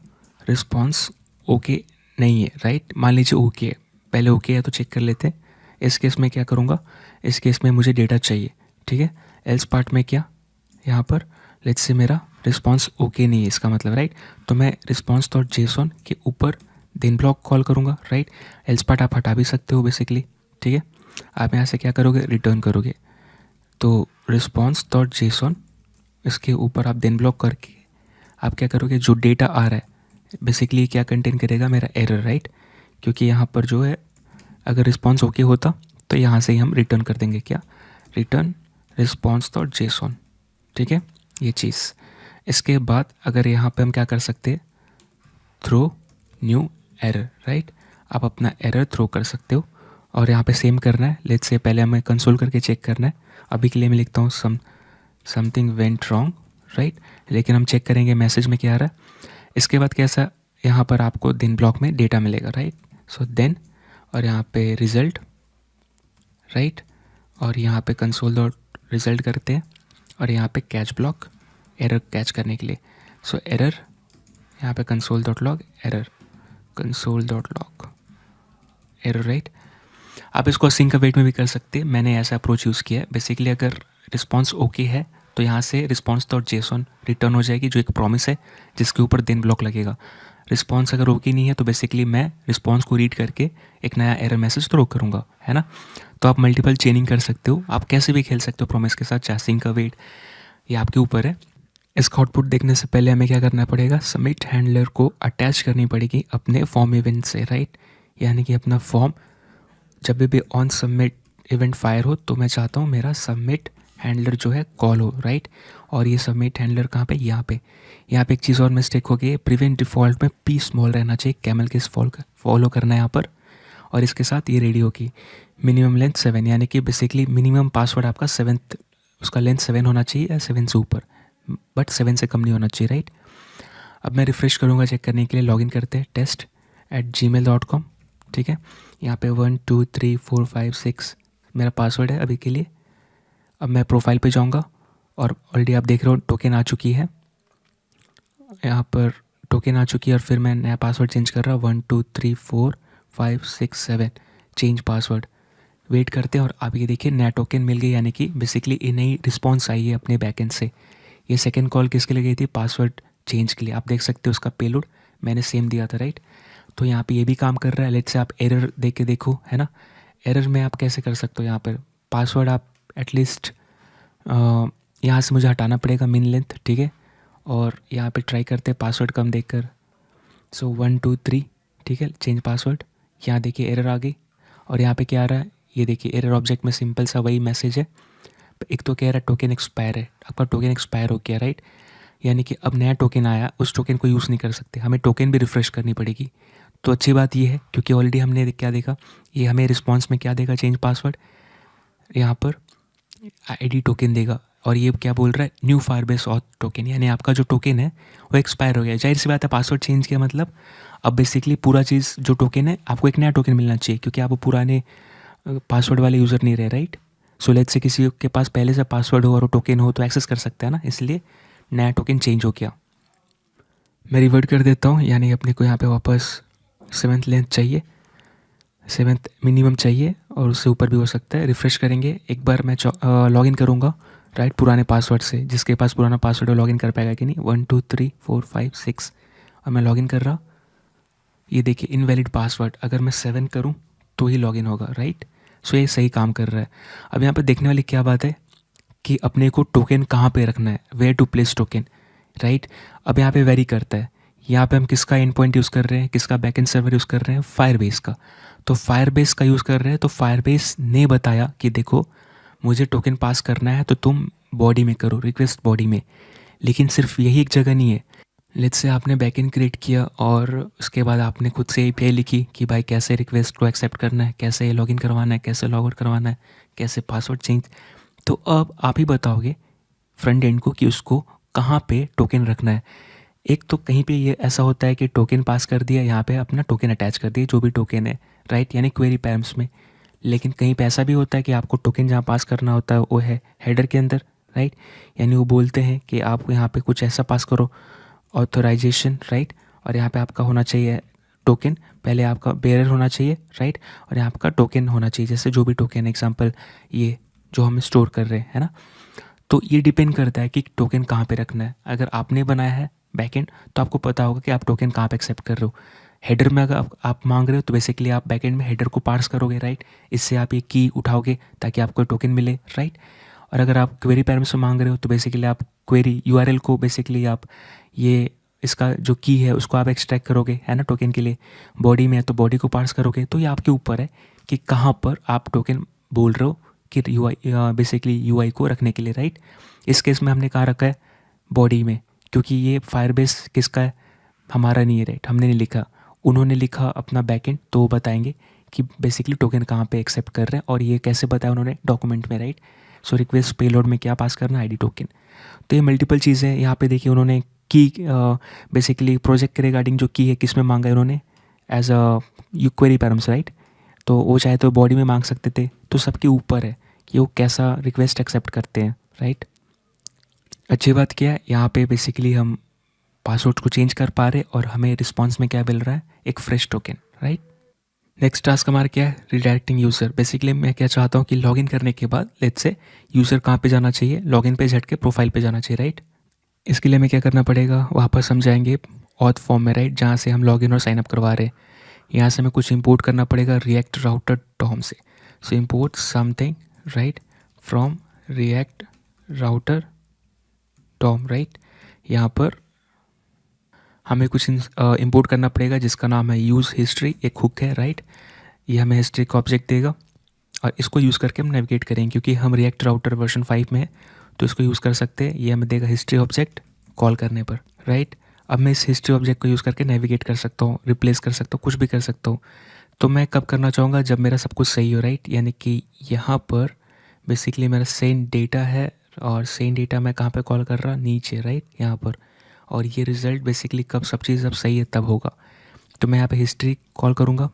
रिस्पॉन्स ओके नहीं है, राइट। मान लीजिए ओके है, पहले ओके है तो चेक कर लेते हैं। इस केस में क्या करूँगा, इस केस में मुझे डेटा चाहिए, ठीक है। एल्स पार्ट में क्या, यहाँ पर लेट्स से मेरा रिस्पॉन्स ओके नहीं है, इसका मतलब, राइट। तो मैं रिस्पॉन्स डॉट जेसन के ऊपर देन ब्लॉक कॉल करूँगा, राइट। एल्स पार्ट आप हटा भी सकते हो बेसिकली, ठीक है। आप यहाँ से क्या करोगे, रिटर्न करोगे। तो रिस्पॉन्स डॉट जेसन, इसके ऊपर आप देन ब्लॉक करके आप क्या करोगे, जो डेटा आ रहा है बेसिकली क्या कंटेन करेगा, मेरा एरर, राइट। क्योंकि यहाँ पर जो है अगर रिस्पॉन्स ओके होता तो यहाँ से ही हम रिटर्न कर देंगे क्या, रिटर्न रिस्पॉन्स डॉट जेसन, ठीक है, ये चीज़। इसके बाद अगर यहाँ पे हम क्या कर सकते हैं, थ्रो न्यू एरर, राइट। आप अपना एरर थ्रो कर सकते हो और यहाँ पे सेम करना है। लेट्स से पहले हमें कंसोल करके चेक करना है। अभी के लिए मैं लिखता हूँ समथिंग वेंट रॉन्ग, राइट। लेकिन हम चेक करेंगे मैसेज में क्या आ रहा है। इसके बाद कैसा, यहाँ पर आपको देन ब्लॉक में डेटा मिलेगा, राइट। सो देन, और यहाँ पे रिज़ल्ट, राइट। और यहाँ पे कंसोल डॉट रिज़ल्ट करते हैं और यहाँ पे कैच ब्लॉक, एरर कैच करने के लिए। सो एरर, यहाँ पे console dot log error, console dot log error, right. आप इसको सिंक अवेट में भी कर सकते हैं। मैंने ऐसा अप्रोच यूज़ किया है। बेसिकली अगर रिस्पॉन्स ओके है तो यहाँ से रिस्पॉन्स डॉट जेसन रिटर्न हो जाएगी, जो एक प्रॉमिस है जिसके ऊपर देन ब्लॉक लगेगा। रिस्पॉन्स अगर ओके नहीं है तो बेसिकली मैं रिस्पॉन्स को रीड करके एक नया एरर मैसेज थ्रो करूँगा, है ना। तो आप मल्टीपल चेनिंग कर सकते हो, आप कैसे भी खेल सकते हो प्रॉमिस के साथ, चाहे सिंक अवेट, ये आपके ऊपर है। इसका आउटपुट देखने से पहले हमें क्या करना पड़ेगा, सबमिट हैंडलर को अटैच करनी पड़ेगी अपने फॉर्म इवेंट से, राइट। यानी कि अपना फॉर्म जब भी ऑन सबमिट इवेंट फायर हो तो मैं चाहता हूँ मेरा सबमिट हैंडलर जो है कॉल हो, राइट। और ये सबमिट हैंडलर कहाँ पे, यहाँ पे एक चीज़ और मिस्टेक हो गई है, प्रिवेंट डिफ़ॉल्ट में पी स्मॉल रहना चाहिए, कैमल के फॉलो करना है यहाँ पर। और इसके साथ ये रेडी होगी मिनिमम लेंथ 7, यानी कि बेसिकली मिनिमम पासवर्ड आपका 7, उसका लेंथ 7 होना चाहिए या 7 से ऊपर, बट 7 से कम नहीं होना चाहिए, राइट। अब मैं रिफ़्रेश करूँगा चेक करने के लिए। लॉगिन करते हैं test@gmail.com, ठीक है। यहाँ पे 1 2 3 4 5 6 मेरा पासवर्ड है अभी के लिए। अब मैं प्रोफाइल पे जाऊँगा और ऑलरेडी आप देख रहे हो टोकन आ चुकी है, यहाँ पर टोकन आ चुकी है। और फिर मैं नया पासवर्ड चेंज कर रहा हूँ, 1 2 3 4 5 6 7 चेंज पासवर्ड। वेट करते हैं और आप ये देखिए नया टोकन मिल गई, यानी कि बेसिकली ये नई रिस्पॉन्स आई है अपने बैकएंड से। ये सेकंड कॉल किसके लिए गई थी, पासवर्ड चेंज के लिए। आप देख सकते हो उसका पेलोड मैंने सेम दिया था, राइट। तो यहाँ पे ये भी काम कर रहा है। लेट्स से आप एरर देख के देखो, है ना। एरर में आप कैसे कर सकते हो, यहाँ पर पासवर्ड आप एटलीस्ट यहाँ से मुझे हटाना पड़ेगा मिन लेंथ, ठीक है। और यहाँ पे ट्राई करते हैं पासवर्ड कम देखकर। सो 1 2 3, ठीक है, चेंज पासवर्ड। यहाँ देखिए एरर आ गई और यहाँ पे क्या आ रहा है, ये देखिए एरर ऑब्जेक्ट में सिंपल सा वही मैसेज है। एक तो कह रहा है टोकन एक्सपायर है, आपका टोकन एक्सपायर हो गया, राइट। यानी कि अब नया टोकन आया, उस टोकन को यूज़ नहीं कर सकते, हमें टोकन भी रिफ़्रेश करनी पड़ेगी। तो अच्छी बात ये है क्योंकि ऑलरेडी हमने क्या देखा, ये हमें रिस्पॉन्स में क्या देगा, चेंज पासवर्ड, यहाँ पर आईडी टोकन देगा। और ये क्या बोल रहा है, न्यू फायरबेस ऑथ टोकन, यानी आपका जो टोकन है वो एक्सपायर हो गया। जाहिर सी बात है, पासवर्ड चेंज किया मतलब अब बेसिकली पूरा चीज़ जो टोकन है आपको एक नया टोकन मिलना चाहिए, क्योंकि आप वो पुराने पासवर्ड वाले यूज़र नहीं रहे, राइट। सो लेट्स से किसी के पास पहले से पासवर्ड हो और वो टोकन हो तो एक्सेस कर सकता है ना, इसलिए नया टोकन चेंज हो गया। मैं रिवर्ट कर देता हूँ, यानी अपने को यहाँ पे वापस 7th लेंथ चाहिए, 7th मिनिमम चाहिए और उससे ऊपर भी हो सकता है। रिफ़्रेश करेंगे एक बार, मैं लॉगिन करूँगा, राइट, पुराने पासवर्ड से। जिसके पास पुराना पासवर्ड है लॉगिन कर पाएगा कि नहीं, 1 2 3 4 5 6, और मैं लॉगिन कर रहा। ये देखिए इनवैलिड पासवर्ड, अगर मैं 7 करूँ तो ही लॉगिन होगा, राइट। सो ये सही काम कर रहा है। अब यहाँ पे देखने वाली क्या बात है कि अपने को टोकन कहाँ पे रखना है, where to place token, right. अब यहाँ पे वेरी करता है, यहाँ पे हम किसका एंड पॉइंट यूज़ कर रहे हैं, किसका बैकएंड सर्वर यूज़ कर रहे हैं, फायरबेस का। तो फायरबेस का यूज़ कर रहे हैं तो फायरबेस ने बताया कि देखो मुझे टोकन पास करना है तो तुम बॉडी में करो, रिक्वेस्ट बॉडी में। लेकिन सिर्फ यही एक जगह नहीं है। लेट्स से आपने बैकएंड क्रिएट किया और उसके बाद आपने खुद से एपीआई लिखी कि भाई कैसे रिक्वेस्ट को एक्सेप्ट करना है, कैसे लॉगिन करवाना है, कैसे लॉग आउट करवाना है, कैसे पासवर्ड चेंज। तो अब आप ही बताओगे फ्रंट एंड को कि उसको कहाँ पे टोकन रखना है। एक तो कहीं पे ये ऐसा होता है कि टोकन पास कर दिया, यहाँ पे अपना टोकन अटैच कर दिया जो भी टोकन है, राइट, यानी क्वेरी पैरम्स में। लेकिन कहीं पे ऐसा भी होता है कि आपको टोकन जहाँ पास करना होता है वो है हेडर के अंदर, राइट। यानी वो बोलते हैं कि आप यहाँ पे कुछ ऐसा पास करो, ऑथराइजेशन, राइट। और यहाँ पे आपका होना चाहिए टोकन, पहले आपका बेरर होना चाहिए, राइट। और यहाँ आपका टोकन होना चाहिए, जैसे जो भी टोकन, एग्जांपल ये जो हम स्टोर कर रहे हैं, है ना। तो ये डिपेंड करता है कि टोकन कहाँ पे रखना है। अगर आपने बनाया है बैकएंड तो आपको पता होगा कि आप टोकन कहाँ पे एक्सेप्ट कर रहे हो। हेडर में अगर आप मांग रहे हो तो बेसिकली आप बैकएंड में हेडर को पार्स करोगे, राइट। इससे आप ये की उठाओगे ताकि आपको टोकन मिले, राइट। और अगर आप क्वेरी पैरम्स में मांग रहे हो तो बेसिकली आप क्वेरी यूआरएल को बेसिकली आप ये इसका जो की है उसको आप एक्सट्रैक्ट करोगे, है ना, टोकन के लिए। बॉडी में है तो बॉडी को पार्स करोगे। तो ये आपके ऊपर है कि कहाँ पर आप टोकन बोल रहे हो कि बेसिकली यूआई को रखने के लिए, राइट। इस केस में हमने कहाँ रखा है, बॉडी में, क्योंकि ये फायरबेस किसका है, हमारा नहीं है, राइट, हमने नहीं लिखा, उन्होंने लिखा अपना बैकएंड, तो वो बताएंगे कि बेसिकली टोकन कहाँ पे एक्सेप्ट कर रहे हैं, और ये कैसे बताया उन्होंने डॉक्यूमेंट में, राइट। सो रिक्वेस्ट पेलोड में क्या पास करना, आईडी टोकन। तो ये मल्टीपल चीज़ें हैं। यहाँ पे देखिए उन्होंने की बेसिकली प्रोजेक्ट के रिगार्डिंग जो की है किस में मांगा है उन्होंने, as a you query params, right. तो वो चाहे तो बॉडी में मांग सकते थे, तो सबके ऊपर है कि वो कैसा रिक्वेस्ट एक्सेप्ट करते हैं, राइट। अच्छी बात क्या है, यहाँ पे बेसिकली हम पासवर्ड को चेंज कर पा रहे और हमें रिस्पॉन्स में क्या मिल रहा है, एक fresh token, right. Next task हमारा क्या है, रिडायरेक्टिंग यूज़र। बेसिकली मैं क्या चाहता हूँ कि लॉगिन करने के बाद लेट्स से यूज़र कहाँ पे जाना चाहिए, लॉगिन पेज हट के प्रोफाइल पे जाना चाहिए, राइट। इसके लिए हमें क्या करना पड़ेगा, वापस हम जाएंगे ऑथ फॉर्म में, राइट, जहाँ से हम लॉगिन और साइनअप करवा रहे हैं। यहाँ से हमें कुछ इंपोर्ट करना पड़ेगा रिएक्ट राउटर डॉम से। So import something, right, from react router DOM, right. यहाँ पर हमें कुछ इंपोर्ट करना पड़ेगा जिसका नाम है यूज़ हिस्ट्री, एक हुक है, राइट। ये हमें हिस्ट्री का ऑब्जेक्ट देगा और इसको यूज़ करके हम नेविगेट करेंगे, क्योंकि हम रिएक्ट राउटर वर्जन 5 में है तो इसको यूज़ कर सकते हैं। ये हमें देगा हिस्ट्री ऑब्जेक्ट कॉल करने पर, राइट। अब मैं इस हिस्ट्री ऑब्जेक्ट को यूज़ करके नेविगेट कर सकता हूँ, रिप्लेस कर सकता हूँ, कुछ भी कर सकता हूँ। तो मैं कब करना चाहूँगा, जब मेरा सब कुछ सही हो, राइट। यानी कि यहाँ पर बेसिकली मेरा सेम डेटा है और सेम डेटा मैं कहाँ पे कॉल कर रहा, नीचे, राइट, यहाँ पर। और ये रिज़ल्ट बेसिकली कब सब चीज़ अब सही है तब होगा। तो मैं यहाँ पे हिस्ट्री कॉल करूँगा।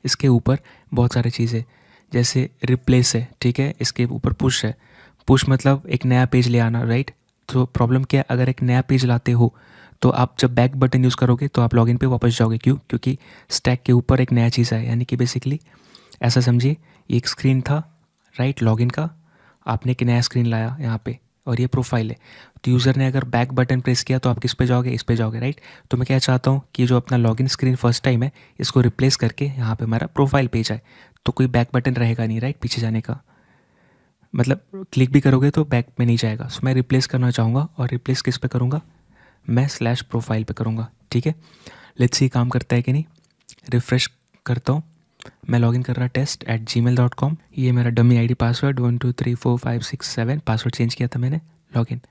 इसके ऊपर बहुत सारी चीज़ें जैसे रिप्लेस है, ठीक है, इसके ऊपर पुश है। पुश मतलब एक नया पेज ले आना, राइट। तो प्रॉब्लम क्या है, अगर एक नया पेज लाते हो तो आप जब बैक बटन यूज़ करोगे तो आप लॉगिन पे वापस जाओगे, क्यों, क्योंकि स्टैक के ऊपर एक नया चीज़ है। यानी कि बेसिकली ऐसा समझिए, ये एक स्क्रीन था, राइट, लॉगिन का, आपने एक नया स्क्रीन लाया यहाँ पे और ये प्रोफाइल है। तो यूज़र ने अगर बैक बटन प्रेस किया तो आप किस पे जाओगे, इस पे जाओगे, राइट। तो मैं क्या चाहता हूँ कि जो अपना लॉगिन स्क्रीन फर्स्ट टाइम है इसको रिप्लेस करके यहाँ पे हमारा प्रोफाइल पेज आए, तो कोई बैक बटन रहेगा नहीं, राइट, पीछे जाने का, मतलब क्लिक भी करोगे तो बैक में नहीं जाएगा। सो मैं रिप्लेस करना चाहूँगा और रिप्लेस किस पे करूँगा, मैं स्लैश प्रोफाइल पे करूँगा, ठीक है। लेट्स सी काम करता है कि नहीं। रिफ़्रेश करता हूँ, मैं लॉगिन कर रहा test@gmail.com। ये मेरा dummy ID password 123456 password change किया था मैंने, लॉगिन।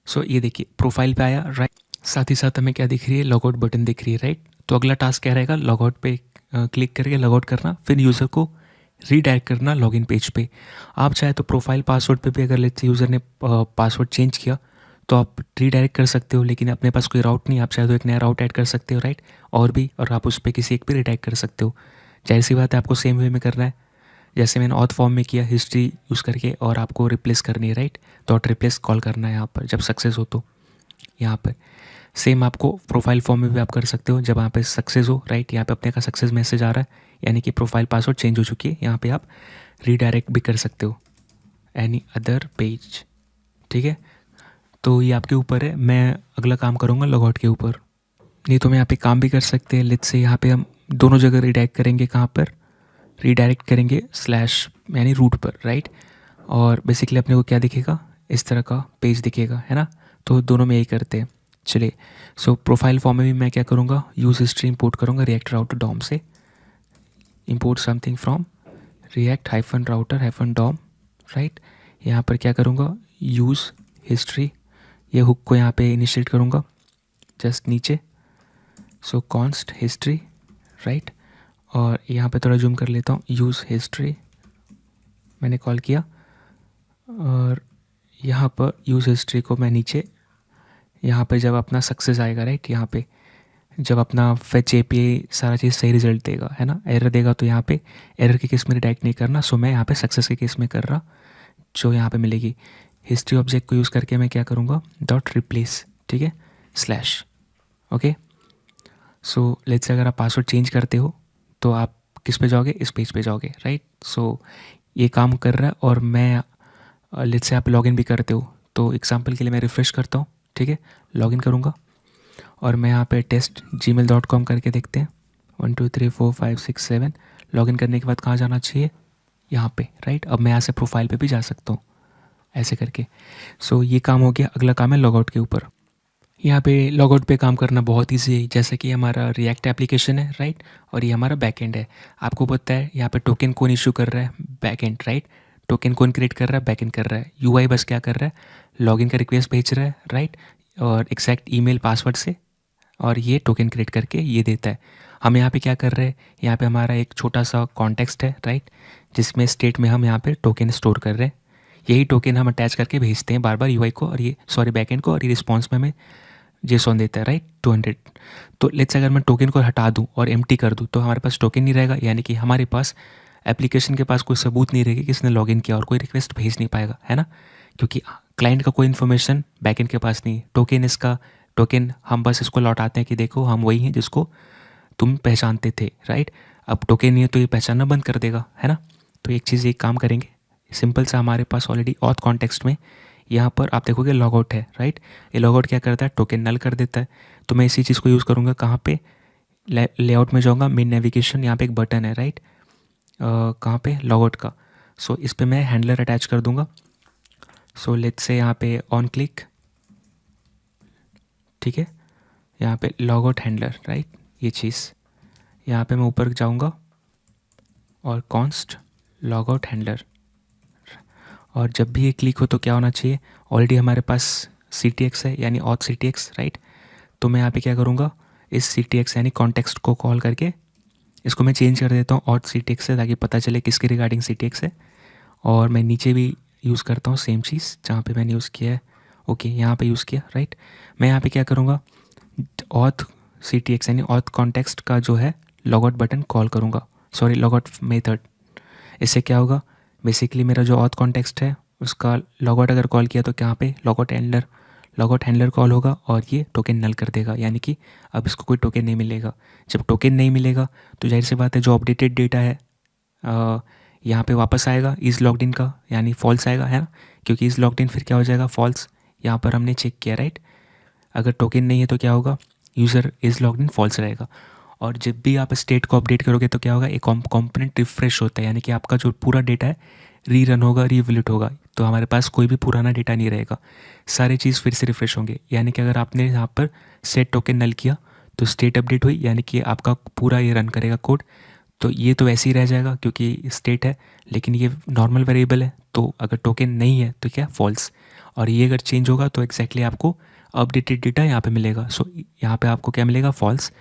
सो ये देखिए प्रोफाइल पे आया, राइट। साथ ही साथ हमें क्या दिख रही है, लॉगआउट बटन दिख रही है, राइट। तो अगला टास्क क्या रहेगा, लॉगआउट पे क्लिक करके लॉगआउट करना, फिर यूज़र को रीडायरेक्ट करना लॉगिन पेज पे। आप चाहे तो प्रोफाइल पासवर्ड पे भी अगर लेट्स से यूज़र ने पासवर्ड चेंज किया तो आप रीडायरेक्ट कर सकते हो, लेकिन अपने पास कोई राउट नहीं, आप चाहे तो एक नया राउट ऐड कर सकते हो, राइट, और भी, और आप उस पर किसी एक पे रीडायरेक्ट कर सकते हो। जाहिर सी बात है आपको सेम वे में करना है जैसे मैंने ऑथ फॉर्म में किया, हिस्ट्री यूज़ करके, और आपको रिप्लेस करनी है, राइट। डॉट रिप्लेस कॉल करना है यहाँ पर जब सक्सेस हो, तो यहाँ पर सेम आपको प्रोफाइल फॉर्म में भी आप कर सकते हो जब यहाँ पे सक्सेस हो, राइट। यहाँ पे अपने का सक्सेस मैसेज आ रहा है, यानी कि प्रोफाइल पासवर्ड चेंज हो चुकी है। यहाँ पे आप रीडायरेक्ट भी कर सकते हो एनी अदर पेज, ठीक है। तो ये आपके ऊपर है, मैं अगला काम करूँगा लॉगआउट के ऊपर। नहीं तो मैं यहाँ पे काम भी कर सकते हैं, लेट्स से यहाँ पे हम दोनों जगह रीडायरेक्ट करेंगे, कहाँ पर रीडायरेक्ट करेंगे, स्लैश यानी रूट पर, राइट। और बेसिकली अपने को क्या दिखेगा, इस तरह का पेज दिखेगा, है ना। तो दोनों में यही करते हैं, चलिए। सो प्रोफाइल फॉर्म में भी मैं क्या करूँगा, यूज़ हिस्ट्री इंपोर्ट करूँगा रिएक्ट राउटर डॉम से। Import something from react -router -DOM, right. यहाँ पर क्या करूँगा, यूज़ हिस्ट्री, ये हुक को यहाँ पे इनिशिएट करूँगा जस्ट नीचे। सो कॉन्स्ट हिस्ट्री, राइट। और यहाँ पे थोड़ा जूम कर लेता हूँ, यूज़ हिस्ट्री मैंने कॉल किया, और यहाँ पर यूज़ हिस्ट्री को मैं नीचे, यहाँ पे जब अपना सक्सेस आएगा, राइट, यहाँ पे जब अपना फेच एपीआई सारा चीज़ सही रिजल्ट देगा, है ना, एरर देगा तो यहाँ पे एरर के केस में रिडायरेक्ट नहीं करना। सो मैं यहाँ पे सक्सेस के केस में कर रहा, जो यहाँ पे मिलेगी हिस्ट्री ऑब्जेक्ट को यूज़ करके मैं क्या करूँगा, डॉट रिप्लेस, ठीक है, slash, okay. So let's say अगर आप पासवर्ड चेंज करते हो तो आप किस पे जाओगे, इस पेज पे जाओगे, राइट। सो ये काम कर रहा है, और मैं लेट्स से आप लॉगिन भी करते हो, तो एग्जांपल के लिए मैं रिफ़्रेश करता हूँ, ठीक है, लॉगिन करूँगा और मैं यहाँ पे test@gmail.com करके देखते हैं, 1 2 3 4 5 6 7। लॉगिन करने के बाद कहाँ जाना चाहिए, यहाँ पे, राइट। अब मैं यहाँ से प्रोफाइल पे भी जा सकता हूँ ऐसे करके। सो ये काम हो गया। अगला काम है लॉगआउट के ऊपर। यहाँ पे लॉगआउट पे काम करना बहुत ईजी है, जैसे कि हमारा रिएक्ट एप्लीकेशन है, राइट, और ये हमारा बैकएंड है। आपको पता है यहाँ पे टोकन कौन इशू कर रहा है, बैकएंड, राइट। टोकन कौन क्रिएट कर रहा है? बैकएंड कर रहा है। यूआई बस क्या कर रहा है? लॉगिन का रिक्वेस्ट भेज रहा है, राइट, और एग्जैक्ट ईमेल पासवर्ड से, और ये टोकन क्रिएट करके ये देता है। हम यहाँ पे क्या कर रहे हैं, यहाँ पे हमारा एक छोटा सा कॉन्टेक्स्ट है, राइट, जिसमें स्टेट में हम यहाँ पे टोकन स्टोर कर रहे हैं। यही टोकन हम अटैच करके भेजते हैं बार बार यूआई को, और ये बैकएंड को, और ये रिस्पॉन्स में हमें जेसॉन देता है, राइट, 200। तो लेट्स अगर मैं टोकन को हटा दूँ और एम्प्टी कर दूँ तो हमारे पास टोकन नहीं रहेगा, यानी कि हमारे पास एप्लीकेशन के पास कोई सबूत नहीं रहेगी कि किसने लॉगिन किया, और कोई रिक्वेस्ट भेज नहीं पाएगा, है ना, क्योंकि क्लाइंट का कोई इन्फॉर्मेशन बैकएंड के पास नहीं है। टोकन हम बस इसको लौटाते हैं कि देखो हम वही हैं जिसको तुम पहचानते थे, राइट। अब टोकन नहीं है तो ये पहचानना बंद कर देगा, है ना। तो एक चीज़, एक काम करेंगे सिंपल सा, हमारे पास ऑलरेडी ऑथ कॉन्टेक्स्ट में यहाँ पर आप देखोगे लॉग आउट है, राइट। ये लॉग आउट क्या करता है? टोकन नल कर देता है। तो मैं इसी चीज़ को यूज़ करूँगा कहाँ पे? लेआउट में जाऊँगा, मेन नेविगेशन, यहाँ पे एक बटन है, राइट, कहाँ पे? लॉग आउट का। सो इस पर मैं हैंडलर अटैच कर दूँगा। सो लेट्स से यहाँ पे ऑन क्लिक, ठीक है, यहाँ पे लॉग आउट हैंडलर, राइट, ये चीज़ यहाँ पे मैं ऊपर जाऊँगा और कॉन्स्ट लॉग आउट हैंडलर, और जब भी ये क्लिक हो तो क्या होना चाहिए? ऑलरेडी हमारे पास CTX है, यानी ऑथ CTX, राइट। तो मैं यहाँ पे क्या करूँगा, इस CTX यानी कॉन्टेक्स्ट को कॉल करके इसको मैं चेंज कर देता हूँ ऑथ CTX से, ताकि पता चले किसके रिगार्डिंग CTX है। और मैं नीचे भी यूज़ करता हूँ सेम चीज़ जहाँ पे मैंने यूज़ किया है, ओके, यहाँ पे यूज़ किया, राइट। मैं यहाँ पे क्या करूँगा, ऑथ CTX यानी ऑथ कॉन्टेक्स्ट का जो है लॉग आउट बटन कॉल करूँगा, सॉरी, लॉग आउट मेथड। इससे क्या होगा, बेसिकली मेरा जो ऑथ कॉन्टेक्स्ट है उसका लॉग आउट अगर कॉल किया तो यहाँ पे लॉग आउट हैंडलर कॉल होगा, और ये टोकन नल कर देगा, यानी कि अब इसको कोई टोकन नहीं मिलेगा। जब टोकन नहीं मिलेगा तो जाहिर सी बात है जो अपडेटेड डेटा है यहाँ पे वापस आएगा, इज़ लॉग्ड इन का, यानी फॉल्स आएगा, है ना, क्योंकि इज़ लॉग्ड इन फिर क्या हो जाएगा? फॉल्स। यहाँ पर हमने चेक किया, राइट। अगर टोकन नहीं है तो क्या होगा? User is logged in false रहेगा। और जब भी आप स्टेट को अपडेट करोगे तो क्या होगा? एक कॉम्पोनेंट रिफ्रेश होता है, यानी कि आपका जो पूरा डेटा है रीरन होगा, रीवैल्यूट होगा, तो हमारे पास कोई भी पुराना डेटा नहीं रहेगा, सारी चीज़ फिर से रिफ्रेश होंगे। यानी कि अगर आपने यहाँ पर सेट टोकन नल किया तो स्टेट अपडेट हुई, यानी कि आपका पूरा ये रन करेगा कोड। तो ये तो वैसे ही रह जाएगा क्योंकि स्टेट है, लेकिन ये नॉर्मल वेरिएबल है, तो अगर टोकन नहीं है तो क्या? फॉल्स। और ये अगर चेंज होगा तो एग्जैक्टली आपको अपडेटेड डेटा यहाँ पे मिलेगा। सो यहाँ पे आपको क्या मिलेगा? फॉल्स।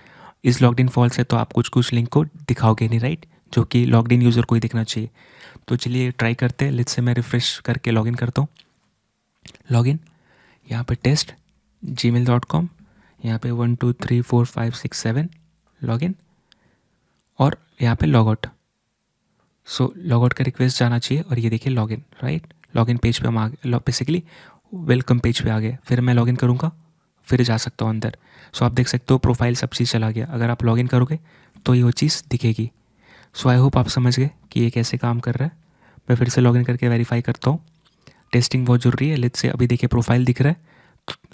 इस लॉग्ड इन फॉल्स है तो आप कुछ लिंक को दिखाओगे नहीं, राइट, जो कि लॉग्ड इन यूज़र को ही दिखना चाहिए। तो चलिए ट्राई करते हैं। लेट्स से मैं रिफ्रेश करके लॉगिन करता हूँ। लॉगिन, यहाँ पे टेस्ट gmail.com, यहाँ पे 1 2 3 4 5 6 7 लॉगिन, और यहाँ पे log out. So log out का रिक्वेस्ट जाना चाहिए, और ये देखिए लॉगिन, राइट, लॉगिन पेज पे हम आ गए, बेसिकली वेलकम पेज पे आ गए। फिर मैं लॉगिन करूँगा, फिर जा सकता हूँ अंदर। सो आप देख सकते हो प्रोफाइल सब चीज़ चला गया। अगर आप लॉगिन करोगे तो ये वो चीज़ दिखेगी। सो आई होप आप समझ गए कि ये कैसे काम कर रहा है। मैं फिर से लॉगिन करके वेरीफाई करता हूँ। टेस्टिंग बहुत ज़रूरी है। लेट्स से अभी देखिए प्रोफाइल दिख रहा है,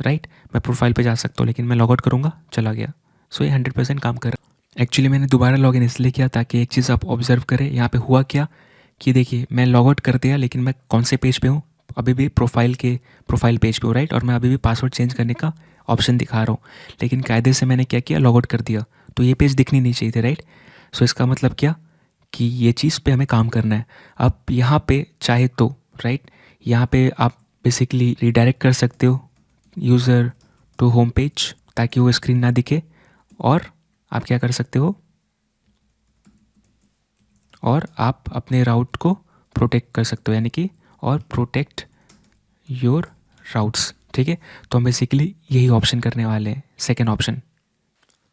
राइट, मैं प्रोफाइल पे जा सकता हूँ, लेकिन मैं लॉग आउट करूँगा, चला गया। सो ये 100% काम कर रहा है। एक्चुअली मैंने दोबारा लॉगिन इसलिए किया ताकि एक चीज़ आप ऑब्जर्व करें। यहाँ पे हुआ क्या कि देखिए मैं लॉग आउट कर दिया, लेकिन मैं कौन से पेज पे हूँ? अभी भी प्रोफाइल पेज पे हूँ, राइट, और मैं अभी भी पासवर्ड चेंज करने का ऑप्शन दिखा रहा हूँ। लेकिन कायदे से मैंने क्या किया? लॉग आउट कर दिया, तो ये पेज दिखनी नहीं चाहिए थे, राइट। सो इसका मतलब क्या कि ये चीज़ पे हमें काम करना है। अब यहाँ पे चाहे तो, राइट, यहाँ पे आप बेसिकली रिडायरेक्ट कर सकते हो यूज़र टू होम पेज ताकि वो स्क्रीन ना दिखे, और आप क्या कर सकते हो, और आप अपने राउट को प्रोटेक्ट कर सकते हो, यानी कि और प्रोटेक्ट योर राउट्स, ठीक है। तो हम बेसिकली यही ऑप्शन करने वाले हैं, सेकेंड ऑप्शन।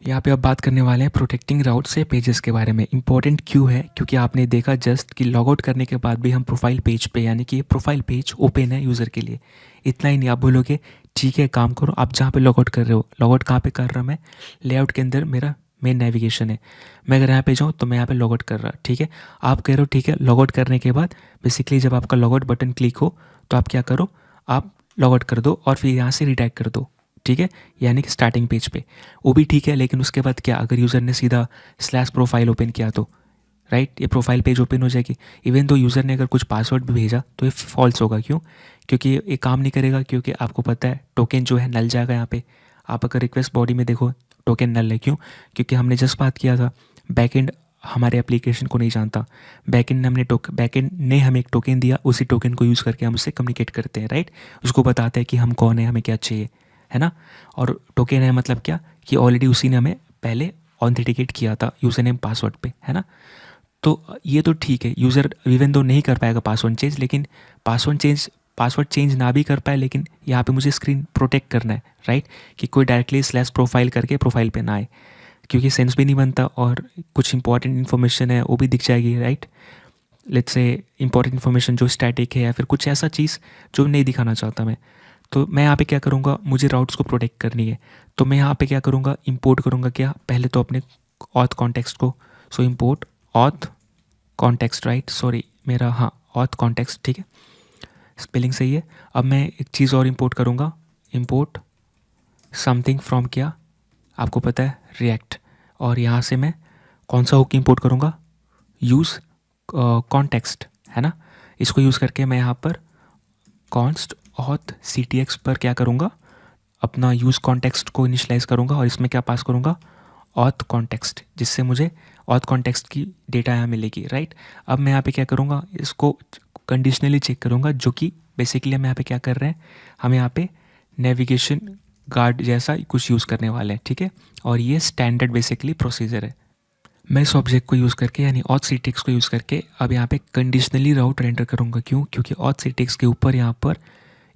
यहाँ पे अब बात करने वाले हैं प्रोटेक्टिंग राउट से पेजेस के बारे में। इंपॉर्टेंट क्यों है? क्योंकि आपने देखा जस्ट कि लॉग आउट करने के बाद भी हम प्रोफाइल पेज पे, यानी कि प्रोफाइल पेज ओपन है यूज़र के लिए। इतना ही नहीं, आप बोलोगे ठीक है काम करो, आप जहाँ पे लॉग आउट कर रहे हो, लॉग आउट कहाँ पे कर रहा मैं? लेआउट के अंदर मेरा मेन नेविगेशन है। मैं अगर यहाँ पे जाऊँ तो मैं यहाँ पे लॉग आउट कर रहा, ठीक है। आप कह रहे हो ठीक है, लॉग आउट करने के बाद बेसिकली जब आपका लॉग आउट बटन क्लिक हो तो आप क्या करो, आप लॉग आउट कर दो और फिर यहाँ से रिडायरेक्ट कर दो, ठीक है, यानी कि स्टार्टिंग पेज पे। वो भी ठीक है, लेकिन उसके बाद क्या, अगर यूज़र ने सीधा स्लैश प्रोफाइल ओपन किया तो, राइट, ये प्रोफाइल पेज ओपन हो जाएगी। इवन तो यूज़र ने अगर कुछ पासवर्ड भी भेजा तो ये फॉल्स होगा। क्यों? क्योंकि ये काम नहीं करेगा, क्योंकि आपको पता है टोकन जो है नल जाएगा यहाँ पे। आप अगर रिक्वेस्ट बॉडी में देखो टोकन नल है। क्यों? क्योंकि हमने जस्ट बात किया था बैक एंड हमारे एप्लीकेशन को नहीं जानता। बैकएंड ने हमें एक टोकन दिया, उसी टोकन को यूज़ करके हम उससे कम्युनिकेट करते हैं, राइट। उसको बताते हैं कि हम कौन है, हमें क्या चाहिए, है ना। और टोकन है मतलब क्या, कि ऑलरेडी उसी ने हमें पहले ऑथेंटिकेट किया था यूज़र नेम पासवर्ड पे, है ना। तो ये तो ठीक है, यूज़र इवन तो नहीं कर पाएगा पासवर्ड चेंज, लेकिन पासवर्ड चेंज ना भी कर पाए, लेकिन यहाँ पे मुझे स्क्रीन प्रोटेक्ट करना है, राइट। कि कोई डायरेक्टली स्लैश प्रोफाइल करके प्रोफाइल पे ना आए, क्योंकि सेंस भी नहीं बनता और कुछ इंपॉर्टेंट इन्फॉर्मेशन है वो भी दिख जाएगी, right. Let's say important information जो स्टैटिक है या फिर कुछ ऐसा चीज़ जो नहीं दिखाना चाहता मैं, तो मैं यहाँ पे क्या करूँगा, मुझे राउट्स को प्रोटेक्ट करनी है, तो मैं यहाँ पे क्या करूँगा, इंपोर्ट करूँगा क्या, पहले तो अपने ऑथ कॉन्टेक्स्ट को। So import auth context, right, sorry मेरा, हाँ ऑथ कॉन्टेक्स्ट, ठीक है, स्पेलिंग सही है। अब मैं एक चीज़ और इंपोर्ट करूँगा, इंपोर्ट समथिंग फ्रॉम क्या, आपको पता है रिएक्ट। और यहाँ से मैं कौन सा हुक इंपोर्ट करूँगा, यूज़ कॉन्टेक्स्ट, है ना। इसको यूज़ करके मैं यहाँ पर कॉन्स्ट ऑथ CTX पर क्या करूँगा, अपना यूज़ कॉन्टेक्स्ट को इनिशलाइज करूँगा और इसमें क्या पास करूँगा, ऑथ कॉन्टेक्स्ट, जिससे मुझे ऑथ कॉन्टेक्स्ट की डेटा यहाँ मिलेगी, राइट। अब मैं यहाँ पे क्या करूँगा, इसको कंडीशनली चेक करूँगा, जो कि बेसिकली हम यहाँ पे क्या कर रहे हैं, हम यहाँ पे नेविगेशन गार्ड जैसा कुछ यूज़ करने वाले हैं, ठीक है। और ये स्टैंडर्ड बेसिकली प्रोसीजर है। मैं इस ऑब्जेक्ट को यूज़ करके यानी ऑथ CTX को यूज़ करके अब यहाँ पे कंडीशनली राउट रेंडर करूँगा। क्यों, क्योंकि ऑथ CTX के ऊपर यहाँ पर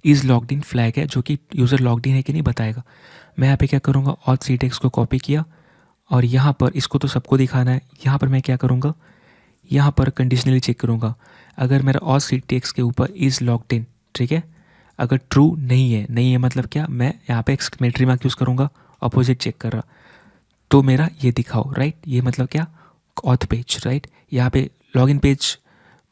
इज़ लॉग्ड इन फ्लैग है, जो कि यूज़र लॉग्ड इन है कि नहीं बताएगा। मैं यहाँ पे क्या करूँगा, ऑथ CTX को कॉपी किया और यहाँ पर इसको तो सबको दिखाना है, यहाँ पर मैं क्या करूँगा, यहाँ पर कंडीशनली चेक करूँगा, अगर मेरा ऑथ CTX के ऊपर इज़ लॉग्ड इन, ठीक है, अगर ट्रू नहीं है मतलब क्या, मैं यहाँ पे एक्सक्लेमेटरी मार्क यूज़ करूँगा, अपोजिट चेक कर रहा, तो मेरा ये दिखाओ, राइट। ये मतलब क्या, ऑथ पेज, राइट। यहाँ पे लॉगिन पेज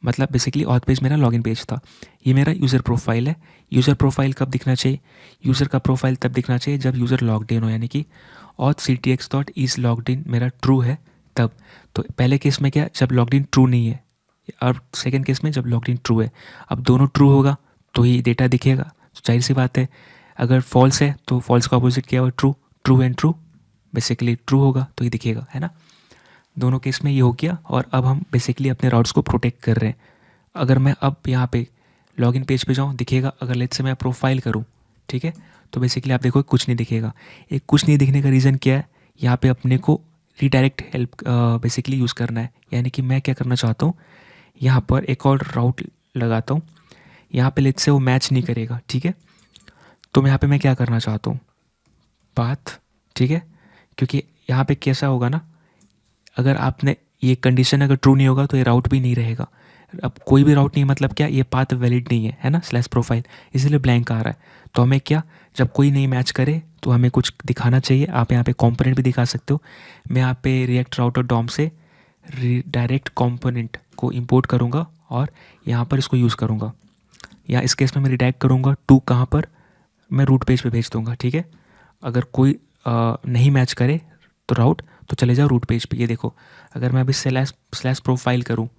मतलब बेसिकली ऑथ पेज मेरा लॉगिन पेज था। ये मेरा यूज़र प्रोफाइल है। यूज़र प्रोफाइल कब दिखना चाहिए, यूज़र का प्रोफाइल तब दिखना चाहिए जब यूज़र लॉग्ड इन हो, यानी कि auth CTX dot is logged इन मेरा ट्रू है तब। तो पहले केस में क्या, जब लॉग्ड इन ट्रू नहीं है, और सेकेंड केस में जब लॉग्ड इन ट्रू है। अब दोनों ट्रू होगा तो ही डेटा दिखेगा, तो जाहिर सी बात है। अगर फॉल्स है तो फॉल्स का अपोजिट क्या हुआ, true, true and true basically true होगा तो ये दिखेगा, है ना। दोनों केस में ये हो गया और अब हम बेसिकली अपने राउट्स को प्रोटेक्ट कर रहे हैं। अगर मैं अब यहाँ पे लॉगिन पेज पे जाऊँ दिखेगा, अगर लेट्स से मैं प्रोफाइल करूँ, ठीक है, तो बेसिकली आप देखो कुछ नहीं दिखेगा। एक कुछ नहीं दिखने का रीज़न क्या है, यहाँ पे अपने को रीडायरेक्ट हेल्प बेसिकली यूज़ करना है। यानी कि मैं क्या करना चाहता हूँ, यहाँ पर एक और राउट लगाता हूँ, यहाँ पे लेट्स से वो मैच नहीं करेगा, ठीक है। तो यहाँ पे मैं क्या करना चाहता हूँ, पाथ, ठीक है, क्योंकि यहाँ पे कैसा होगा ना, अगर आपने ये कंडीशन अगर ट्रू नहीं होगा तो ये राउट भी नहीं रहेगा। अब कोई भी राउट नहीं मतलब क्या, ये पाथ वैलिड नहीं है, है ना, स्लैश प्रोफाइल, इसीलिए ब्लैंक आ रहा है। तो हमें क्या, जब कोई नहीं मैच करे तो हमें कुछ दिखाना चाहिए। आप यहाँ पे कंपोनेंट भी दिखा सकते हो। मैं यहाँ पे रिएक्ट राउटर डॉम से डायरेक्ट कंपोनेंट को इंपोर्ट करूँगा और यहाँ पर इसको यूज़ करूँगा। या इस केस में मैं रिडायरेक्ट करूँगा टू कहाँ पर, मैं रूट पेज पे भेज दूँगा, ठीक है। अगर कोई नहीं मैच करे तो राउट, तो चले जाओ रूट पेज पे। ये देखो, अगर मैं अभी स्लैश प्रोफाइल करूँ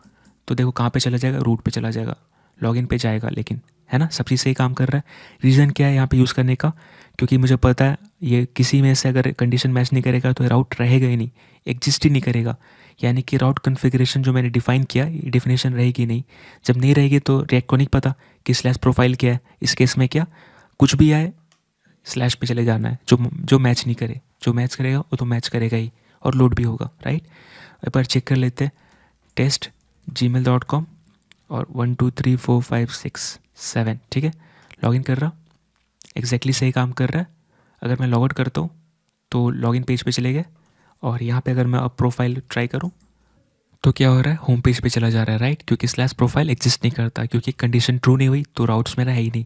तो देखो कहाँ पे चला जाएगा, रूट पे चला जाएगा, लॉगिन पे जाएगा, लेकिन है ना सब चीज़ सही काम कर रहा है। रीज़न क्या है यहाँ पे यूज़ करने का, क्योंकि मुझे पता है ये किसी में से अगर कंडीशन मैच नहीं करेगा तो राउट रहेगा ही नहीं, एग्जिस्ट ही नहीं करेगा। यानी कि राउट कन्फिग्रेशन जो मैंने डिफाइन किया, ये डिफिनेशन रहेगी नहीं। जब नहीं रहेगी तो रिएक्ट को नहीं पता कि स्लैश प्रोफाइल क्या है। इस केस में क्या, कुछ भी आए स्लैश पे चले जाना है, जो मैच नहीं करे। जो मैच करेगा वो तो मैच करेगा ही और लोड भी होगा, राइट। एक बार चेक कर लेते हैं, टेस्ट gmail.com और 1 2 3 4 5 6 7, ठीक है, लॉगिन कर रहा, एग्जैक्टली सही काम कर रहा है। अगर मैं लॉग आउट करता हूँ तो लॉगिन पेज पे चले गए, और यहाँ पे अगर मैं अब प्रोफाइल ट्राई करूँ तो क्या हो रहा है, होम पेज पे चला जा रहा है, राइट, क्योंकि स्लैश प्रोफाइल एग्जिस्ट नहीं करता, क्योंकि कंडीशन ट्रू नहीं हुई तो राउट्स मेरा है ही नहीं,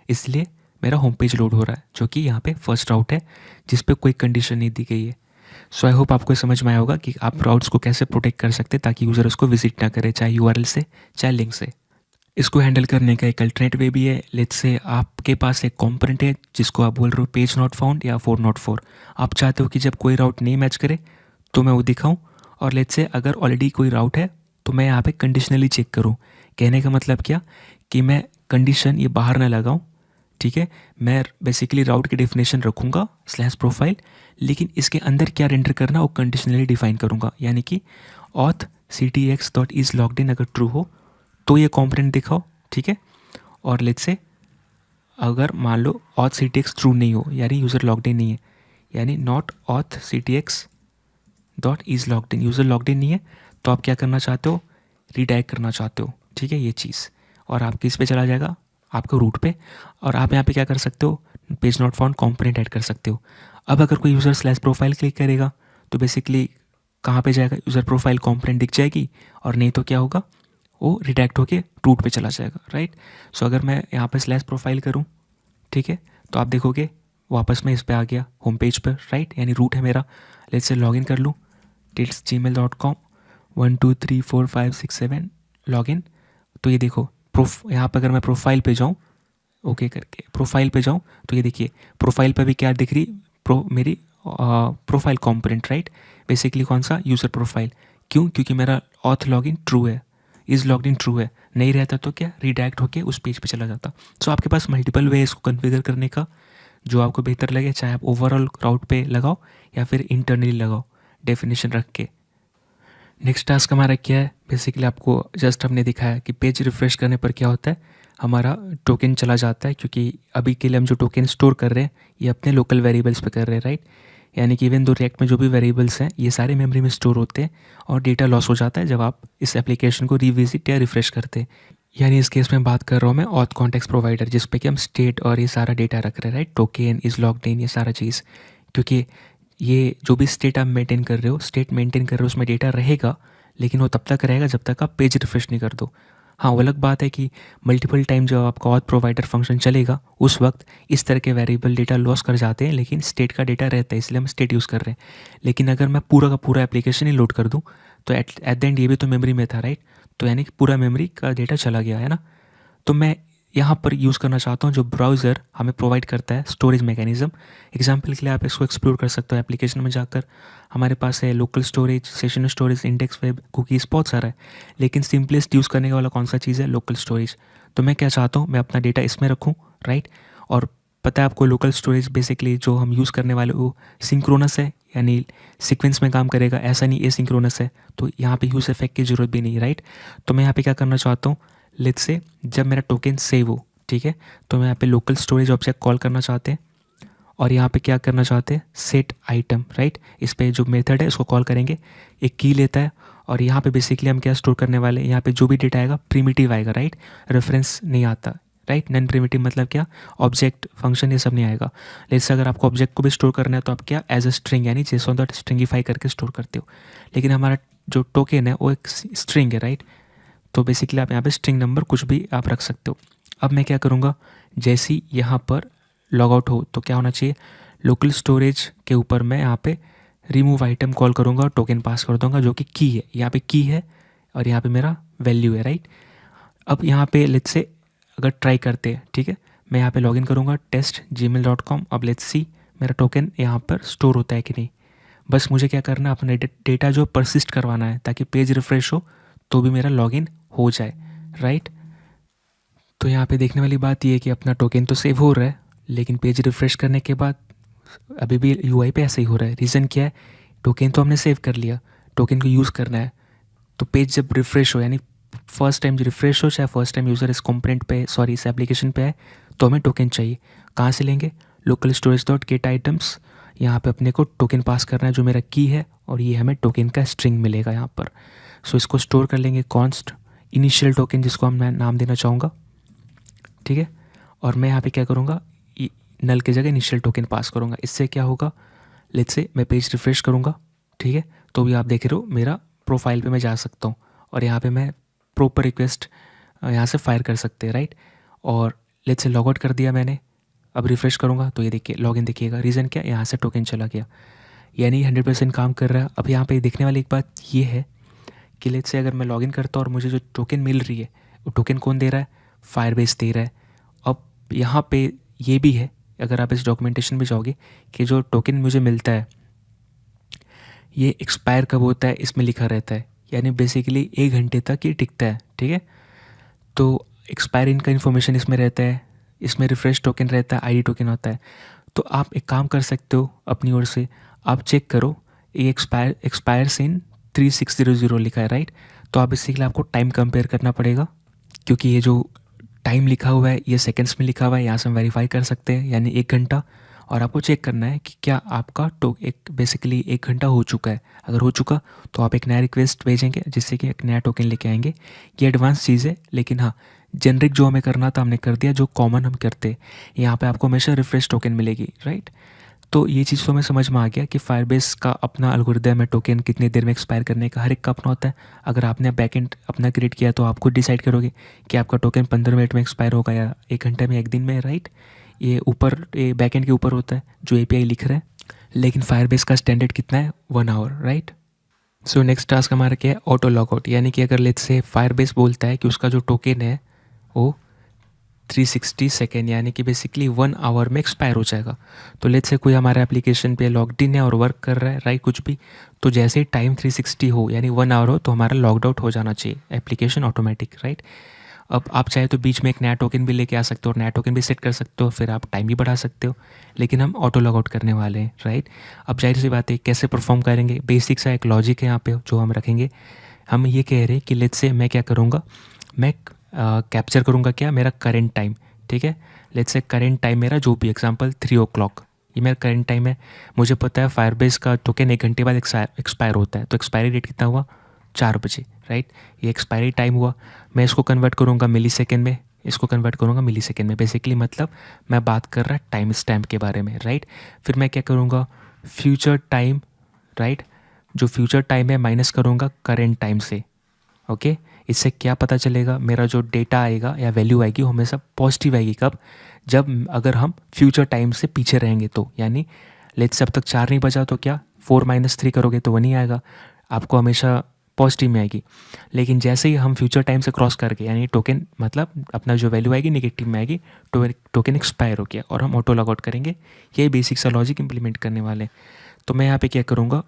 इसलिए मेरा होम पेज लोड हो रहा है, जो कि यहाँ पे फर्स्ट राउट है जिस पे कोई कंडीशन नहीं दी गई है। सो आई होप आपको समझ में आया होगा कि आप राउट्स को कैसे प्रोटेक्ट कर सकते हैं ताकि यूज़र उसको विजिट ना करे, चाहे URL से चाहे लिंक से। इसको हैंडल करने का एक अल्टरनेट वे भी है। लेट्स से आपके पास एक कंपोनेंट है जिसको आप बोल रहे हो पेज नॉट फाउंड या 404। आप चाहते हो कि जब कोई राउट नहीं मैच करे तो मैं वो दिखाऊं, और लेट्स से अगर ऑलरेडी कोई राउट है तो मैं यहाँ पे कंडीशनली चेक करूँ। कहने का मतलब क्या, कि मैं कंडीशन ये बाहर ना लगाऊँ, ठीक है। मैं बेसिकली राउट की डेफिनेशन रखूँगा स्लैश प्रोफाइल, लेकिन इसके अंदर क्या रेंडर करना वो कंडीशनली डिफाइन करूँगा। यानी कि auth ctx.is logged in अगर ट्रू हो तो ये कॉम्पोनेंट दिखाओ, ठीक है। और लेट्स से अगर मान लो auth ctx ट्रू नहीं हो, यानी यूज़र लॉग्ड इन नहीं है, यानी not auth ctx.is logged in, user logged in नहीं है, तो आप क्या करना चाहते हो, रीडायरेक्ट करना चाहते हो, ठीक है, ये चीज़। और आप किस पे चला जाएगा, आपका रूट पे। और आप यहाँ पे क्या कर सकते हो, page not found component add कर सकते हो। अब अगर कोई यूज़र स्लैश प्रोफाइल क्लिक करेगा तो बेसिकली कहाँ पे जाएगा, यूज़र प्रोफाइल कॉम्पोनेंट दिख जाएगी, और नहीं तो क्या होगा, वो रिडायरेक्ट होके रूट पे चला जाएगा, राइट। सो अगर मैं यहाँ पे स्लैश प्रोफाइल करूँ, ठीक है, तो आप देखोगे वापस मैं इस पे आ गया होम पेज पर, राइट, यानी रूट है मेरा। लेट्स से लॉगिन कर लूँ tilts@gmail.com 1 2 3 4 5 6 7 लॉगिन। तो ये देखो यहाँ पर अगर मैं प्रोफाइल पे जाऊँ, ओके करके प्रोफाइल पे जाऊँ, तो ये देखिए प्रोफाइल पे भी क्या दिख रही, मेरी प्रोफाइल कंपोनेंट, राइट। बेसिकली कौन सा, यूज़र प्रोफाइल। क्यों, क्योंकि मेरा ऑथ लॉगिन ट्रू है, इज़ लॉग्ड इन ट्रू है। नहीं रहता तो क्या, रिडायरेक्ट होके उस पेज पे चला जाता। सो आपके पास मल्टीपल वे इसको कन्फिगर करने का, जो आपको बेहतर लगे, चाहे आप ओवरऑल राउट पे लगाओ या फिर इंटरनली लगाओ, डेफिनेशन रख के। नेक्स्ट टास्क हमारा क्या है, बेसिकली आपको जस्ट हमने दिखाया कि पेज रिफ्रेश करने पर क्या होता है, हमारा टोकन चला जाता है, क्योंकि अभी के लिए हम जो टोकन स्टोर कर रहे हैं ये अपने लोकल वेरिएबल्स पे कर रहे हैं, राइट। यानी कि इवन दो रिएक्ट में जो भी वेरिएबल्स हैं ये सारे मेमोरी में स्टोर होते हैं, और डेटा लॉस हो जाता है जब आप इस एप्लीकेशन को रिविजिट या रिफ्रेश करते हैं। यानी इस केस में बात कर रहा हूँ मैं ऑथ कॉन्टेक्स्ट प्रोवाइडर, जिस पे कि हम स्टेट और ये सारा डेटा रख रहे हैं, राइट, टोकन, इज़ लॉग्ड इन, ये सारा चीज़। क्योंकि ये जो भी स्टेट आप मेंटेन कर रहे हो, स्टेट मेंटेन कर रहे हो, उसमें डेटा रहेगा, लेकिन वो तब तक रहेगा जब तक आप पेज रिफ्रेश नहीं कर दो। हाँ, वो अलग बात है कि मल्टीपल टाइम जब आपका ऑथ प्रोवाइडर फंक्शन चलेगा उस वक्त इस तरह के वेरिएबल डेटा लॉस कर जाते हैं, लेकिन स्टेट का डेटा रहता है, इसलिए हम स्टेट यूज़ कर रहे हैं। लेकिन अगर मैं पूरा का पूरा एप्लीकेशन ही लोड कर दूँ तो एट द एंड ये भी तो मेमोरी में था, राइट। तो यानी कि पूरा मेमोरी का डेटा चला गया है ना। तो मैं यहाँ पर यूज़ करना चाहता हूँ जो ब्राउज़र हमें प्रोवाइड करता है स्टोरेज मैकेनिज़्म। एग्जांपल के लिए आप इसको एक्सप्लोर कर सकते हो एप्लीकेशन में जाकर। हमारे पास है local storage, session storage, index web, cookies, बहुत सारा है, लेकिन सिंपलेस्ट यूज़ करने वाला कौन सा चीज़ है, लोकल स्टोरेज। तो मैं क्या चाहता हूँ, मैं अपना डेटा इसमें रखूँ, राइट। और पता है आपको लोकल स्टोरेज बेसिकली जो हम यूज़ करने वाले वो सिंक्रोनस है, यानी सीक्वेंस में काम करेगा, ऐसा नहीं एसिंक्रोनस है। तो यहाँ पे यूज़ इफेक्ट की ज़रूरत भी नहीं, राइट। तो मैं यहाँ पे क्या करना चाहता हूँ, लेट्स से जब मेरा टोकन सेव हो, ठीक है, तो मैं यहाँ पे लोकल स्टोरेज ऑब्जेक्ट कॉल करना चाहते हैं, और यहाँ पे क्या करना चाहते हैं, सेट आइटम, राइट। इस पे जो मेथड है उसको कॉल करेंगे, एक की लेता है, और यहाँ पे बेसिकली हम क्या स्टोर करने वाले हैं, यहाँ पे जो भी डेटा आएगा प्रिमिटिव आएगा, राइट, रेफरेंस नहीं आता, राइट। नॉन प्रिमिटिव मतलब क्या, ऑब्जेक्ट, फंक्शन, ये सब नहीं आएगा। जैसे अगर आपको ऑब्जेक्ट को भी स्टोर करना है तो आप क्या एज अ स्ट्रिंग, यानी जेसॉन डॉट स्ट्रिंगिफाई करके स्टोर करते हो। लेकिन हमारा जो टोकन है वो एक स्ट्रिंग है, राइट। तो बेसिकली आप यहाँ पे स्ट्रिंग नंबर कुछ भी आप रख सकते हो। अब मैं क्या करूँगा, जैसे ही यहाँ पर लॉग आउट हो तो क्या होना चाहिए, लोकल स्टोरेज के ऊपर मैं यहाँ पे रिमूव आइटम कॉल करूँगा और टोकन पास कर दूँगा जो कि की है, यहाँ पे की है और यहाँ पे मेरा वैल्यू है, राइट। अब यहाँ पे लेट्स से अगर ट्राई करते हैं, ठीक है, मैं यहाँ पे लॉगिन करूँगा test@gmail.com। अब लेट्स सी मेरा टोकन यहाँ पर स्टोर होता है कि नहीं। बस मुझे क्या करना है, अपना डेटा जो परसिस्ट करवाना है ताकि पेज रिफ्रेश हो तो भी मेरा लॉगिन हो जाए, राइट। तो यहाँ पे देखने वाली बात ये है कि अपना टोकन तो सेव हो रहा है, लेकिन पेज रिफ्रेश करने के बाद अभी भी यूआई पे ऐसे ही हो रहा है। रीज़न क्या है, टोकन तो हमने सेव कर लिया, टोकन को यूज़ करना है, तो पेज जब रिफ्रेश हो, यानी फर्स्ट टाइम रिफ्रेश हो, चाहे फर्स्ट टाइम यूज़र इस कंपोनेंट पे, सॉरी इस एप्लीकेशन पे है, तो हमें टोकन चाहिए। कहाँ से लेंगे, local storage dot gate items, यहाँ पे अपने को टोकन पास करना है जो मेरा की है, और ये हमें टोकन का स्ट्रिंग मिलेगा यहाँ पर। सो इसको स्टोर कर लेंगे कॉन्स्ट इनिशियल टोकन, जिसको मैं नाम देना चाहूँगा, ठीक है। और मैं यहाँ पे क्या करूँगा, नल की जगह इनिशियल टोकन पास करूँगा। इससे क्या होगा, लेट्स से मैं पेज रिफ्रेश करूँगा, ठीक है, तो भी आप देख रहे हो मेरा प्रोफाइल पे मैं जा सकता हूँ, और यहाँ पे मैं प्रॉपर रिक्वेस्ट यहाँ से फायर कर सकते हैं, राइट। और लेट्स से लॉग आउट कर दिया मैंने, अब रिफ्रेश करूँगा तो ये देखिए लॉगिन दिखिएगा। रीज़न क्या, यहाँ से टोकन चला गया, यानी 100% काम कर रहा है। अब यहाँ पे देखने वाली एक बात ये है कि लेट्स से अगर मैं लॉगिन करता हूँ और मुझे जो टोकन मिल रही है वो टोकन कौन दे रहा है, फायरबेस दे रहा है। अब यहाँ पे ये भी है, अगर आप इस डॉक्यूमेंटेशन में जाओगे, कि जो टोकन मुझे मिलता है ये एक्सपायर कब होता है इसमें लिखा रहता है, यानी बेसिकली 1 घंटे तक ये टिकता है, ठीक है। तो एक्सपायर इनका इन्फॉर्मेशन इसमें रहता है, इसमें रिफ्रेश टोकन रहता है, आईडी टोकन होता है। तो आप एक काम कर सकते हो अपनी ओर से, आप चेक करो ये एक्सपायर्स इन 3600 लिखा है, राइट। तो आप बेसिकली आपको टाइम कंपेयर करना पड़ेगा, क्योंकि ये जो टाइम लिखा हुआ है ये सेकंड्स में लिखा हुआ है, यहाँ से हम वेरीफाई कर सकते हैं, यानी 1 घंटा। और आपको चेक करना है कि क्या आपका एक बेसिकली 1 घंटा हो चुका है। अगर हो चुका तो आप एक नया रिक्वेस्ट भेजेंगे जिससे कि एक नया टोकन लेके आएंगे। ये एडवांस चीज़ है, लेकिन हाँ, जेनरिक जो हमें करना था हमने कर दिया, जो कॉमन हम करते यहाँ पे आपको हमेशा रिफ्रेश टोकन मिलेगी, राइट। तो ये चीज़ तो हमें समझ में आ गया कि फायरबेस का अपना एल्गोरिदम है टोकन कितनी देर में एक्सपायर करने का, हर एक का अपना होता है। अगर आपने बैकएंड अपना क्रिएट किया तो आप खुद डिसाइड करोगे कि आपका टोकन 15 मिनट में एक्सपायर होगा या 1 घंटे में, 1 दिन में, राइट। ये ऊपर ये बैकएंड के ऊपर होता है जो एपीआई लिख रहा है, लेकिन फायरबेस का स्टैंडर्ड कितना है, 1 hour, right. So next task हमारा क्या है, ऑटो लॉगआउट। यानी कि अगर लेट्स से फायरबेस बोलता है कि उसका जो टोकन है वो 360 सेकेंड यानी कि बेसिकली 1 आवर में एक्सपायर हो जाएगा। तो लेट्स से कोई हमारे एप्लीकेशन पे लॉग्ड इन है और वर्क कर रहा है, राइट, कुछ भी, तो जैसे ही टाइम 360 हो यानी 1 आवर हो तो हमारा लॉग्ड आउट हो जाना चाहिए एप्लीकेशन ऑटोमेटिक, राइट। अब आप चाहे तो बीच में एक नया टोकन भी लेके आ सकते हो और नया टोकन भी सेट कर सकते हो, फिर आप टाइम भी बढ़ा सकते हो, लेकिन हम ऑटो लॉगआउट करने वाले हैं, राइट। अब जाहिर सी बात है कैसे परफॉर्म करेंगे, बेसिक सा एक लॉजिक है यहाँ पे जो हम रखेंगे। हम ये कह रहे हैं कि लेट्स से मैं क्या करूँगा, मैं कैप्चर करूँगा क्या, मेरा करेंट टाइम, ठीक है। लेट्स से करेंट टाइम मेरा जो भी एग्जांपल 3 o'clock, ये मेरा करेंट टाइम है। मुझे पता है फायरबेस का टोकन 1 घंटे बाद एक्सपायर होता है, तो एक्सपायरी डेट कितना हुआ, 4 बजे, राइट। ये एक्सपायरी टाइम हुआ। मैं इसको कन्वर्ट करूँगा मिली सेकेंड में, इसको कन्वर्ट करूँगा मिली सेकेंड में, बेसिकली मतलब मैं बात कर रहा टाइम स्टैम्प के बारे में, राइट। फिर मैं क्या करूँगा, फ्यूचर टाइम, राइट, जो फ्यूचर टाइम है माइनस करूँगा करेंट टाइम से, ओके। इससे क्या पता चलेगा, मेरा जो डेटा आएगा या वैल्यू आएगी वो हमेशा पॉजिटिव आएगी। कब, जब अगर हम फ्यूचर टाइम से पीछे रहेंगे तो, यानी लेट्स से अब तक 4 नहीं बजा तो क्या 4 - 3 करोगे तो 1 ही आएगा, आपको हमेशा पॉजिटिव में आएगी। लेकिन जैसे ही हम फ्यूचर टाइम से क्रॉस करके यानी टोकन मतलब अपना जो वैल्यू आएगी नेगेटिव में आएगी, तो टोकन एक्सपायर हो गया और हम ऑटो लॉगआउट करेंगे। ये बेसिक सा लॉजिक इंप्लीमेंट करने वाले हैं। तो मैं यहाँ पे क्या करूँगा,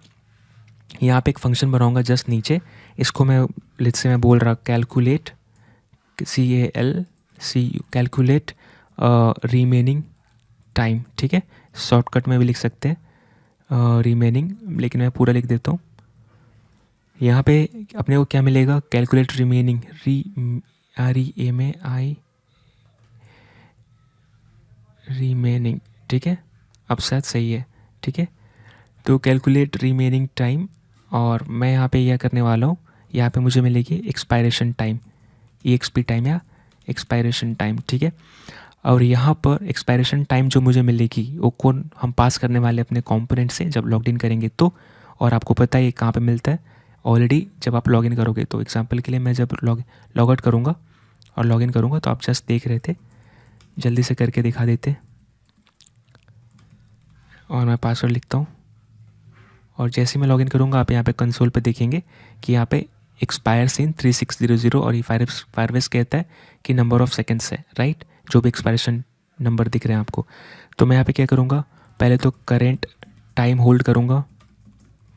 यहाँ पे एक फंक्शन बनाऊंगा जस्ट नीचे, इसको मैं लेट्स से मैं बोल रहा calculate, CALCU, calculate remaining time, ठीक है। शॉर्टकट में भी लिख सकते हैं रिमेनिंग, लेकिन मैं पूरा लिख देता हूँ। यहाँ पे अपने को क्या मिलेगा, कैलकुलेट रिमेनिंग, रिमेनिंग, ठीक है। अब शायद सही है, ठीक है। तो कैलकुलेट रिमेनिंग टाइम, और मैं यहाँ पे यह करने वाला हूँ, यहाँ पे मुझे मिलेगी एक्सपायरेशन टाइम, EXP टाइम या एक्सपायरेशन टाइम, ठीक है। और यहाँ पर एक्सपायरेशन टाइम जो मुझे मिलेगी वो कौन हम पास करने वाले अपने कंपोनेंट से जब लॉगिन करेंगे तो। और आपको पता है ये कहाँ पे मिलता है, ऑलरेडी जब आप लॉगिन करोगे। तो एग्जांपल के लिए मैं जब लॉग आउट करूँगा और लॉगिन करूँगा तो आप जस्ट देख रहे थे, जल्दी से करके दिखा देते, और मैं पासवर्ड लिखता हूँ। और जैसे ही मैं लॉगिन करूँगा आप यहाँ पे कंसोल पे देखेंगे कि यहाँ पे एक्सपायर्स इन 3600, और ये फायरबेस कहता है कि नंबर ऑफ सेकेंड्स है, राइट, जो भी एक्सपायरेशन नंबर दिख रहे हैं आपको। तो मैं यहाँ पे क्या करूँगा, पहले तो करेंट टाइम होल्ड करूँगा,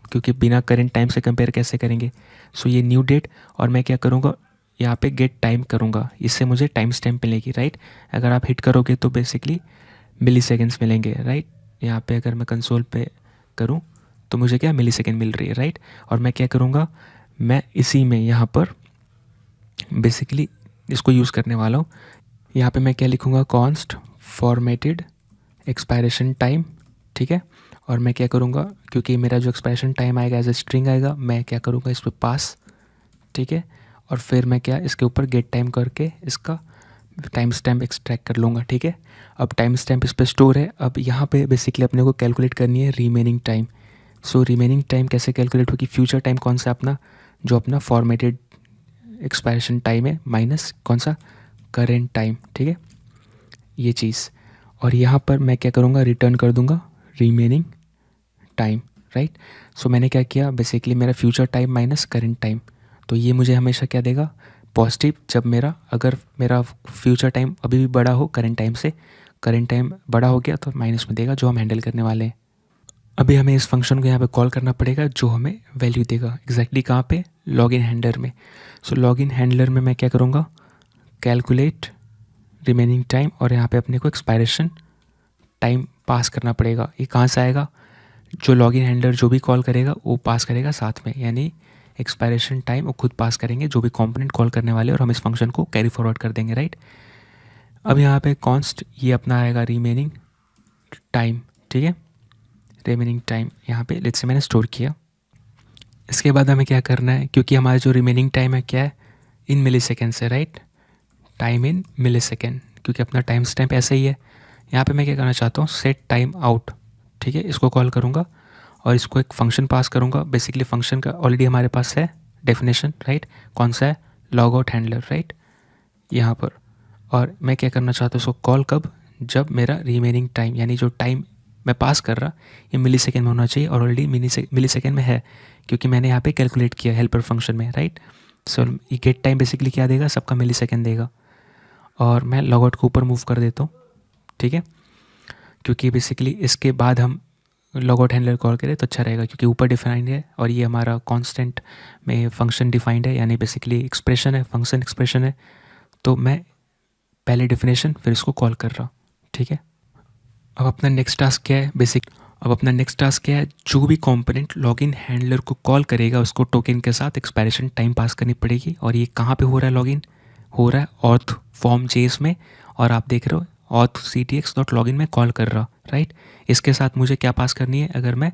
क्योंकि बिना करेंट टाइम से कंपेयर कैसे करेंगे। सो ये न्यू डेट, और मैं क्या करूँगा यहाँ पे गेट टाइम करूँगा, इससे मुझे टाइम स्टैम्प मिलेगी, राइट। अगर आप हिट करोगे तो बेसिकली मिली सेकेंड्स मिलेंगे, राइट। यहाँ पे अगर मैं कंसोल पे करूँ तो मुझे क्या मिली सेकेंड मिल रही है, राइट। और मैं क्या करूँगा, मैं इसी में यहाँ पर बेसिकली इसको यूज़ करने वाला हूँ। यहाँ पे मैं क्या लिखूँगा, कॉन्स्ट फॉर्मेटेड एक्सपायरेशन टाइम, ठीक है। और मैं क्या करूँगा, क्योंकि मेरा जो एक्सपायरेशन टाइम आएगा एज ए स्ट्रिंग आएगा, मैं क्या करूँगा इस पर पास, ठीक है। और फिर मैं क्या इसके ऊपर गेट टाइम करके इसका टाइम स्टैम्प एक्सट्रैक्ट कर लूँगा, ठीक है। अब टाइम स्टैम्प इस पर स्टोर है। अब यहाँ पे बेसिकली अपने को कैलकुलेट करनी है remaining time. So remaining time कैसे कैलकुलेट होगी, फ्यूचर टाइम कौन सा अपना, जो अपना फॉर्मेटेड एक्सपायरेशन टाइम है, माइनस कौन सा करेंट टाइम, ठीक है, ये चीज़। और यहाँ पर मैं क्या करूँगा, रिटर्न कर दूँगा रिमेनिंग टाइम, राइट। सो मैंने क्या किया, बेसिकली मेरा future time minus current time, तो ये मुझे हमेशा क्या देगा, पॉजिटिव। जब अगर मेरा फ्यूचर टाइम अभी भी बड़ा हो करेंट टाइम से, करेंट टाइम बड़ा हो गया तो माइनस में देगा, जो हम हैंडल करने वाले हैं। अभी हमें इस फंक्शन को यहाँ पे कॉल करना पड़ेगा जो हमें वैल्यू देगा एग्जैक्टली कहाँ पे, लॉगिन हैंडलर में। सो लॉगिन हैंडलर में मैं क्या करूँगा, कैलकुलेट रिमेनिंग टाइम, और यहाँ पे अपने को एक्सपायरेशन टाइम पास करना पड़ेगा। ये कहाँ से आएगा, जो लॉगिन हैंडलर जो भी कॉल करेगा वो पास करेगा साथ में, यानी एक्सपायरेशन टाइम वो खुद पास करेंगे जो भी कंपोनेंट कॉल करने वाले, और हम इस फंक्शन को कैरी फॉरवर्ड कर देंगे, राइट। अब यहाँ पे कॉन्स्ट ये अपना आएगा रिमेनिंग टाइम, ठीक है, रिमेनिंग टाइम यहाँ पे लेट्स से मैंने स्टोर किया। इसके बाद हमें क्या करना है, क्योंकि हमारा जो रिमेनिंग टाइम है क्या है, इन मिली सेकेंड से, right, time in millisecond, क्योंकि अपना टाइम स्टैम्प ऐसे ही है। यहाँ पे मैं क्या करना चाहता हूँ, सेट टाइम आउट, ठीक है, इसको कॉल करूँगा और इसको एक फंक्शन पास करूँगा। बेसिकली फंक्शन का ऑलरेडी हमारे पास है डेफिनेशन, राइट, कौन सा है, लॉग आउट हैंडलर, राइट, यहाँ पर। और मैं क्या करना चाहता हूँ, उसको कॉल कब, जब मेरा रिमेनिंग टाइम यानी जो टाइम मैं पास कर रहा ये मिली सेकेंड में होना चाहिए, और ऑलरेडी मिली सेकेंड में है क्योंकि मैंने यहाँ पे कैलकुलेट किया हेल्पर फंक्शन में, राइट। सो ये गेट टाइम बेसिकली क्या देगा, सबका मिली सेकेंड देगा। और मैं लॉग आउट को ऊपर मूव कर देता हूँ, ठीक है, क्योंकि बेसिकली इसके बाद हम लॉग आउट हैंडलर कॉल करें तो अच्छा रहेगा, क्योंकि ऊपर डिफाइंड है और ये हमारा कांस्टेंट में फंक्शन डिफाइंड है, यानी बेसिकली एक्सप्रेशन है, फंक्शन एक्सप्रेशन है। तो मैं पहले डेफिनेशन फिर इसको कॉल कर रहा, ठीक है। अब अपना नेक्स्ट टास्क क्या है, जो भी कंपोनेंट लॉगिन हैंडलर को कॉल करेगा उसको टोकन के साथ एक्सपायरेशन टाइम पास करनी पड़ेगी। और ये कहाँ पे हो रहा है, लॉगिन हो रहा है ऑथ फॉर्म जेस में, और आप देख रहे हो ऑथ ctx.login में कॉल कर रहा, राइट। इसके साथ मुझे क्या पास करनी है, अगर मैं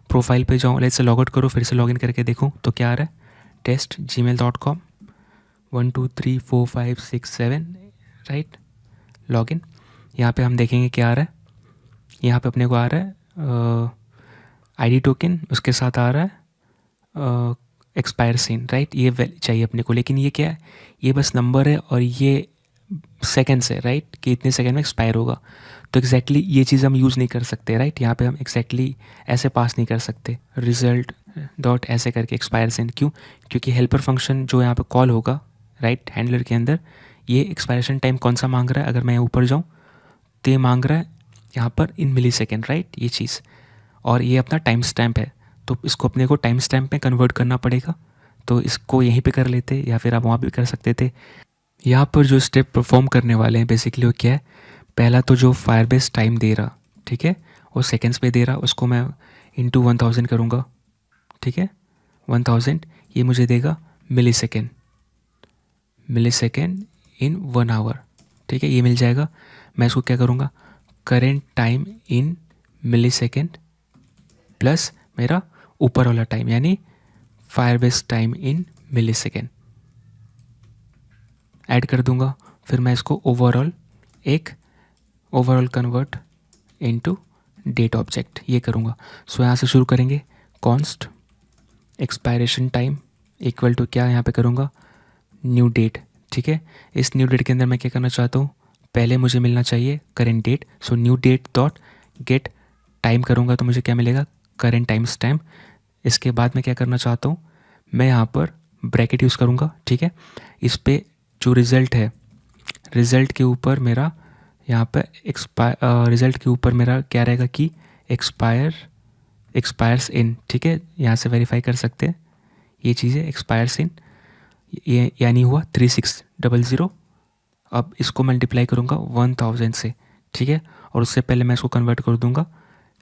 प्रोफाइल पे जाऊँ, लेट्स से लॉग आउट करो, फिर से लॉगिन करके देखूँ तो क्या आ रहा है, test@gmail.com 1 2 3 4 5 6 7, राइट, लॉगिन। यहाँ पे हम देखेंगे क्या आ रहा है, यहाँ पे अपने को आ रहा है आईडी टोकन, उसके साथ आ रहा है एक्सपायर सीन, राइट, ये चाहिए अपने को। लेकिन ये क्या है, ये बस नंबर है और ये सेकेंड्स है, राइट, कि इतने सेकंड में एक्सपायर होगा। तो एग्जैक्टली ये चीज़ हम यूज़ नहीं कर सकते, राइट। यहाँ पे हम एग्जैक्टली ऐसे पास नहीं कर सकते, रिजल्ट डॉट ऐसे करके एक्सपायर सीन, क्यों, क्योंकि हेल्पर फंक्शन जो यहाँ पे कॉल होगा, राइट, हैंडलर के अंदर, ये एक्सपायरेशन टाइम कौन सा मांग रहा है, अगर मैं ऊपर जाऊँ तो ये मांग रहा है यहाँ पर इन मिली सेकेंड, राइट, ये चीज़। और ये अपना टाइम स्टैम्प है, तो इसको अपने को टाइम स्टैम्प में कन्वर्ट करना पड़ेगा। तो इसको यहीं पे कर लेते, या फिर आप वहाँ भी कर सकते थे। यहाँ पर जो स्टेप परफॉर्म करने वाले हैं बेसिकली वो क्या है, पहला तो जो फायरबेस टाइम दे रहा, ठीक है, वो सेकेंड्स पे दे रहा, उसको मैं इंटू 1000 करूँगा, ठीक है, 1000 ये मुझे देगा मिली सेकेंड इन 1 आवर, ठीक है, ये मिल जाएगा। मैं इसको क्या करूँगा, current time in millisecond plus मेरा ऊपर वाला टाइम यानी Firebase time in millisecond add कर दूंगा। फिर मैं इसको overall convert into date object ये करूँगा। सो यहाँ से शुरू करेंगे, const expiration time equal to क्या यहाँ पे करूँगा, न्यू डेट, ठीक है। इस न्यू डेट के अंदर मैं क्या करना चाहता हूँ, पहले मुझे मिलना चाहिए current date, so new date dot get time करूँगा तो मुझे क्या मिलेगा, करेंट टाइम स्टैम्प। इसके बाद मैं क्या करना चाहता हूँ, मैं यहाँ पर ब्रैकेट यूज़ करूँगा, ठीक है। इस पे जो रिज़ल्ट है, रिज़ल्ट के ऊपर मेरा यहाँ पे रिज़ल्ट के ऊपर मेरा क्या रहेगा कि एक्सपायर्स इन, ठीक है, यहाँ से वेरीफाई कर सकते हैं ये चीज़ें, एक्सपायर्स इन ये यानी हुआ 3600। अब इसको मल्टीप्लाई करूँगा 1000 से, ठीक है, और उससे पहले मैं इसको कन्वर्ट कर दूँगा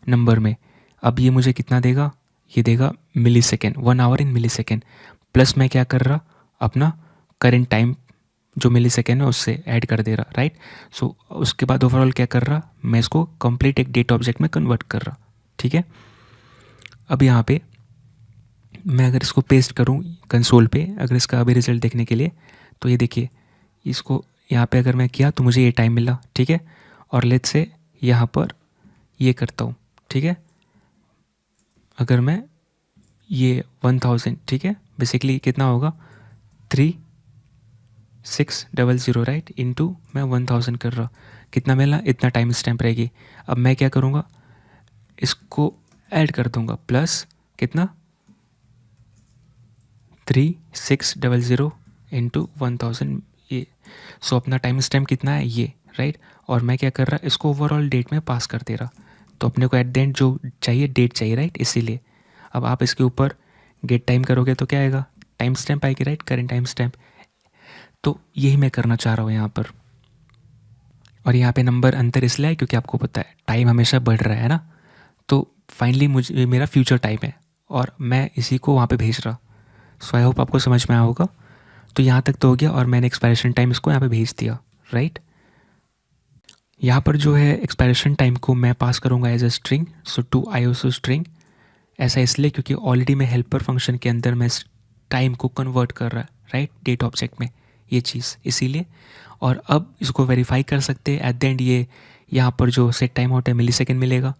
नंबर में। अब ये मुझे कितना देगा, ये देगा millisecond, 1 hour in millisecond, plus मैं क्या कर रहा, अपना करेंट टाइम जो मिली सेकेंड है उससे ऐड कर दे रहा, राइट। सो उसके बाद ओवरऑल क्या कर रहा, मैं इसको कंप्लीट एक डेट ऑब्जेक्ट में कन्वर्ट कर रहा, ठीक है। अब यहाँ पे मैं अगर इसको पेस्ट करूँ कंसोल पे, अगर इसका अभी रिजल्ट देखने के लिए, तो ये देखिए, इसको यहाँ पे अगर मैं किया तो मुझे ये टाइम मिला, ठीक है। और लेट्स से यहाँ पर ये करता हूँ, ठीक है, अगर मैं ये 1000, ठीक है, बेसिकली कितना होगा 3600, राइट, इनटू मैं 1000 कर रहा, कितना मिला, इतना टाइम स्टैम्प रहेगी। अब मैं क्या करूँगा, इसको ऐड कर दूँगा प्लस कितना 3600 इंटू 1000 ये। सो अपना टाइम स्टैम्प कितना है ये, राइट। और मैं क्या कर रहा, इसको ओवरऑल डेट में पास कर दे रहा, तो अपने को एट द एंड जो चाहिए डेट चाहिए, राइट, इसीलिए। अब आप इसके ऊपर गेट टाइम करोगे तो क्या आएगा, टाइम स्टैम्प आएगी, राइट, करेंट टाइम स्टैम्प। तो यही मैं करना चाह रहा हूँ यहाँ पर। और यहाँ पे नंबर अंतर इसलिए है क्योंकि आपको पता है टाइम हमेशा बढ़ रहा है ना, तो फाइनली मुझे मेरा फ्यूचर टाइम है और मैं इसी को वहाँ पे भेज रहा। सो आई होप आपको समझ में आया होगा। तो यहाँ तक तो हो गया और मैंने एक्सपायरेशन टाइम इसको यहाँ पे भेज दिया, राइट। यहाँ पर जो है एक्सपायरेशन टाइम को मैं पास करूँगा as a string, so to ISO string. ऐसा इसलिए क्योंकि ऑलरेडी मैं हेल्पर फंक्शन के अंदर मैं टाइम को कन्वर्ट कर रहा है, राइट, डेट ऑब्जेक्ट में, ये चीज़ इसीलिए। और अब इसको वेरीफाई कर सकते हैं एट द एंड, ये यहाँ पर जो सेट टाइम आउट है मिली सेकेंड मिलेगा,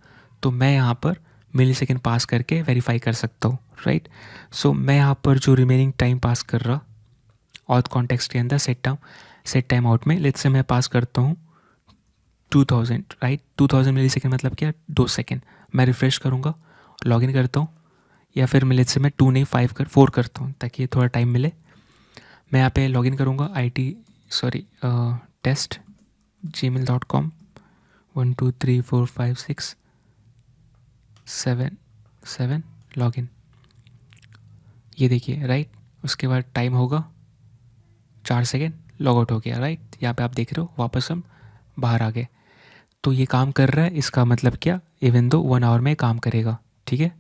तो मैं यहाँ पर मिली सेकेंड पास करके वेरीफाई कर सकता हूँ, राइट। सो मैं यहाँ पर जो रिमेनिंग टाइम पास कर रहा ऑथ कॉन्टेक्स्ट के अंदर सेट टाइम आउट में, लेट्स से मैं पास करता हूँ 2000, राइट। 2000 मिली सेकेंड मतलब क्या, 2 सेकेंड। मैं रिफ़्रेश करूँगा, लॉगिन करता हूँ, या फिर मैं लेट्स से मैं 2 नहीं 4 करता हूँ ताकि थोड़ा टाइम मिले। मैं यहाँ पे लॉगिन करूँगा test gmail.com 1 2 3 4 5 6 7 7 लॉगिन, ये देखिए, राइट। उसके बाद टाइम होगा 4 सेकेंड, लॉग आउट हो गया, राइट। यहाँ पे आप देख रहे हो वापस हम बाहर आ गए। तो ये काम कर रहा है, इसका मतलब क्या, इवन दो 1 आवर में काम करेगा, ठीक है।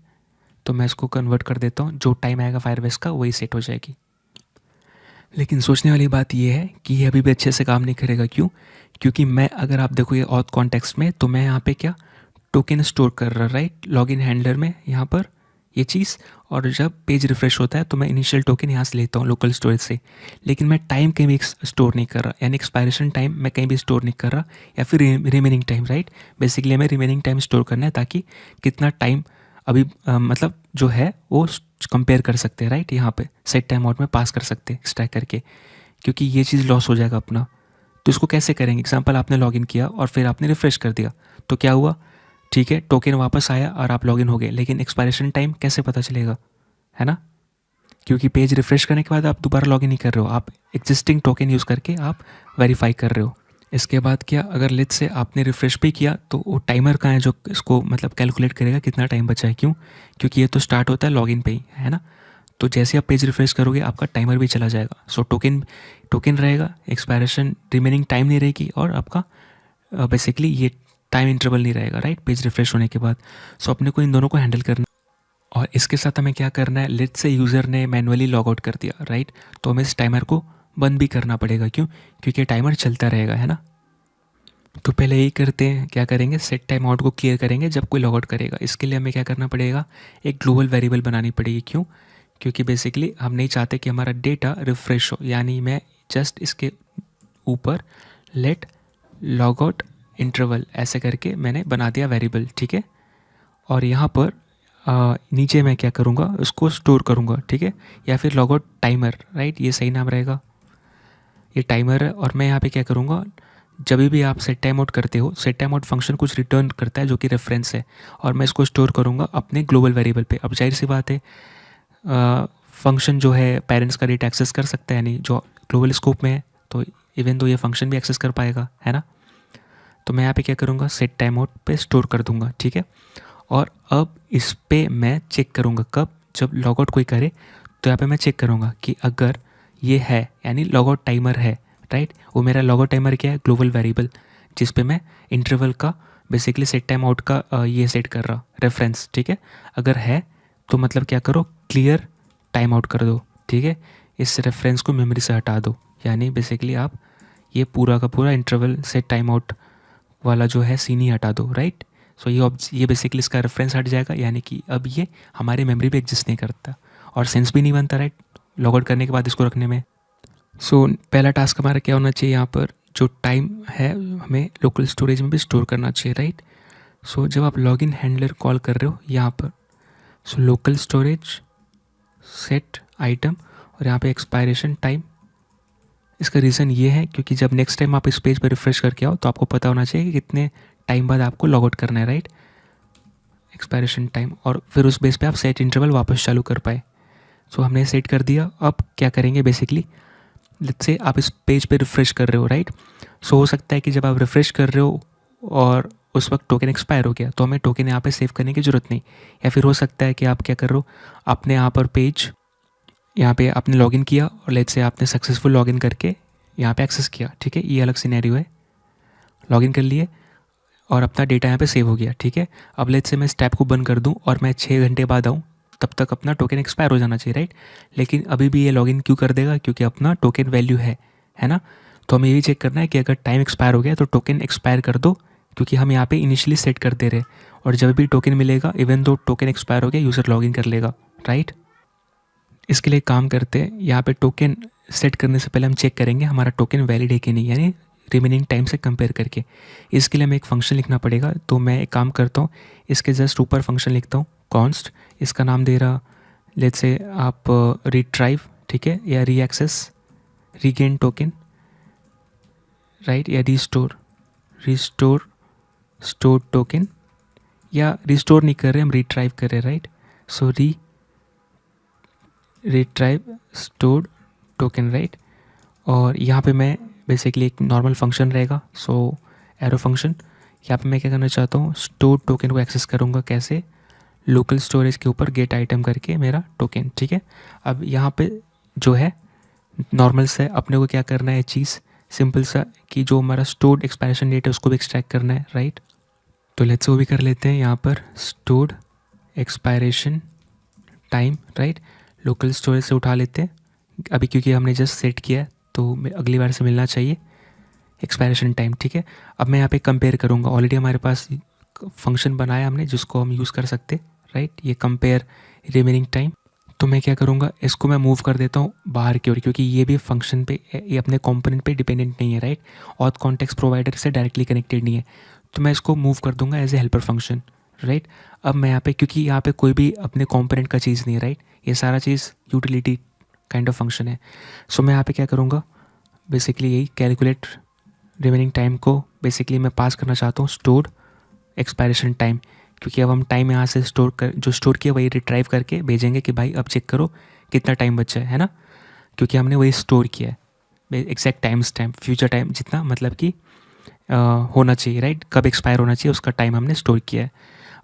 तो मैं इसको कन्वर्ट कर देता हूँ, जो टाइम आएगा फायरबेस का वही सेट हो जाएगी। लेकिन सोचने वाली बात ये है कि ये अभी भी अच्छे से काम नहीं करेगा, क्यों? क्योंकि मैं, अगर आप देखो ये ऑथ कॉन्टेक्स्ट में, तो मैं यहाँ पे क्या टोकन स्टोर कर रहा, राइट, लॉगिन हैंडलर में यहाँ पर ये चीज़। और जब पेज रिफ्रेश होता है तो मैं इनिशियल टोकन यहाँ से लेता हूँ लोकल स्टोरेज से, लेकिन मैं टाइम कहीं भी स्टोर नहीं कर रहा, यानी एक्सपायरेशन टाइम मैं कहीं भी स्टोर नहीं कर रहा, या फिर रिमेनिंग टाइम, राइट। बेसिकली हमें रिमेनिंग टाइम स्टोर करना है ताकि कितना टाइम अभी मतलब जो है वो कंपेयर कर सकते हैं, राइट। यहाँ पे सेट टाइम आउट में पास कर सकते हैं एक्सट्रैक्ट करके, क्योंकि ये चीज़ लॉस हो जाएगा अपना। तो इसको कैसे करेंगे, एग्जांपल आपने लॉगिन किया और फिर आपने रिफ्रेश कर दिया, तो क्या हुआ, ठीक है, टोकन वापस आया और आप लॉगिन हो गए, लेकिन एक्सपायरेशन टाइम कैसे पता चलेगा, है ना? क्योंकि पेज रिफ्रेश करने के बाद आप दोबारा लॉगिन नहीं कर रहे हो, आप एग्जिस्टिंग टोकन यूज़ करके आप वेरीफाई कर रहे हो। इसके बाद क्या, अगर लेट्स से आपने रिफ्रेश भी किया तो वो टाइमर कहाँ है जो इसको मतलब कैलकुलेट करेगा कितना टाइम बचा है, क्यों? क्योंकि ये तो स्टार्ट होता है लॉगिन पे ही, है ना। तो जैसे आप पेज रिफ्रेश करोगे आपका टाइमर भी चला जाएगा। सो टोकन रहेगा, एक्सपायरेशन रिमेनिंग टाइम नहीं रहेगी, और आपका बेसिकली ये टाइम इंटरवल नहीं रहेगा, राइट, पेज रिफ्रेश होने के बाद। सो अपने को इन दोनों को हैंडल करना। और इसके साथ हमें क्या करना है, लेट्स से यूज़र ने मैनुअली लॉग आउट कर दिया, राइट, तो हमें इस टाइमर को बंद भी करना पड़ेगा, क्यों? क्योंकि टाइमर चलता रहेगा, है ना। तो पहले यही करते हैं, क्या करेंगे, सेट टाइम आउट को क्लियर करेंगे जब कोई लॉग आउट करेगा। इसके लिए हमें क्या करना पड़ेगा, एक ग्लोबल वेरिएबल बनानी पड़ेगी, क्यों? क्योंकि बेसिकली हम नहीं चाहते कि हमारा डेटा रिफ्रेश हो, यानी मैं जस्ट इसके ऊपर लेट लॉग आउट इंटरवल ऐसे करके मैंने बना दिया वेरिएबल, ठीक है। और यहाँ पर नीचे मैं क्या करूँगा, उसको स्टोर करूँगा, ठीक है, या फिर लॉग आउट टाइमर, राइट, ये सही नाम रहेगा, ये टाइमर है। और मैं यहाँ पे क्या करूँगा, जब भी आप सेट टाइम आउट करते हो, सेट टाइम आउट फंक्शन कुछ रिटर्न करता है जो कि रेफरेंस है, और मैं इसको स्टोर करूँगा अपने ग्लोबल वेरिएबल पे। अब जाहिर सी बात है, फंक्शन जो है पेरेंट्स का डेटा एक्सेस कर सकता है, यानी जो ग्लोबल स्कोप में है, तो इवन तो ये फंक्शन भी एक्सेस कर पाएगा, है ना। तो मैं यहाँ पे क्या करूँगा, सेट टाइम आउट पे स्टोर कर दूँगा, ठीक है। और अब इस पे मैं चेक करूँगा कब, जब लॉग आउट कोई करे तो यहाँ पे मैं चेक करूँगा कि अगर ये है, यानी लॉग आउट टाइमर है, राइट, वो मेरा लॉग आउट टाइमर क्या है, ग्लोबल वेरिएबल, जिस पे मैं इंटरवल का बेसिकली सेट टाइम आउट का ये सेट कर रहा रेफरेंस, ठीक है। अगर है तो मतलब क्या करो, क्लियर टाइम आउट कर दो, ठीक है, इस रेफरेंस को मेमोरी से हटा दो, यानी बेसिकली आप ये पूरा का पूरा इंटरवल सेट टाइम आउट वाला जो है सीन ही हटा दो, राइट। सो ये बेसिकली इसका रेफरेंस हट जाएगा, यानी कि अब ये हमारे मेमोरी पे एग्जिस्ट नहीं करता और सेंस भी नहीं बनता, राइट, लॉग आउट करने के बाद इसको रखने में। सो पहला टास्क हमारा क्या होना चाहिए, यहाँ पर जो टाइम है हमें लोकल स्टोरेज में भी स्टोर करना चाहिए, राइट। सो जब आप लॉगिन हैंडलर कॉल कर रहे हो यहाँ पर, so local storage set item, और यहाँ पे एक्सपायरेशन टाइम। इसका रीज़न ये है क्योंकि जब नेक्स्ट टाइम आप इस पेज पर रिफ्रेश करके आओ तो आपको पता होना चाहिए कि कितने टाइम बाद आपको लॉग आउट करना है, राइट, एक्सपायरेशन टाइम, और फिर उस बेस पे आप सेट इंटरवल वापस चालू कर पाए। सो हमने सेट कर दिया। अब क्या करेंगे, बेसिकली लेट्स से आप इस पेज पे रिफ्रेश कर रहे हो, राइट। सो हो सकता है कि जब आप रिफ्रेश कर रहे हो और उस वक्त टोकन एक्सपायर हो गया, तो हमें टोकन यहाँ पे सेव करने की ज़रूरत नहीं। या फिर हो सकता है कि आप क्या कर रहे हो, आपने यहाँ पर पेज, यहाँ पे आपने लॉगिन किया और लेट्स से आपने सक्सेसफुल लॉगिन करके यहाँ पे एक्सेस किया, ठीक है, ये अलग सिनेरियो है। लॉगिन कर लिए और अपना डेटा यहाँ पे सेव हो गया, ठीक है। अब लेट्स से मैं इस टैब को बंद कर दूँ और मैं 6 घंटे बाद आऊँ, तब तक अपना टोकन एक्सपायर हो जाना चाहिए, राइट। लेकिन अभी भी ये लॉगिन क्यों कर देगा, क्योंकि अपना टोकन वैल्यू है ना। तो हमें ये भी चेक करना है कि अगर टाइम एक्सपायर हो गया तो टोकन एक्सपायर कर दो, क्योंकि हम यहाँ पे इनिशियली सेट कर दे रहे हैं, और जब भी टोकन मिलेगा इवन दो टोकन एक्सपायर हो गया यूज़र लॉगिन कर लेगा, राइट। इसके लिए काम करते हैं, यहाँ पे टोकन सेट करने से पहले हम चेक करेंगे हमारा टोकन वैलिड है कि नहीं, यानी रिमेनिंग टाइम से कंपेयर करके। इसके लिए हमें एक फंक्शन लिखना पड़ेगा। तो मैं एक काम करता हूँ, इसके जस्ट ऊपर फंक्शन लिखता हूँ कॉन्स्ट, इसका नाम दे रहा लेट्स से आप रिट्राइव, ठीक है, या री एक्सेस, रीगेन टोकन, राइट, या रिस्टोर स्टोर टोकन, या रिस्टोर नहीं कर रहे हम, रिट्राइव कर रहे हैं, राइट। सो रिट्राइव स्टोर टोकन, राइट। और यहाँ पे मैं बेसिकली एक नॉर्मल फंक्शन रहेगा, सो एरो फंक्शन। यहाँ पे मैं क्या करना चाहता हूँ, स्टोर टोकन को एक्सेस करूँगा, कैसे, लोकल स्टोरेज के ऊपर गेट आइटम करके मेरा टोकन, ठीक है। अब यहाँ पे जो है नॉर्मल से अपने को क्या करना है चीज़, सिंपल सा, कि जो हमारा स्टोर्ड एक्सपायरेशन डेट है उसको भी एक्सट्रैक्ट करना है, राइट। तो लेट्स वो भी कर लेते हैं यहाँ पर, stored expiration time, right, local storage से उठा लेते हैं अभी, क्योंकि हमने जस्ट सेट किया है तो अगली बार से मिलना चाहिए एक्सपायरेशन टाइम, ठीक है। अब मैं यहाँ पे कंपेयर करूँगा, ऑलरेडी हमारे पास फंक्शन बनाया हमने जिसको हम यूज़ कर सकते, राइट, ये कंपेयर रिमेनिंग टाइम। तो मैं क्या करूँगा, इसको मैं मूव कर देता हूँ बाहर की ओर, क्योंकि ये भी फंक्शन पे, ये अपने कंपोनेंट पे डिपेंडेंट नहीं है, राइट, ऑथ कॉन्टेक्स्ट प्रोवाइडर से डायरेक्टली कनेक्टेड नहीं है। तो मैं इसको मूव कर दूंगा as a helper function, right. अब मैं यहाँ पे, क्योंकि यहाँ पे कोई भी अपने कंपोनेंट का चीज़ नहीं है, राइट, ये सारा चीज़ यूटिलिटी काइंड ऑफ फंक्शन है। सो मैं यहाँ पे क्या करूँगा, बेसिकली यही कैलकुलेट रिमेनिंग टाइम को बेसिकली मैं पास करना चाहता हूँ स्टोर्ड एक्सपायरेशन टाइम, क्योंकि अब हम टाइम यहाँ से जो स्टोर किया वही रिट्राइव करके भेजेंगे कि भाई अब चेक करो कितना टाइम बचा है ना, क्योंकि हमने वही स्टोर किया है exact time stamp, future time जितना मतलब कि होना चाहिए, राइट, कब एक्सपायर होना चाहिए उसका टाइम हमने स्टोर किया है।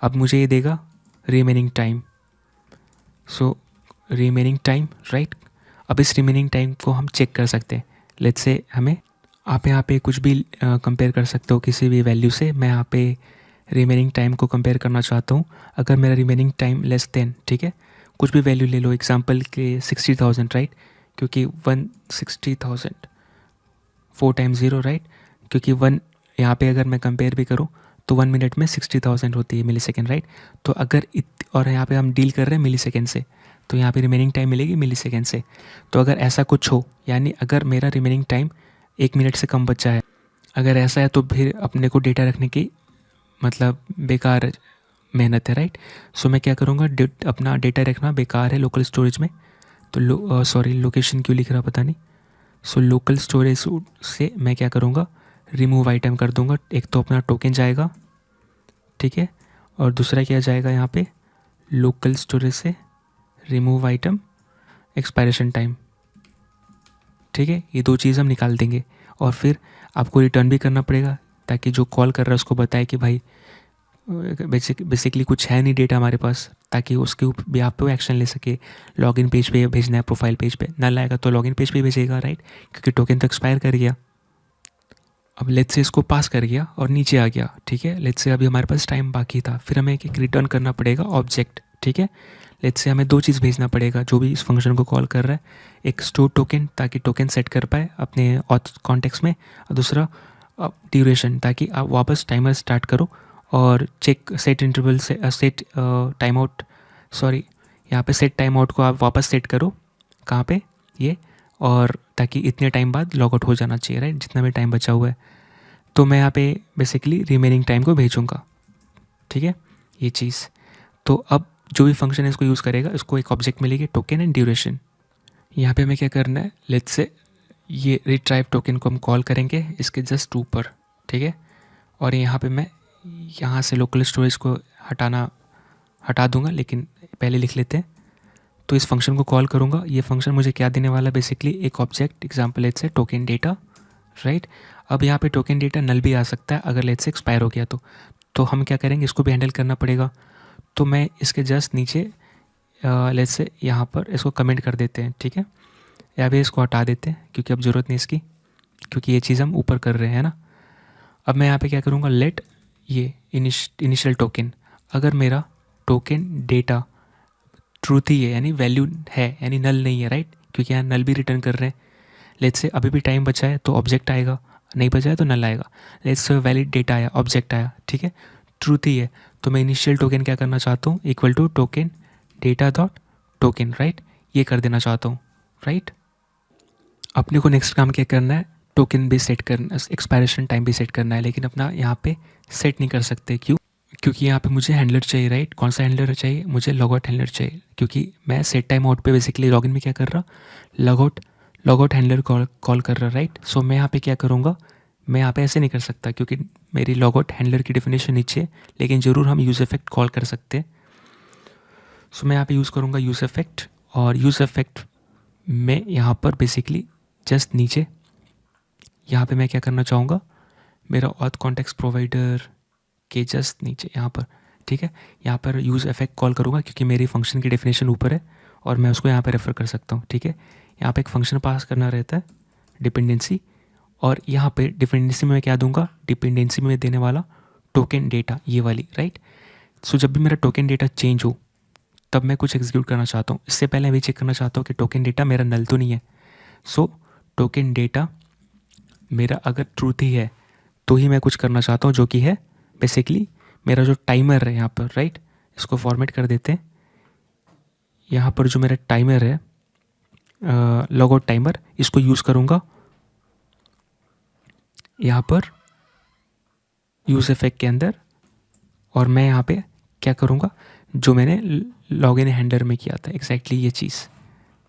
अब मुझे ये देगा remaining time, so remaining time, right. अब इस रिमेनिंग टाइम को हम चेक कर सकते हैं, लेट्स से हमें, आप यहाँ पे कुछ भी कंपेयर कर सकते हो किसी भी वैल्यू से। मैं यहाँ पे रिमेनिंग टाइम को कंपेयर करना चाहता हूँ, अगर मेरा रिमेनिंग टाइम लेस देन, ठीक है, कुछ भी वैल्यू ले लो, एग्जांपल के 60,000, राइट, क्योंकि 160,000 4 टाइम्स 0, राइट, क्योंकि 1 यहाँ पे अगर मैं कंपेयर भी करूँ तो 1 मिनट में 60,000 होती है मिली सेकेंड, राइट। तो अगर और यहाँ पे हम डील कर रहे हैं मिली सेकेंड से, तो यहाँ पे रिमेनिंग टाइम मिलेगी मिली सेकेंड से। तो अगर ऐसा कुछ हो, यानी अगर मेरा रिमेनिंग टाइम 1 मिनट से कम बचा है, अगर ऐसा है तो फिर अपने को डेटा रखने की मतलब बेकार मेहनत है, राइट। सो मैं क्या करूँगा, अपना डेटा रखना बेकार है लोकल स्टोरेज में। तो सॉरी लोकेशन क्यों लिख रहा पता नहीं। सो लोकल स्टोरेज से मैं क्या करूँगा, रिमूव आइटम कर दूँगा। एक तो अपना टोकन जाएगा, ठीक है, और दूसरा क्या जाएगा यहाँ पे, लोकल स्टोरेज से रिमूव आइटम एक्सपायरेशन टाइम, ठीक है। ये दो चीज़ हम निकाल देंगे, और फिर आपको रिटर्न भी करना पड़ेगा ताकि जो कॉल कर रहा है उसको बताए कि भाई बेसिकली कुछ है नहीं डेटा हमारे पास, ताकि उसके ऊपर भी आप पे एक्शन ले सके। लॉगिन पेज पे भेजना है, प्रोफाइल पेज पे ना लाएगा तो लॉगिन पेज पे भेजेगा, राइट, क्योंकि टोकन तो एक्सपायर कर गया। अब लेट्स से इसको पास कर गया और नीचे आ गया, ठीक है। लेट्स से अभी हमारे पास टाइम बाकी था, फिर हमें एक रिटर्न करना पड़ेगा ऑब्जेक्ट, ठीक है। लेट्स से हमें दो चीज़ भेजना पड़ेगा जो भी इस फंक्शन को कॉल कर रहा है, एक स्टोर टोकन ताकि टोकन सेट कर पाए अपने ऑथ कॉन्टेक्स्ट में, और दूसरा ड्यूरेशन ताकि आप वापस टाइमर स्टार्ट करो और चेक सेट इंटरवल से सेट टाइम आउट, सॉरी यहाँ पे सेट टाइम आउट को आप वापस सेट करो, कहाँ पे ये, और ताकि इतने टाइम बाद लॉग आउट हो जाना चाहिए, राइट, जितना भी टाइम बचा हुआ है। तो मैं यहाँ पे बेसिकली रिमेनिंग टाइम को भेजूँगा, ठीक है, ये चीज़। तो अब जो भी फंक्शन है इसको यूज़ करेगा, इसको एक ऑब्जेक्ट मिलेगी टोकन एंड ड्यूरेशन। यहाँ पे हमें क्या करना है, लेट्स से ये रिट्राइव टोकन को हम कॉल करेंगे इसके जस्ट ऊपर, ठीक है, और यहाँ पे मैं यहाँ से लोकल स्टोरेज को हटा दूंगा, लेकिन पहले लिख लेते हैं। तो इस फंक्शन को कॉल करूँगा, ये फंक्शन मुझे क्या देने वाला है, बेसिकली एक object, example let's say token data, right. अब यहाँ पे टोकन डेटा नल भी आ सकता है अगर लेट्स से एक्सपायर हो गया तो हम क्या करेंगे, इसको भी हैंडल करना पड़ेगा। तो मैं इसके जस्ट नीचे लेट्स से यहाँ पर इसको कमेंट कर देते हैं, ठीक है, या भी इसको हटा देते हैं क्योंकि अब ज़रूरत नहीं इसकी, क्योंकि ये चीज़ हम ऊपर कर रहे हैं ना। अब मैं यहाँ पे क्या करूँगा, लेट ये इनिशियल टोकन, अगर मेरा टोकन डेटा ट्रूथ ही है, यानी वैल्यू है, यानी नल नहीं है, राइट, क्योंकि यहाँ नल भी रिटर्न कर रहे हैं। लेट्स से अभी भी टाइम बचा है तो ऑब्जेक्ट आएगा, नहीं बचा है तो नल आएगा। लेट्स से वैलिड डेटा आया, ऑब्जेक्ट आया, ठीक है, ट्रूथ ही है। तो मैं इनिशियल टोकन क्या करना चाहता हूँ, equal to token data dot token, right, ये कर देना चाहता हूँ, राइट। अपने को नेक्स्ट काम क्या करना है, टोकन भी सेट करना, एक्सपायरेशन टाइम भी सेट करना है, लेकिन अपना यहाँ पे सेट नहीं कर सकते, क्यों, क्योंकि यहाँ पे मुझे हैंडलर चाहिए, राइट। कौन सा हैंडलर चाहिए, मुझे लॉगआउट हैंडलर चाहिए, क्योंकि मैं सेट टाइम आउट पे बेसिकली लॉगिन में क्या कर रहा, लॉगआउट हैंडलर कॉल कर रहा, राइट। सो मैं यहाँ पे क्या करूँगा, मैं यहाँ पे ऐसे नहीं कर सकता क्योंकि मेरी लॉगआउट हैंडलर की डेफिनेशन नीचे है, लेकिन ज़रूर हम यूज़ इफेक्ट कॉल कर सकते हैं। सो मैं यहाँ पे यूज़ करूँगा यूज़ इफेक्ट, और यूज़ इफेक्ट में यहाँ पर बेसिकली जस्ट नीचे यहाँ पे मैं क्या करना चाहूँगा, मेरा ऑथ कॉन्टेक्स्ट प्रोवाइडर के जस्ट नीचे यहाँ पर, ठीक है, यहाँ पर यूज़ इफेक्ट कॉल करूँगा क्योंकि मेरी फंक्शन की डेफिनेशन ऊपर है और मैं उसको यहाँ पे रेफर कर सकता हूँ, ठीक है। यहाँ पे एक फंक्शन पास करना रहता है डिपेंडेंसी, और यहाँ पे डिपेंडेंसी में मैं क्या दूंगा, डिपेंडेंसी में देने वाला टोकन डेटा, ये वाली, राइट। सो जब भी मेरा टोकन डेटा चेंज हो तब मैं कुछ एग्जीक्यूट करना चाहता हूँ, इससे पहले मैं भी चेक करना चाहता हूँ कि टोकन डेटा मेरा नल तो नहीं है। सो टोकन डेटा मेरा अगर ट्रूथ ही है तो ही मैं कुछ करना चाहता हूँ, जो कि है बेसिकली मेरा जो टाइमर है यहाँ पर, राइट। इसको फॉर्मेट कर देते हैं। यहाँ पर जो मेरा टाइमर है, लॉगआउट टाइमर, इसको यूज़ करूँगा यहाँ पर यूज़ इफेक्ट के अंदर, और मैं यहाँ पे क्या करूँगा, जो मैंने लॉगिन हैंडलर में किया था एग्जैक्टली ये चीज़।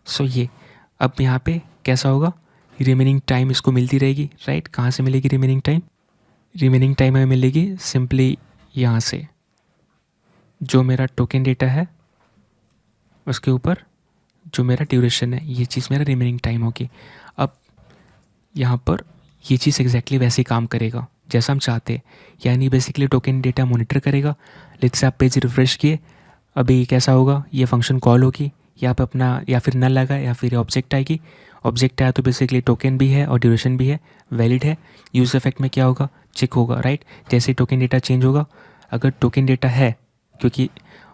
सो ये अब यहाँ पे कैसा होगा, रिमेनिंग टाइम इसको मिलती रहेगी, राइट। कहाँ से मिलेगी रिमेनिंग टाइम, रिमेनिंग टाइम हमें मिलेगी सिंपली यहाँ से, जो मेरा टोकन डेटा है उसके ऊपर जो मेरा ड्यूरेशन है, ये चीज़ मेरा रिमेनिंग टाइम होगी। अब यहाँ पर ये चीज़ एग्जैक्टली वैसे ही काम करेगा जैसा हम चाहते हैं, यानी बेसिकली टोकन डेटा मॉनिटर करेगा। लेट्स से आप पेज रिफ्रेश किए, अभी कैसा होगा, ये फंक्शन कॉल होगी, यहाँ पे अपना या फिर नल लगा या फिर ऑब्जेक्ट आएगी। ऑब्जेक्ट आया तो बेसिकली टोकन भी है और ड्यूरेशन भी है, वैलिड है। यूज़ इफेक्ट में क्या होगा, चेक होगा, राइट। जैसे ही टोकन डेटा चेंज होगा, अगर टोकन डेटा है क्योंकि,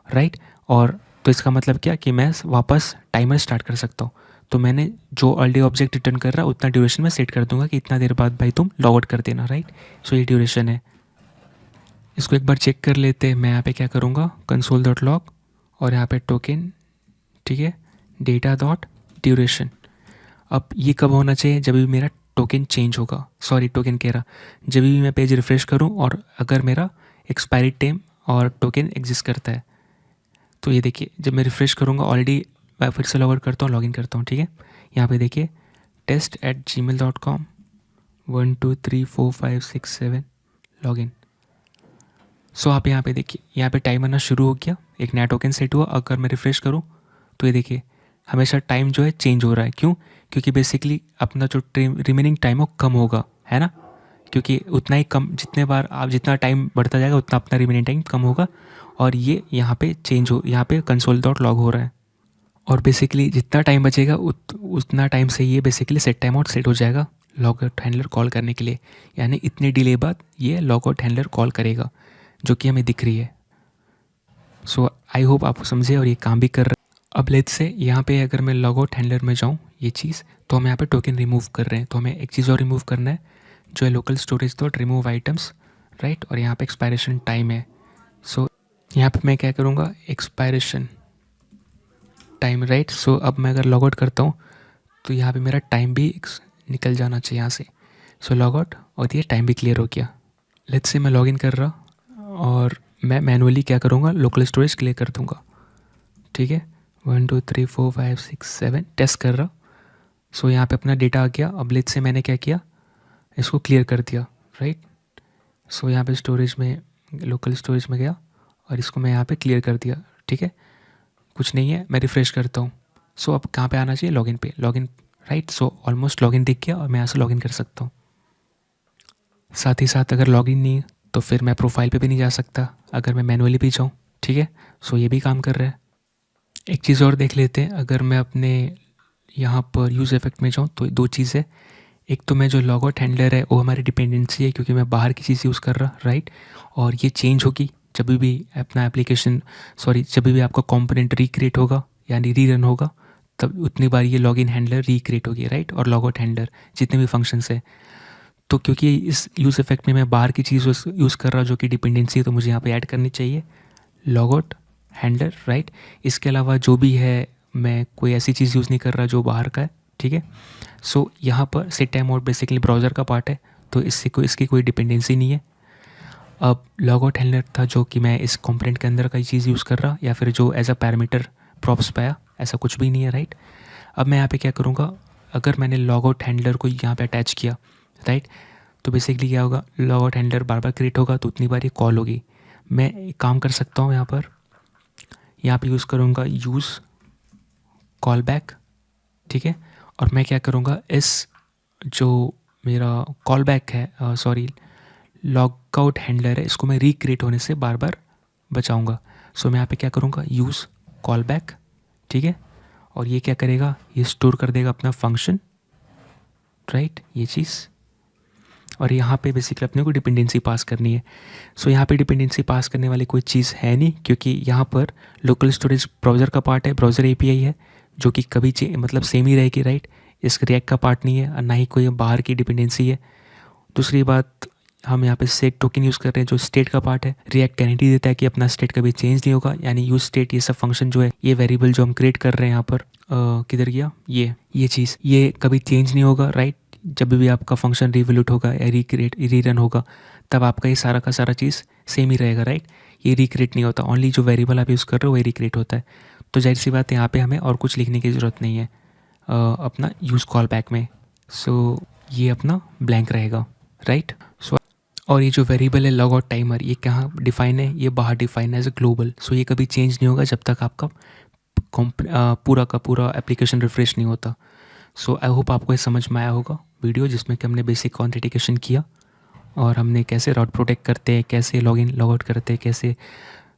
राइट, और तो इसका मतलब क्या कि मैं वापस टाइमर स्टार्ट कर सकता हूँ। तो मैंने जो ऑलरेडी ऑब्जेक्ट रिटर्न कर रहा है उतना ड्यूरेशन में सेट कर दूंगा कि इतना देर बाद भाई तुम लॉग आउट कर देना, राइट। सो ये ड्यूरेशन है। इसको एक बार चेक कर लेते हैं। मैं यहाँ पे क्या करूँगा, कंसोल डॉट लॉग, और यहाँ पे टोकन, ठीक है, डेटा डॉट ड्यूरेशन। अब ये कब होना चाहिए, जब भी मेरा टोकन चेंज होगा, सॉरी टोकन कह रहा, जब भी मैं पेज रिफ्रेश करूँ और अगर मेरा एक्सपायरी टाइम और टोकन एग्जिस्ट करता है। तो ये देखिए जब मैं रिफ्रेश करूँगा, ऑलरेडी मैं फिर से लॉग आउट करता हूँ, लॉगिन करता हूँ, ठीक है। यहाँ पे देखिए test@gmail.com 1 2 3 4 5 6 7 लॉगिन। सो आप यहाँ पे देखिए, यहाँ पे टाइम आना शुरू हो गया, एक नया टोकन सेट हुआ। अगर मैं रिफ्रेश करूँ तो ये देखिए हमेशा टाइम जो है चेंज हो रहा है, क्यों, क्योंकि बेसिकली अपना जो रिमेनिंग टाइम हो कम होगा, है ना, क्योंकि उतना ही कम, जितने बार आप जितना टाइम बढ़ता जाएगा उतना अपना रिमेनिंग टाइम कम होगा। और ये यहाँ पे चेंज हो, यहाँ पे कंसोल डॉट लॉग हो रहा है, और बेसिकली जितना टाइम बचेगा उतना टाइम से ये basically set time out set हो जाएगा लॉग आउट हैंडलर कॉल करने के लिए, यानी इतने डिले बाद ये लॉग आउट हैंडलर कॉल करेगा, जो कि हमें दिख रही है। सो आई होप आप समझे और ये काम भी कर रहा है। अब लेट्स से यहाँ पे अगर मैं लॉग आउट हैंडलर में जाऊँ ये चीज़, तो हम यहाँ पे टोकन रिमूव कर रहे हैं, तो हमें एक चीज़ और रिमूव करना है, जो है local storage dot remove items, right, और यहाँ पे एक्सपायरेशन टाइम है। सो यहाँ पे मैं क्या करूँगा, एक्सपायरेशन टाइम, राइट। सो अब मैं अगर लॉग आउट करता हूँ तो यहाँ पे मेरा टाइम भी निकल जाना चाहिए यहाँ से। सो लॉग आउट, और ये टाइम भी क्लियर हो गया। लेट्स से मैं लॉग इन कर रहा और मैं मैनुअली क्या करूँगा, लोकल स्टोरेज क्लियर कर दूँगा, ठीक है। 1 2 3 4 5 6 7 टेस्ट कर रहा। सो यहाँ पे अपना डेटा आ गया। अब लेट्स से मैंने क्या किया, इसको क्लियर कर दिया, राइट। सो यहाँ पे स्टोरेज में, लोकल स्टोरेज में गया और इसको मैं यहाँ पे क्लियर कर दिया, ठीक है, कुछ नहीं है। मैं रिफ्रेश करता हूँ। सो अब कहाँ पे आना चाहिए, लॉगिन पे, login, right. So almost login दिख गया और मैं यहाँ से लॉगिन कर सकता हूँ। साथ ही साथ अगर लॉगिन नहीं तो फिर मैं प्रोफाइल पे भी नहीं जा सकता अगर मैं मैनुअली भी जाऊँ, ठीक है। सो ये भी काम कर रहा है। एक चीज़ और देख लेते हैं, अगर मैं अपने यहाँ पर यूज़ इफेक्ट में जाऊँ तो दो चीज़ है। एक तो मैं जो लॉग आउट हैंडलर है वो हमारी डिपेंडेंसी है, क्योंकि मैं बाहर की चीज़ यूज़ कर रहा, राइट, और ये चेंज होगी जब भी अपना एप्लीकेशन जब भी आपका कंपोनेंट रिक्रिएट होगा यानी रीरन होगा, तब उतनी बार ये लॉगिन हैंडलर रिक्रिएट होगी, राइट। और लॉगआउट हैंडलर जितने भी फंक्शंस है। तो क्योंकि इस यूज़ इफेक्ट में मैं बाहर की चीज़ यूज़ कर रहा हूँ जो कि डिपेंडेंसी है, तो मुझे यहाँ पे ऐड करनी चाहिए लॉगआउट हैंडलर, राइट। इसके अलावा जो भी है मैं कोई ऐसी चीज़ यूज़ नहीं कर रहा जो बाहर का है, ठीक है। सो यहाँ पर set time out basically browser का पार्ट है, तो इसकी कोई डिपेंडेंसी नहीं है। अब लॉगआउट हैंडलर था जो कि मैं इस कंपोनेंट के अंदर का चीज़ यूज़ कर रहा, या फिर जो एज अ पैरामीटर प्रॉप्स पाया, ऐसा कुछ भी नहीं है, राइट। अब मैं यहाँ पे क्या करूँगा, अगर मैंने लॉगआउट हैंडलर को यहाँ पे अटैच किया, राइट, तो बेसिकली क्या होगा, लॉगआउट हैंडलर बार बार क्रिएट होगा तो उतनी बार ये कॉल होगी। मैं एक काम कर सकता हूँ, यहाँ पर यूज़ करूँगा यूज़ कॉल बैक, ठीक है। और मैं क्या करूँगा, इस जो मेरा कॉल बैक है लॉगआउट हैंडलर है, इसको मैं रिक्रिएट होने से बार बार बचाऊँगा। सो मैं यहाँ पे क्या करूँगा, यूज़ कॉल बैक, ठीक है। और ये क्या करेगा, ये स्टोर कर देगा अपना फंक्शन, राइट, ये चीज़। और यहाँ पे बेसिकली अपने को डिपेंडेंसी पास करनी है। सो यहाँ पे डिपेंडेंसी पास करने वाली कोई चीज़ है नहीं, क्योंकि यहाँ पर लोकल स्टोरेज ब्राउज़र का पार्ट है, ब्राउज़र एपीआई है जो कि कभी मतलब सेम ही रहेगी, राइट। इस रिएक्ट का पार्ट नहीं है और ना ही कोई बाहर की डिपेंडेंसी है। दूसरी बात, हम यहाँ पे सेट टोकन यूज़ कर रहे हैं जो स्टेट का पार्ट है। रिएक्ट गारंटी देता है कि अपना स्टेट कभी चेंज नहीं होगा, यानी यूज स्टेट ये सब फंक्शन जो है, ये वेरिएबल जो हम क्रिएट कर रहे हैं यहाँ पर किधर गया, ये चीज़, ये कभी चेंज नहीं होगा, राइट। जब भी आपका फंक्शन रिवोल्यूट होगा या रीरन होगा, तब आपका ये सारा का सारा चीज़ सेम ही रहेगा, राइट। ये रिक्रिएट नहीं होता, ओनली जो वेरिएबल आप यूज़ कर रहे हो वही रिक्रिएट होता है। तो जाहिर सी बात है, यहाँ पे हमें और कुछ लिखने की ज़रूरत नहीं है अपना यूज़ कॉल बैक में। सो ये अपना ब्लैंक रहेगा, राइट। सो और ये जो वेरिएबल है लॉगआउट टाइमर, ये कहाँ डिफाइन है, ये बाहर डिफाइन है एज ए ग्लोबल। सो ये कभी चेंज नहीं होगा जब तक आपका पूरा का पूरा एप्लीकेशन रिफ्रेश नहीं होता। सो आई होप आपको ये समझ में आया होगा वीडियो, जिसमें कि हमने बेसिक ऑथेंटिकेशन किया और हमने कैसे राउट प्रोटेक्ट करते हैं, कैसे लॉगिन लॉगआउट करते हैं, कैसे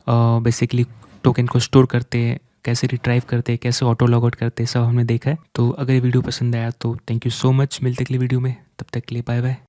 बेसिकली टोकन को स्टोर करते हैं, कैसे रिट्राइव करते हैं, कैसे ऑटो लॉगआउट करते हैं, सब हमने देखा है। तो अगर ये वीडियो पसंद आया तो थैंक यू सो मच। मिलते अगली वीडियो में, तब तक के लिए बाय बाय।